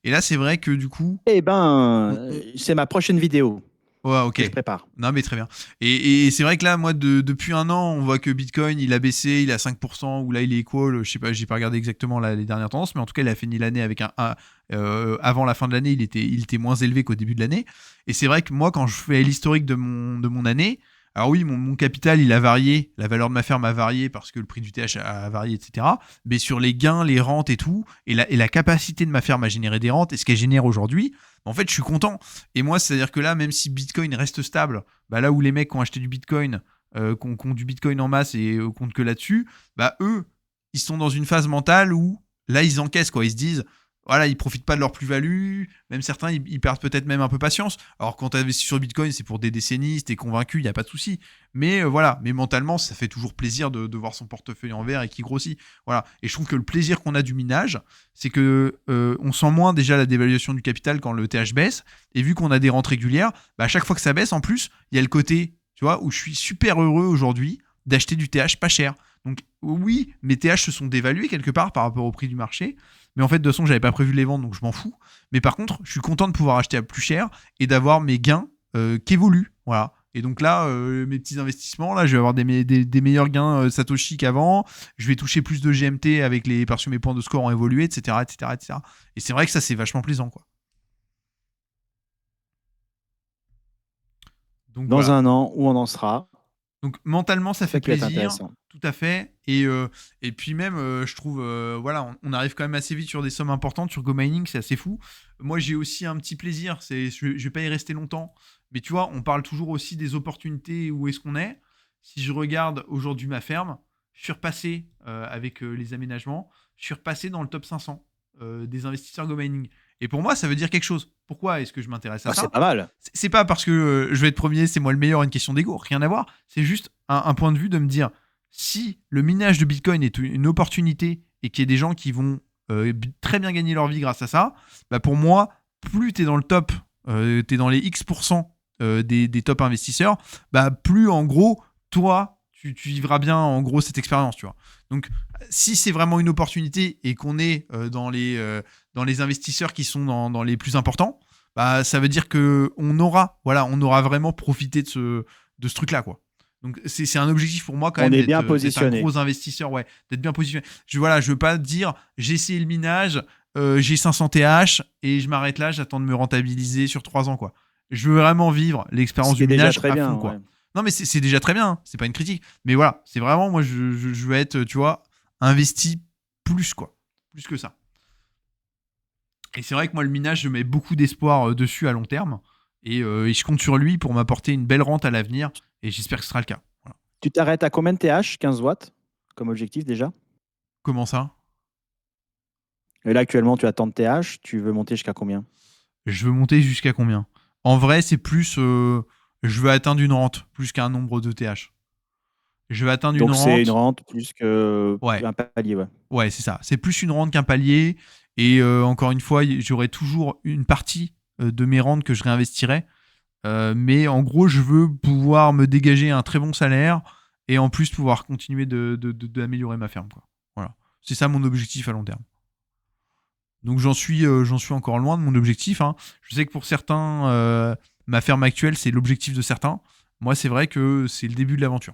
Et là, c'est vrai que du coup, Eh ben, on, c'est ma prochaine vidéo ouais, que je ok. prépare. Non, mais très bien. Et c'est vrai que là, moi, depuis un an, on voit que Bitcoin, il a baissé, il est à 5%, ou là, il est equal. Je sais pas, j'ai pas regardé exactement les dernières tendances, mais en tout cas, il a fini l'année avec avant la fin de l'année, il était moins élevé qu'au début de l'année. Et c'est vrai que moi, quand je fais l'historique de mon année, alors oui, mon capital, il a varié, la valeur de ma ferme a varié parce que le prix du TH a varié, etc. Mais sur les gains, les rentes et tout, et la capacité de ma ferme à générer des rentes, et ce qu'elle génère aujourd'hui, en fait, je suis content. Et moi, c'est-à-dire que là, même si Bitcoin reste stable, bah là où les mecs qui ont acheté du Bitcoin, qui ont du Bitcoin en masse et comptent que là-dessus, bah eux, ils sont dans une phase mentale où là, ils encaissent, quoi. Ils se disent, voilà, ils profitent pas de leur plus-value. Même certains, ils perdent peut-être même un peu patience. Alors, quand tu investis sur Bitcoin, c'est pour des décennies, si t'es convaincu, il n'y a pas de souci. Mais voilà, mais mentalement, ça fait toujours plaisir de voir son portefeuille en vert et qui grossit. Voilà. Et je trouve que le plaisir qu'on a du minage, c'est que on sent moins déjà la dévaluation du capital quand le TH baisse. Et vu qu'on a des rentes régulières, bah, à chaque fois que ça baisse, en plus, il y a le côté, tu vois, où je suis super heureux aujourd'hui d'acheter du TH pas cher. Donc oui, mes TH se sont dévalués quelque part par rapport au prix du marché. Mais en fait, de toute façon, j'avais pas prévu les vendre, donc je m'en fous. Mais par contre, je suis content de pouvoir acheter à plus cher et d'avoir mes gains qui évoluent. Voilà. Et donc là, mes petits investissements, là, je vais avoir des meilleurs gains Satoshi qu'avant. Je vais toucher plus de GMT parce que mes points de score ont évolué, etc., etc., etc. Et c'est vrai que ça, c'est vachement plaisant, quoi. Donc Dans voilà. un an, où on en sera, Donc mentalement, ça c'est fait ça qui va être plaisir, intéressant. tout à fait. Et puis même, je trouve, voilà, on arrive quand même assez vite sur des sommes importantes sur Go Mining, c'est assez fou. Moi, j'ai aussi un petit plaisir, je vais pas y rester longtemps, mais tu vois, on parle toujours aussi des opportunités, où est-ce qu'on est. Si je regarde aujourd'hui ma ferme, je suis repassé avec les aménagements, je suis repassé dans le top 500 des investisseurs Go Mining. Et pour moi, ça veut dire quelque chose. Pourquoi est-ce que je m'intéresse à Ah, c'est ça? pas mal. C'est pas parce que je vais être premier, c'est moi le meilleur, une question d'ego, rien à voir. C'est juste un point de vue de me dire, si le minage de Bitcoin est une opportunité et qu'il y a des gens qui vont très bien gagner leur vie grâce à ça, bah pour moi, plus tu es dans le top, tu es dans les X% des top investisseurs, bah plus en gros, toi, tu vivras bien en gros cette expérience, tu vois. Donc, si c'est vraiment une opportunité et qu'on est dans les investisseurs qui sont dans les plus importants, bah, ça veut dire que on aura vraiment profité de ce truc-là, quoi. Donc c'est un objectif pour moi quand On même est d'être bien d'être un positionné. gros investisseur, ouais, d'être bien positionné. Je veux pas dire j'ai essayé le minage, j'ai 500 TH et je m'arrête là, j'attends de me rentabiliser sur 3 ans, quoi. Je veux vraiment vivre Ce l'expérience qui du est déjà minage très à bien, fond, ouais. quoi. Non, mais c'est déjà très bien, hein, c'est pas une critique. Mais voilà, c'est vraiment, moi, je veux être, tu vois, investi plus, quoi. Plus que ça. Et c'est vrai que moi, le minage, je mets beaucoup d'espoir dessus à long terme. Et je compte sur lui pour m'apporter une belle rente à l'avenir. Et j'espère que ce sera le cas. Voilà. Tu t'arrêtes à combien de TH? 15 watts comme objectif déjà? Comment ça? Et là, actuellement, tu as tant de TH, tu veux monter jusqu'à combien? Je veux monter jusqu'à combien? En vrai, c'est plus. Je veux atteindre une rente plus qu'un nombre de TH. Je vais atteindre une Donc c'est une rente. rente plus Ouais, qu'un palier, ouais. ouais, c'est ça. C'est plus une rente qu'un palier. Et encore une fois, j'aurai toujours une partie de mes rentes que je réinvestirai. Mais en gros, je veux pouvoir me dégager un très bon salaire et en plus pouvoir continuer d'améliorer ma ferme, quoi. Voilà. C'est ça mon objectif à long terme. Donc j'en suis encore loin de mon objectif, hein. Je sais que pour certains, ma ferme actuelle, c'est l'objectif de certains. Moi, c'est vrai que c'est le début de l'aventure.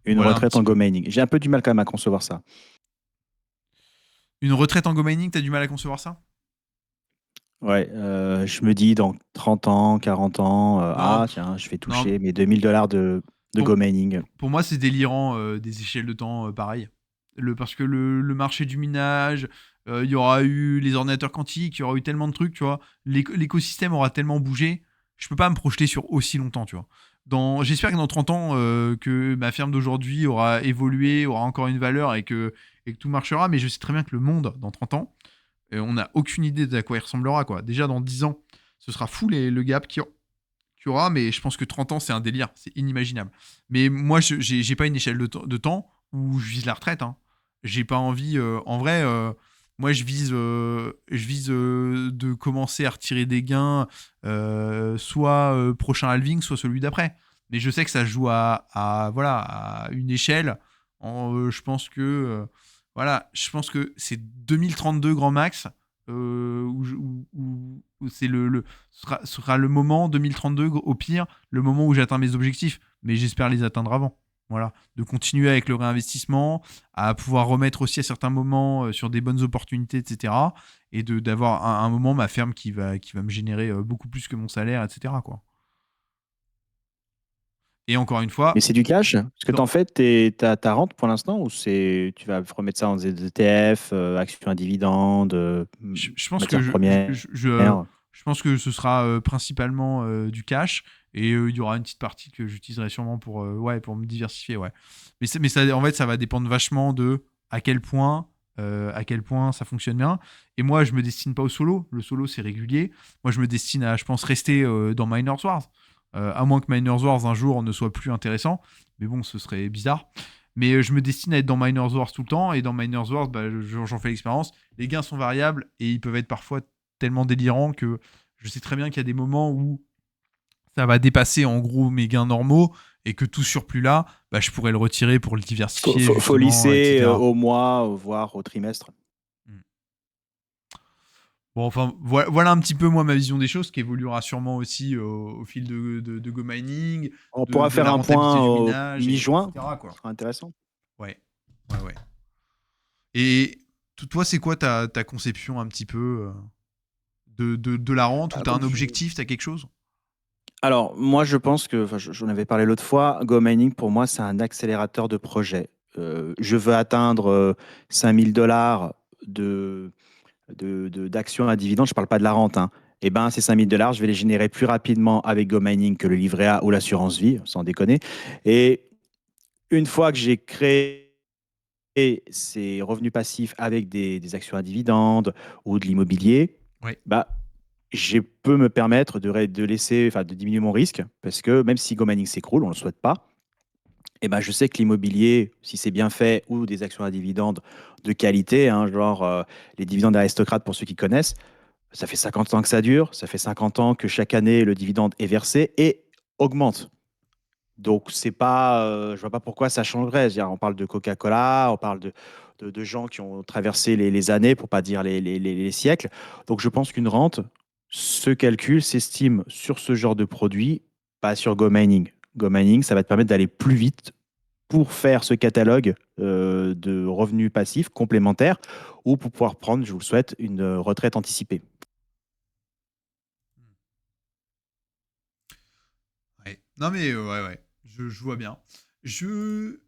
Une Voilà un retraite petit en peu. go mining. J'ai un peu du mal quand même à concevoir ça. Une retraite en go mining, t'as du mal à concevoir ça? Ouais, je me dis dans 30 ans, 40 ans, Non, tiens, je vais non. toucher mes 2000 $ de Pour, go mining. pour moi, c'est délirant des échelles de temps pareilles. Parce que le marché du minage, il y aura eu les ordinateurs quantiques, il y aura eu tellement de trucs, tu vois. L'écosystème aura tellement bougé, je peux pas me projeter sur aussi longtemps, tu vois. J'espère que dans 30 ans, que ma ferme d'aujourd'hui aura évolué, aura encore une valeur et que tout marchera, mais je sais très bien que le monde, dans 30 ans, on n'a aucune idée de à quoi il ressemblera, quoi. Déjà, dans 10 ans, ce sera fou le gap qu'il y aura, mais je pense que 30 ans, c'est un délire, c'est inimaginable. Mais moi, j'ai pas une échelle de temps où je vise la retraite, hein. J'ai pas envie, en vrai, moi, je vise de commencer à retirer des gains, soit prochain halving, soit celui d'après. Mais je sais que ça se joue voilà, à une échelle. Je pense que, voilà, je pense que c'est 2032 grand max, où c'est sera le moment 2032 au pire, le moment où j'atteins mes objectifs, mais j'espère les atteindre avant. Voilà, de continuer avec le réinvestissement, à pouvoir remettre aussi à certains moments sur des bonnes opportunités, etc. Et d'avoir un moment ma ferme qui va me générer beaucoup plus que mon salaire, etc. quoi. Et encore une Mais fois, c'est du cash? Parce que dans- t'en fais ta rente pour l'instant ou tu vas remettre ça en ETF, actions à dividendes, je pense que matières premières? je pense que ce sera principalement du cash et il y aura une petite partie que j'utiliserai sûrement pour me diversifier, ouais. Mais ça, en fait, ça va dépendre vachement de à quel point, à quel point ça fonctionne bien. Et moi, je me destine pas au solo. Le solo, c'est régulier. Moi, je me destine à, je pense, rester dans Miners Wars. À moins que Miners Wars un jour ne soit plus intéressant. Mais bon, ce serait bizarre. Mais je me destine à être dans Miners Wars tout le temps. Et dans Miners Wars, bah, j'en fais l'expérience. Les gains sont variables et ils peuvent être parfois tellement délirants que je sais très bien qu'il y a des moments où ça va dépasser en gros mes gains normaux et que tout surplus là, bah, je pourrais le retirer pour le diversifier Faut justement, lisser etc. au mois, voire au trimestre. Mm. Bon, enfin, voilà un petit peu moi ma vision des choses qui évoluera sûrement aussi au fil de Go Mining, On de, pourra de faire la un rentabilité point du au minage, mi-juin. etc. Ce quoi. sera intéressant. Ouais, ouais, ouais. Et toi, c'est quoi ta conception un petit peu de la rente ou Ah, t'as un objectif, t'as quelque chose? Alors, moi, je pense que, enfin, j'en avais parlé l'autre fois, Go Mining, pour moi, c'est un accélérateur de projet. Je veux atteindre 5000 $ de, d'actions à dividendes. Je ne parle pas de la rente, hein. Eh ben, ces 5000 $, je vais les générer plus rapidement avec Go Mining que le livret A ou l'assurance vie, sans déconner. Et une fois que j'ai créé ces revenus passifs avec des actions à dividendes ou de l'immobilier, Ouais. bah, je peux me permettre de laisser, enfin, de diminuer mon risque parce que même si Go Mining s'écroule, on ne le souhaite pas, et ben, je sais que l'immobilier, si c'est bien fait, ou des actions à dividendes de qualité, hein, genre les dividendes aristocrates pour ceux qui connaissent, ça fait 50 ans que ça dure, ça fait 50 ans que chaque année le dividende est versé et augmente. Donc, c'est pas, je vois pas pourquoi ça changerait. On parle de Coca-Cola, on parle de gens qui ont traversé les années, pour pas dire les siècles. Donc, je pense qu'une rente se calcule, s'estime sur ce genre de produit, pas sur Go Mining. Go Mining, ça va te permettre d'aller plus vite pour faire ce catalogue de revenus passifs complémentaires ou pour pouvoir prendre, je vous le souhaite, une retraite anticipée. Ouais. Non mais ouais, ouais, je vois bien. Je,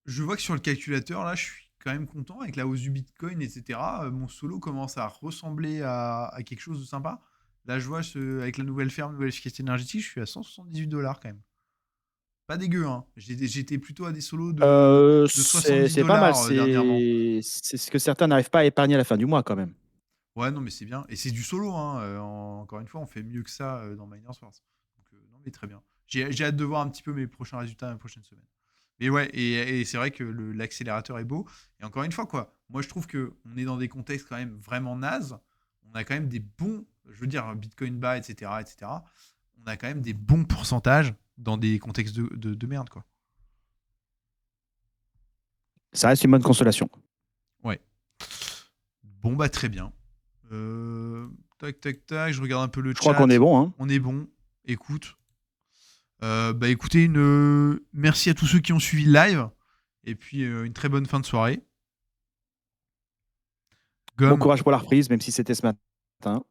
je vois que sur le calculateur, là, je suis quand même content avec la hausse du Bitcoin, etc. Mon solo commence à ressembler à quelque chose de sympa. Là, je vois avec la nouvelle ferme, nouvelle efficacité énergétique, je suis à 178 $ quand même. Pas dégueu, hein. J'étais plutôt à des solos de 70 C'est pas mal, dollars dernièrement. c'est ce que certains n'arrivent pas à épargner à la fin du mois quand même. Ouais, non, mais c'est bien. Et c'est du solo, hein. Encore une fois, on fait mieux que ça dans Miners Wars. Donc, non, mais très bien. J'ai hâte de voir un petit peu mes prochains résultats la prochaine semaine. Mais ouais, et c'est vrai que l'accélérateur est beau. Et encore une fois, quoi, moi je trouve que on est dans des contextes quand même vraiment nazes. On a quand même des bons, je veux dire, Bitcoin bas, etc., etc. On a quand même des bons pourcentages dans des contextes de merde, quoi. Ça reste une bonne consolation. Ouais. Bon, bah très bien. Tac, tac, tac, je regarde un peu le Je crois chat. qu'on est bon. Hein. On est bon. Écoute. Bah écoutez, merci à tous ceux qui ont suivi le live. Et puis une très bonne fin de soirée. Bon Gomme. courage pour la reprise, même si c'était ce matin.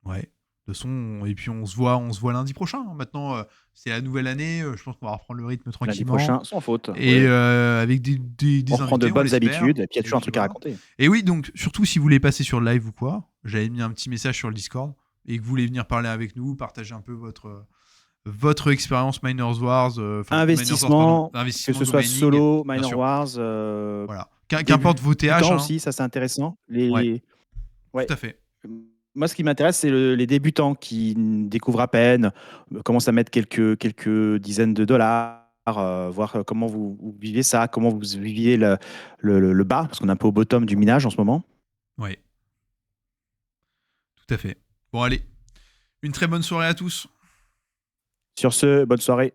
Ouais. De toute façon, et puis on se voit lundi prochain. Hein. Maintenant, c'est la nouvelle année. Je pense qu'on va reprendre le rythme Lundi tranquillement. prochain, sans faute. Et Ouais. avec des On reprend de invités, on bonnes l'espère. habitudes, et puis il y a Et toujours un puis truc à voilà. raconter. Et oui, donc surtout si vous voulez passer sur le live ou quoi, j'avais mis un petit message sur le Discord et que vous voulez venir parler avec nous, partager un peu votre expérience Miners Wars, Miners Wars, pardon, Investissement, que investissement ce no soit mining, solo, bien Minor sûr. Wars, Voilà. Qu'importe vos débutant TH, hein. aussi, ça c'est intéressant. Ouais, tout Ouais. à fait. Moi, ce qui m'intéresse, c'est les débutants qui découvrent à peine, commencent à mettre quelques dizaines de dollars, voir comment vous vivez ça, comment vous viviez le bas, parce qu'on est un peu au bottom du minage en ce moment. Ouais, tout à fait. Bon, allez. Une très bonne soirée à tous. Sur ce, bonne soirée.